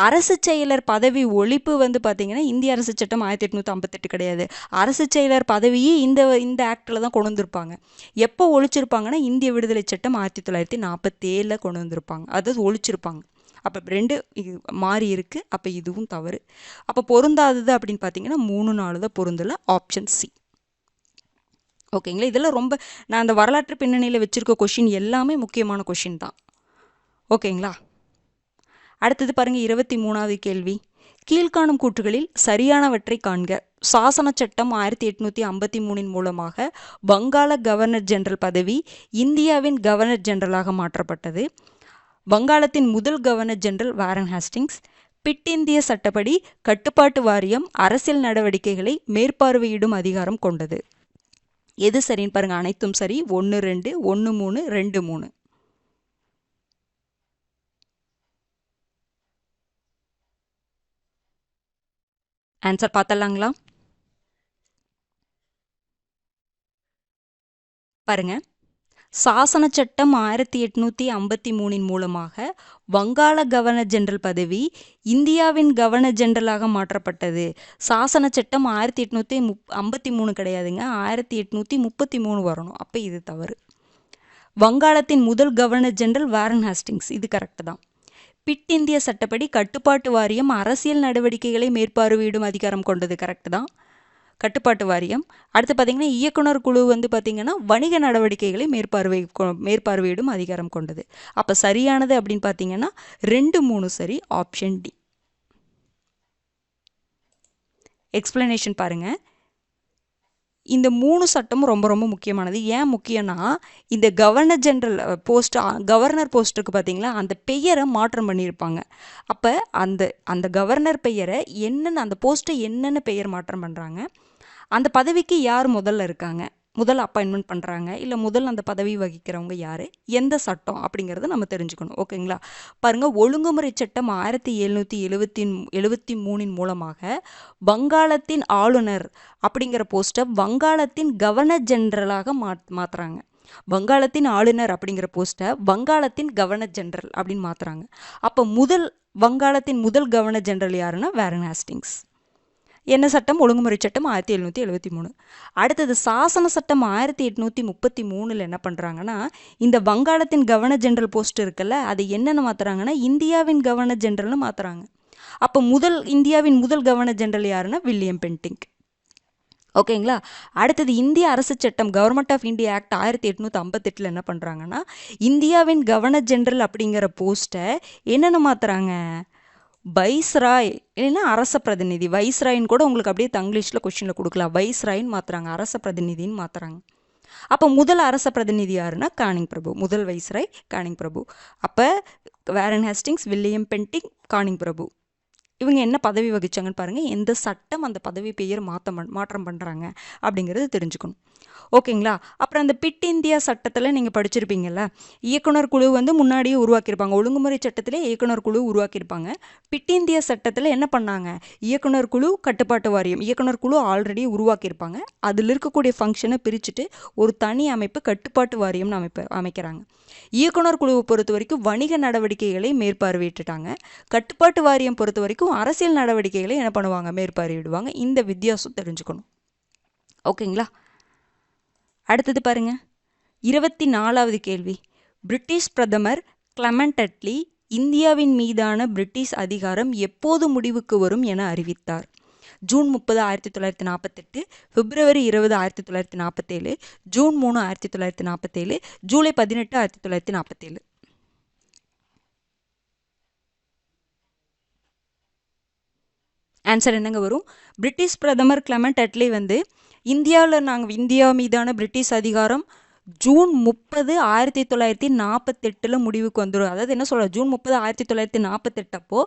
அரசு செயலர் பதவி ஒழிப்பு வந்து பார்த்தீங்கன்னா இந்திய அரசு சட்டம் 1858 கிடையாது. அரசு செயலர் பதவியே இந்த ஆக்டில் தான் கொண்டு வந்திருப்பாங்க. எப்போ ஒழிச்சிருப்பாங்கன்னா இந்திய விடுதலை சட்டம் 1947 கொண்டு வந்திருப்பாங்க, அதாவது ஒழிச்சிருப்பாங்க. அப்போ 2 மாறி இருக்குது. அப்போ இதுவும் தவறு. அப்போ பொருந்தாதது அப்படின்னு பார்த்தீங்கன்னா 3, 4 தான் பொருந்தல. Option C. ஓகேங்களா. இதெல்லாம் ரொம்ப நான் அந்த வரலாற்று பின்னணியில் வச்சுருக்க கொஷின் எல்லாமே முக்கியமான கொஷின் தான். ஓகேங்களா. அடுத்தது பாருங்கள், 23வது கேள்வி. கீழ்காணும் கூற்றுகளில் சரியானவற்றை காண்க. சாசன சட்டம் 1853 மூலமாக வங்காள கவர்னர் ஜெனரல் பதவி இந்தியாவின் கவர்னர் ஜெனரலாக மாற்றப்பட்டது. வங்காளத்தின் முதல் governor general Warren Hastings. Bit இந்திய சட்டப்படி கட்டுப்பாட்டு வாரியம் அரசியல் நடவடிக்கைகளை மேற்பார்வையிடும் அதிகாரம் கொண்டது. எது சரின்னு பாருங்க. அனைத்தும் சரி. 1, 2, 1, 3, 2, 3. ஆன்சர் பார்த்தலாங்களா? பாருங்க, சாசன சட்டம் 1853 மூலமாக வங்காள கவர்னர் ஜெனரல் பதவி இந்தியாவின் கவர்னர் ஜெனரலாக மாற்றப்பட்டது. சாசன சட்டம் 1853 கிடையாதுங்க, 1833 வரணும். அப்போ இது தவறு. வங்காளத்தின் முதல் கவர்னர் ஜெனரல் வாரன் ஹேஸ்டிங்ஸ், இது கரெக்டு தான். பிட் இந்திய சட்டப்படி கட்டுப்பாட்டு வாரியம் அரசியல் நடவடிக்கைகளை மேற்பார்வையிடும் அதிகாரம் கொண்டது, கரெக்டு தான். கட்டுப்பாட்டு வாரியம். அடுத்து பார்த்தீங்கன்னா இயக்குனர் குழு வந்து பார்த்தீங்கன்னா வணிக நடவடிக்கைகளை மேற்பார்வையிடும் அதிகாரம் கொண்டது. அப்போ சரியானது அப்படின்னு பார்த்தீங்கன்னா 2, 3 சரி. Option D. எக்ஸ்பிளனேஷன் பாருங்க. இந்த 3 சட்டமும் ரொம்ப ரொம்ப முக்கியமானது. ஏன் முக்கியம்னா இந்த கவர்னர் ஜெனரல் போஸ்ட், கவர்னர் போஸ்ட்டுக்கு பார்த்தீங்களா அந்த பெயரை மாற்றம் பண்ணியிருப்பாங்க. அப்போ அந்த கவர்னர் பெயரை என்னென்னு, அந்த போஸ்ட்டை என்னென்னு பெயர் மாற்றம் பண்ணுறாங்க, அந்த பதவிக்கு யார் முதல்ல இருக்காங்க, முதல் அப்பாயின்மெண்ட் பண்ணுறாங்க, இல்லை முதல் அந்த பதவி வகிக்கிறவங்க யார், எந்த சட்டம் அப்படிங்கிறத நம்ம தெரிஞ்சுக்கணும். ஓகேங்களா. பாருங்கள், ஒழுங்குமுறை சட்டம் 1773 மூலமாக வங்காளத்தின் ஆளுநர் அப்படிங்கிற போஸ்ட்டை வங்காளத்தின் கவர்னர் ஜெனரலாக மாற்றுறாங்க. வங்காளத்தின் ஆளுநர் அப்படிங்கிற போஸ்ட்டை வங்காளத்தின் கவர்னர் ஜெனரல் அப்படின்னு மாற்றுறாங்க. அப்போ வங்காளத்தின் முதல் கவர்னர் ஜெனரல் யாருன்னா வாரன் ஹேஸ்டிங்ஸ். என்ன சட்டம்? ஒழுங்குமுறை சட்டம் 1773. அடுத்தது சாசன சட்டம் 1833 என்ன பண்ணுறாங்கன்னா இந்த வங்காளத்தின் கவர்னர் ஜெனரல் போஸ்ட் இருக்குல்ல, அது என்னென்னு மாற்றுறாங்கன்னா இந்தியாவின் கவர்னர் ஜெனரல்னு மாற்றுறாங்க. அப்போ இந்தியாவின் முதல் கவர்னர் ஜெனரல் யாருன்னா வில்லியம் பென்டிங். ஓகேங்களா. அடுத்தது இந்திய அரசு சட்டம் கவர்மெண்ட் ஆஃப் இந்தியா ஆக்ட் 1858 என்ன பண்ணுறாங்கன்னா இந்தியாவின் கவர்னர் ஜெனரல் அப்படிங்கிற போஸ்ட்டை என்னென்னு மாற்றுறாங்க, வைஸ்ராய் இல்லைன்னா அரச பிரதிநிதி. வைஸ்ராயின்னு கூட உங்களுக்கு அப்படியே தங்கிலீஷில் கொஸ்டினில் கொடுக்கலாம். வைஸ்ராயின்னு மாற்றுறாங்க, அரச பிரதிநிதின்னு மாற்றுறாங்க. அப்போ முதல் அரச பிரதிநிதி யாருன்னா கானிங் பிரபு. முதல் வைஸ்ராய் கானிங் பிரபு. அப்போ Warren Hastings, William Bentinck, Canning பிரபு இவங்க என்ன பதவி வகிச்சாங்கன்னு பாருங்கள். எந்த சட்டம் அந்த பதவி பெயர் மாற்றம் பண்ணுறாங்க அப்படிங்கிறது தெரிஞ்சுக்கணும். ஓகேங்களா. அப்புறம் அந்த பிட் இந்தியா சட்டத்தில் நீங்கள் படிச்சிருப்பீங்கல்ல, இயக்குனர் குழு வந்து முன்னாடியே உருவாக்கியிருப்பாங்க. ஒழுங்குமுறை சட்டத்திலே இயக்குனர் குழு உருவாக்கியிருப்பாங்க. பிட் இந்தியா சட்டத்தில் என்ன பண்ணாங்க, இயக்குனர் குழு, கட்டுப்பாட்டு வாரியம். இயக்குனர் குழு ஆல்ரெடி உருவாக்கியிருப்பாங்க. அதில் இருக்கக்கூடிய ஃபங்க்ஷனை பிரிச்சுட்டு ஒரு தனி அமைப்பு கட்டுப்பாட்டு வாரியம்னு அமைக்கிறாங்க. இயக்குனர் குழுவை பொறுத்த வரைக்கும் வணிக நடவடிக்கைகளை மேற்பார்வையிட்டுட்டாங்க. கட்டுப்பாட்டு வாரியம் பொறுத்த வரைக்கும் அரசியல் நடவடிக்கைகளை என்ன பண்ணுவாங்க, மேற்பார்வையிடுவாங்க. இந்த வித்தியாசம் தெரிஞ்சுக்கணும். ஓகேங்களா. அடுத்தது பாருங்க, 24வது கேள்வி. பிரிட்டிஷ் பிரதமர் கிளமெண்ட் அட்லி இந்தியாவின் மீதான பிரிட்டிஷ் அதிகாரம் எப்போது முடிவுக்கு வரும் என அறிவித்தார்? ஜூன் 30, 1948, பிப்ரவரி 20, 1947, ஜூன் 3, 1947, ஜூலை 18, 1947. ஆன்சர் என்னங்க வரும்? பிரிட்டிஷ் பிரதமர் கிளமெண்ட் அட்லி வந்து இந்தியா மீதான பிரிட்டிஷ் அதிகாரம் ஜூன் 30, 1948 முடிவுக்கு வந்துடும். அதாவது என்ன சொல்ற, ஜூன் 30, 1948 அப்போ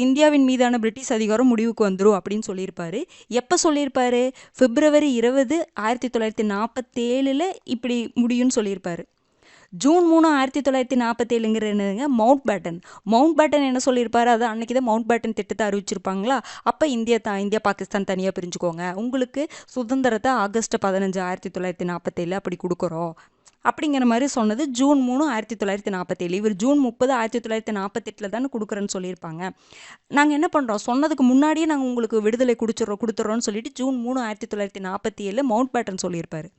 இந்தியாவின் மீதான பிரிட்டிஷ் அதிகாரம் முடிவுக்கு வந்துடும் அப்படின்னு சொல்லியிருப்பாரு. எப்போ சொல்லியிருப்பாரு? பிப்ரவரி 20, 1947 இப்படி முடியும்னு சொல்லியிருப்பாரு. ஜூன் 3 1947 என்னதுங்க, மவுண்ட் பேட்டன். மவுண்ட் பேட்டன் என்ன சொல்லியிருப்பாரு, அது அன்னைக்கு தான் மவுண்ட் பேட்டன் திட்டத்தை அறிவிச்சிருப்பாங்களா, அப்போ இந்தியா பாகிஸ்தான் தனியாக பிரிஞ்சுக்கோங்க, உங்களுக்கு சுதந்திரத்தை ஆகஸ்ட் 15 1947 அப்படி கொடுக்குறோம் அப்படிங்கிற மாதிரி சொன்னது ஜூன் 3 1947. இவர் ஜூன் 30 1948 தானே கொடுக்குறேன்னு சொல்லியிருப்பாங்க. நாங்கள் என்ன பண்ணுறோம், சொன்னதுக்கு முன்னாடியே நாங்கள் உங்களுக்கு விடுதலை கொடுத்துட்றோன்னு சொல்லிட்டு ஜூன் 3 1947 மவுண்ட் பேட்டன் சொல்லியிருப்பாரு.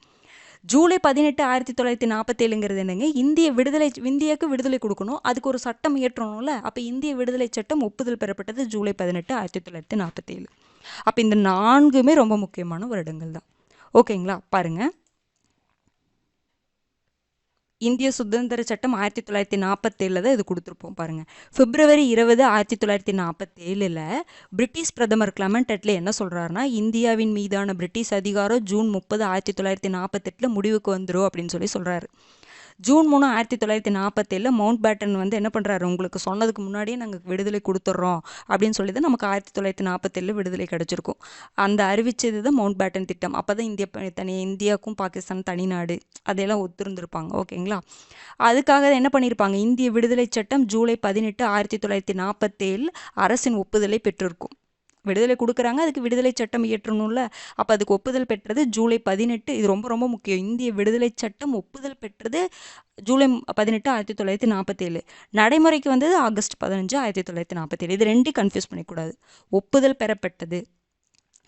ஜூலை 18 1947 என்னங்க, இந்தியாவுக்கு விடுதலை கொடுக்கணும், அதுக்கு ஒரு சட்டம் இயற்றணும்ல. அப்போ இந்திய விடுதலை சட்டம் ஒப்புதல் பெறப்பட்டது ஜூலை 18 1947. அப்போ இந்த 4மே ரொம்ப முக்கியமான வருடங்கள் தான். ஓகேங்களா, பாருங்க. இந்திய சுதந்திர சட்டம் 1947 தான் இது கொடுத்துருப்போம் பாருங்க. பிப்ரவரி 20 1947 பிரிட்டிஷ் பிரதமர் கிளமெண்ட் அட்லி என்ன சொல்றாருன்னா, இந்தியாவின் மீதான பிரிட்டிஷ் அதிகாரம் ஜூன் 30 1948 முடிவுக்கு வந்துடும் அப்படின்னு சொல்றாரு. ஜூன் 3 1947 மவுண்ட் பேட்டன் என்ன பண்ணுறாரு, உங்களுக்கு சொன்னதுக்கு முன்னாடியே நாங்கள் விடுதலை கொடுத்துட்றோம் அப்படின்னு சொல்லி தான் நமக்கு 1947 விடுதலை கிடச்சிருக்கும். அந்த அறிவிச்சது தான் மவுண்ட் பேட்டன் திட்டம். அப்போ தான் இந்தியாவுக்கும் பாகிஸ்தான் தனிநாடு அதையெல்லாம் ஒத்துருந்துருப்பாங்க. ஓகேங்களா, அதுக்காக என்ன பண்ணியிருப்பாங்க, இந்திய விடுதலை சட்டம் ஜூலை 18 1947 அரசின் ஒப்புதலை பெற்றிருக்கும். விடுதலை கொடுக்குறாங்க, அதுக்கு விடுதலை சட்டம் இயற்றணும்ல, அப்போ அதுக்கு ஒப்புதல் பெற்றது ஜூலை 18. இது ரொம்ப ரொம்ப முக்கியம். இந்திய விடுதலை சட்டம் ஒப்புதல் பெற்றது ஜூலை 18 1947. நடைமுறைக்கு வந்தது ஆகஸ்ட் 15 1947. இது ரெண்டும் கன்ஃபியூஸ் பண்ணிக்கூடாது. ஒப்புதல் பெறப்பட்டது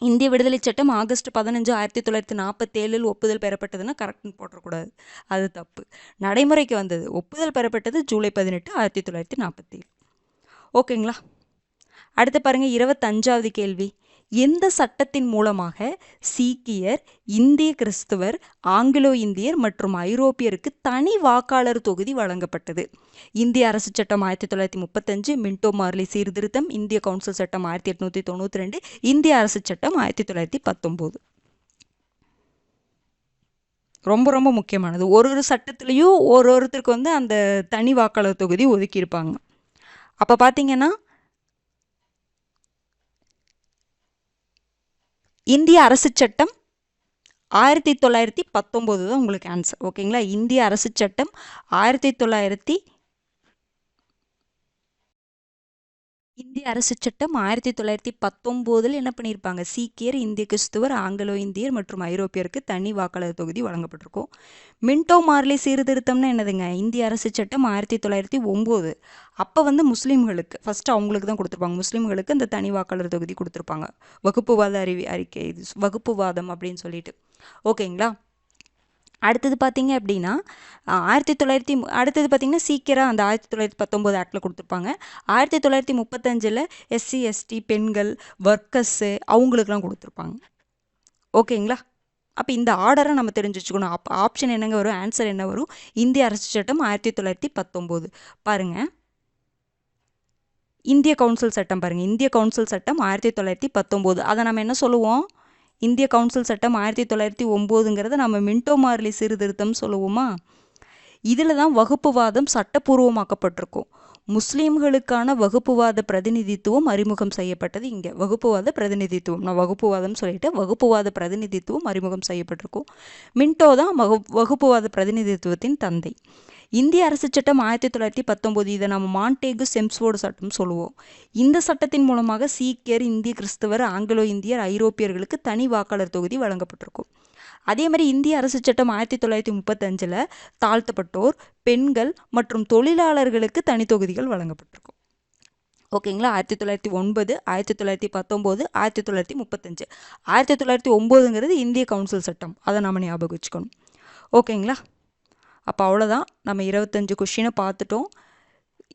இந்திய விடுதலை சட்டம் ஆகஸ்ட் 15 1947 ஒப்புதல் பெறப்பட்டதுன்னா கரெக்ட்னு போட்டக்கூடாது, அது தப்பு. நடைமுறைக்கு வந்தது ஒப்புதல் பெறப்பட்டது ஜூலை 18 1947. ஓகேங்களா, அடுத்து பாருங்க 25வது கேள்வி. எந்த சட்டத்தின் மூலமாக சீக்கியர், இந்திய கிறிஸ்துவர், ஆங்கிலோ இந்தியர் மற்றும் ஐரோப்பியருக்கு தனி வாக்காளர் தொகுதி வழங்கப்பட்டது? இந்திய அரசு சட்டம் 1935, மின்டோ மார்லி சீர்திருத்தம், இந்திய கவுன்சில் சட்டம் 1892, இந்திய அரசு சட்டம் 1919. ரொம்ப ரொம்ப முக்கியமானது. ஒரு சட்டத்திலையும் ஒருத்தருக்கு அந்த தனி வாக்காளர் தொகுதி ஒதுக்கியிருப்பாங்க. அப்போ பார்த்தீங்கன்னா இந்திய அரசு சட்டம் 1919 தான் உங்களுக்கு ஆன்சர். ஓகேங்களா, இந்திய அரசு சட்டம் 1919 என்ன பண்ணியிருப்பாங்க, சீக்கியர், இந்திய கிறிஸ்துவர், ஆங்கிலோ இந்தியர் மற்றும் ஐரோப்பியருக்கு தனி வாக்காளர் தொகுதி வழங்கப்பட்டிருக்கும். மின்டோ மார்லி சீர்திருத்தம்னா என்னதுங்க, இந்திய அரசு சட்டம் 1909. அப்போ முஸ்லீம்களுக்கு ஃபஸ்ட்டு அவங்களுக்கு தான் கொடுத்துருப்பாங்க, முஸ்லீம்களுக்கு அந்த தனி வாக்காளர் தொகுதி கொடுத்துருப்பாங்க. வகுப்புவாத அறிக்கை, இது வகுப்புவாதம் அப்படின்னு சொல்லிட்டு. ஓகேங்களா, அடுத்தது பார்த்தீங்க அப்படின்னா அடுத்தது பார்த்தீங்கன்னா சீக்கிரம் அந்த 1919 ஆக்டில் கொடுத்துருப்பாங்க. 1935 எஸ்சி எஸ்டி பெண்கள் ஒர்க்கர்ஸு அவங்களுக்குலாம் கொடுத்துருப்பாங்க. ஓகேங்களா, அப்போ இந்த ஆர்டரை நம்ம தெரிஞ்சு வச்சுக்கணும். அப்போ ஆப்ஷன் என்னங்க வரும், ஆன்சர் என்ன வரும், இந்திய அரசு சட்டம் 1919. பாருங்கள், இந்திய கவுன்சில் சட்டம் பாருங்கள், இந்திய கவுன்சில் சட்டம் 1919. அதை நம்ம என்ன சொல்லுவோம், இந்திய கவுன்சில் சட்டம் 1909ங்கிறத நம்ம மின்டோ மார்லி சீர்திருத்தம் சொல்லுவோமா. இதில் தான் வகுப்புவாதம் சட்டப்பூர்வமாக்கப்பட்டிருக்கும். முஸ்லீம்களுக்கான வகுப்புவாத பிரதிநிதித்துவம் அறிமுகம் செய்யப்பட்டது இங்கே. வகுப்புவாத பிரதிநிதித்துவம், நான் வகுப்புவாதம் சொல்லிட்டு வகுப்புவாத பிரதிநிதித்துவம் அறிமுகம் செய்யப்பட்டிருக்கும். மின்டோ தான் வகுப்புவாத பிரதிநிதித்துவத்தின் தந்தை. இந்திய அரசு சட்டம் 1919, இதை நம்ம மாண்டேகு செம்ஸ்வோர்டு சட்டம் சொல்லுவோம். இந்த சட்டத்தின் மூலமாக சீக்கியர், இந்திய கிறிஸ்தவர், ஆங்கிலோ இந்தியர், ஐரோப்பியர்களுக்கு தனி வாக்காளர் தொகுதி வழங்கப்பட்டிருக்கும். அதே மாதிரி இந்திய அரசு சட்டம் 1935 தாழ்த்தப்பட்டோர், பெண்கள் மற்றும் தொழிலாளர்களுக்கு தனி தொகுதிகள் வழங்கப்பட்டிருக்கும். ஓகேங்களா, 1909, 1919, 1935. 1909ங்கிறது இந்திய கவுன்சில் சட்டம், அதை நம்ம ஞாபகம் வச்சுக்கணும். ஓகேங்களா, அப்போ அவ்வளோதான், நம்ம 25 கொஷினை பார்த்துட்டோம்.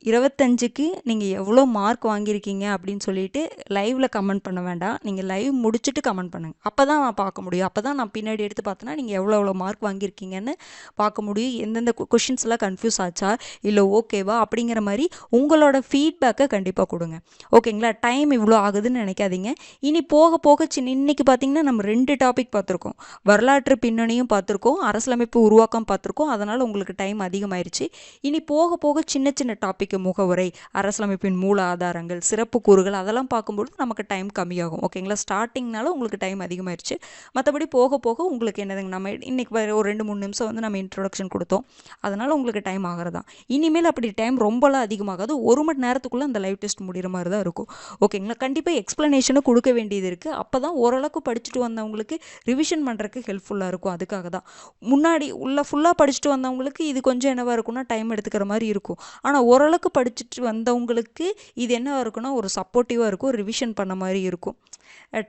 25க்கு நீங்கள் எவ்வளோ மார்க் வாங்கியிருக்கீங்க அப்படின்னு சொல்லிட்டு லைவில் கமெண்ட் பண்ண வேண்டாம், நீங்கள் லைவ் முடிச்சுட்டு கமெண்ட் பண்ணுங்கள். அப்போ தான் நான் பார்க்க முடியும். அப்போ தான் நான் பின்னாடி எடுத்து பார்த்தோன்னா நீங்கள் எவ்வளோ மார்க் வாங்கியிருக்கீங்கன்னு பார்க்க முடியும். எந்தெந்த கொஷின்ஸ்லாம் கன்ஃபியூஸ் ஆச்சா இல்லை ஓகேவா அப்படிங்கிற மாதிரி உங்களோட ஃபீட்பேக்கை கண்டிப்பாக கொடுங்க. ஓகேங்களா, டைம் இவ்வளோ ஆகுதுன்னு நினைக்காதீங்க. இனி போக போக இன்றைக்கி பார்த்திங்கன்னா நம்ம 2 டாபிக் பார்த்துருக்கோம். வரலாற்று பின்னணியும் பார்த்துருக்கோம், அரசியலமைப்பு உருவாக்கம் பார்த்துருக்கோம். அதனால் உங்களுக்கு டைம் அதிகமாயிருச்சு. இனி போக போக சின்ன சின்ன டாபிக் டாபிக் முகவுரை, அரசியலமைப்பின் மூல ஆதாரங்கள், சிறப்பு கூறுகள் அதெல்லாம் பார்க்கும்போது நமக்கு டைம் கம்மியாகும். ஓகேங்களா? ஸ்டார்டிங்னால உங்களுக்கு டைம் அதிகமாகிடுச்சு. மற்றபடி போக போக உங்களுக்கு என்னதுங்க, நம்ம இன்றைக்கி ஒரு 2-3 நிமிஷம் வந்து நம்ம இன்ட்ரொடக்ஷன் கொடுத்தோம், அதனால் உங்களுக்கு டைம் ஆகிறதான். இனிமேல் அப்படி டைம் ரொம்பலாம் அதிகமாகாது. 1 மணி நேரத்துக்குள்ளே அந்த லைவ் டெஸ்ட் முடிகிற மாதிரி தான் இருக்கும். ஓகேங்களா? கண்டிப்பாக எக்ஸ்ப்ளனேஷனும் கொடுக்க வேண்டியது இருக்குது. அப்போ தான் ஓரளவுக்கு படிச்சுட்டு வந்தவங்களுக்கு ரிவிஷன் பண்ணுறதுக்கு ஹெல்ப்ஃபுல்லாக இருக்கும். அதுக்காக தான் முன்னாடி ஃபுல்லாக படிச்சுட்டு வந்தவங்களுக்கு இது கொஞ்சம் என்னவாக இருக்கும்னா டைம் எடுத்துக்கிற மாதிரி இருக்கும். ஆனால் ஓரளவுக்கு படிச்சுட்டு வந்தவங்களுக்கு இது என்னவாக இருக்குன்னா ஒரு சப்போர்ட்டிவாக இருக்கும், ரிவிஷன் பண்ண மாதிரி இருக்கும்.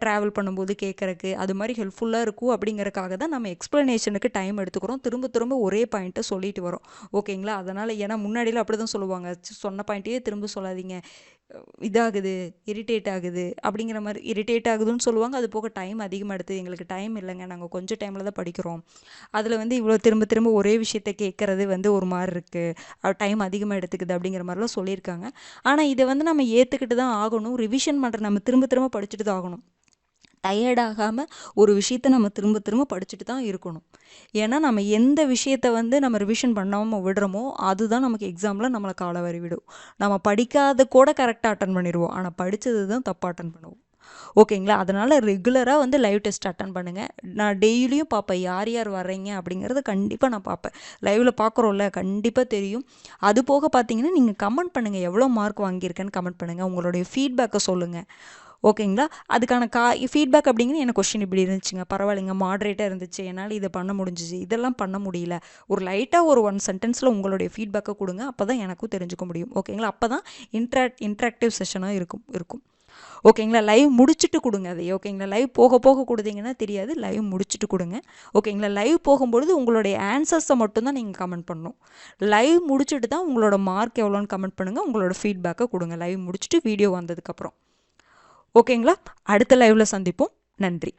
ட்ராவல் பண்ணும்போது கேட்குறக்கு அது மாதிரி ஹெல்ப்ஃபுல்லாக இருக்கும். அப்படிங்கிறக்காக தான் நம்ம எக்ஸ்ப்ளனேஷனுக்கு டைம் எடுத்துக்கிறோம். திரும்ப திரும்ப ஒரே பாயிண்ட்டை சொல்லிட்டு வரோம். ஓகேங்களா? அதனால் ஏன்னா முன்னாடியில் அப்படி தான் சொல்லுவாங்க, சொன்ன பாயிண்ட்டையே திரும்ப சொல்லாதீங்க, இதாகுது, இரிட்டேட் ஆகுது அப்படிங்கிற மாதிரி. இரிட்டேட் ஆகுதுன்னு சொல்லுவாங்க. அது போக டைம் அதிகமாக எடுத்து, எங்களுக்கு டைம் இல்லைங்க, நாங்கள் கொஞ்சம் டைமில் தான் படிக்கிறோம், அதில் வந்து இவ்வளோ திரும்ப திரும்ப ஒரே விஷயத்தை கேட்குறது வந்து ஒரு மாதிரி இருக்குது, டைம் அதிகமாக எடுத்துக்குது அப்படிங்கிற மாதிரிலாம் சொல்லியிருக்காங்க. ஆனால் இதை வந்து நம்ம ஏற்றுக்கிட்டு தான் ஆகணும். ரிவிஷன் பண்ணுற நம்ம திரும்ப திரும்ப படிச்சுட்டு தான் ஆகணும். டயர்டாகாமல் ஒரு விஷயத்தை நம்ம திரும்ப திரும்ப படிச்சுட்டு தான் இருக்கணும். ஏன்னா நம்ம எந்த விஷயத்தை வந்து நம்ம ரிவிஷன் பண்ணாமல் விடுறோமோ அதுதான் நமக்கு எக்ஸாமில் நம்மளை காலை வரி விடும். நம்ம படிக்காத கூட கரெக்டாக அட்டன் பண்ணிடுவோம், ஆனால் படித்தது தான் தப்பாக அட்டன் பண்ணுவோம். ஓகேங்களா? அதனால் ரெகுலராக வந்து லைவ் டெஸ்ட் அட்டன் பண்ணுங்கள். நான் டெய்லியும் பார்ப்பேன் யார் யார் வர்றீங்க அப்படிங்கிறத கண்டிப்பாக நான் பார்ப்பேன். லைவில் பார்க்குறோம்ல, கண்டிப்பாக தெரியும். அது போக பார்த்தீங்கன்னா நீங்கள் கமெண்ட் பண்ணுங்கள், எவ்வளோ மார்க் வாங்கியிருக்கேன்னு கமெண்ட் பண்ணுங்கள், உங்களுடைய ஃபீட்பேக்கை சொல்லுங்கள். ஓகேங்களா? அதுக்கான ஃபீட்பேக் அப்படிங்கிறது எனக்கு கொஸ்டின் இப்படி இருந்துச்சுங்க, பரவாயில்லைங்க, மாட்ரேட்டாக இருந்துச்சு, என்னால் இதை பண்ண முடிஞ்சிச்சு, இதெல்லாம் பண்ண முடியல, ஒரு லைட்டாக ஒரு 1 சென்டென்ஸில் உங்களுடைய ஃபீட்பேக்கை கொடுங்க. அப்போ தான் எனக்கும் தெரிஞ்சுக்க முடியும். ஓகேங்களா? அப்போ தான் இன்ட்ராக்டிவ் செஷனாக இருக்கும். ஓகேங்களா? லைவ் முடிச்சுட்டு கொடுங்க அதை. ஓகேங்களா? லைவ் போக போக கொடுத்தீங்கன்னா தெரியாது, லைவ் முடிச்சுட்டு கொடுங்க. ஓகேங்களா? லைவ் போகும்பொழுது உங்களுடைய ஆன்சர்ஸை மட்டும்தான் நீங்கள் கமெண்ட் பண்ணணும். லைவ் முடிச்சுட்டு தான் உங்களோட மார்க் எவ்வளோன்னு கமெண்ட் பண்ணுங்கள், உங்களோட ஃபீட்பேக்கை கொடுங்க லைவ் முடிச்சுட்டு வீடியோ வந்ததுக்கப்புறம். ஓகேங்களா? அடுத்த லைவில் சந்திப்போம். நன்றி.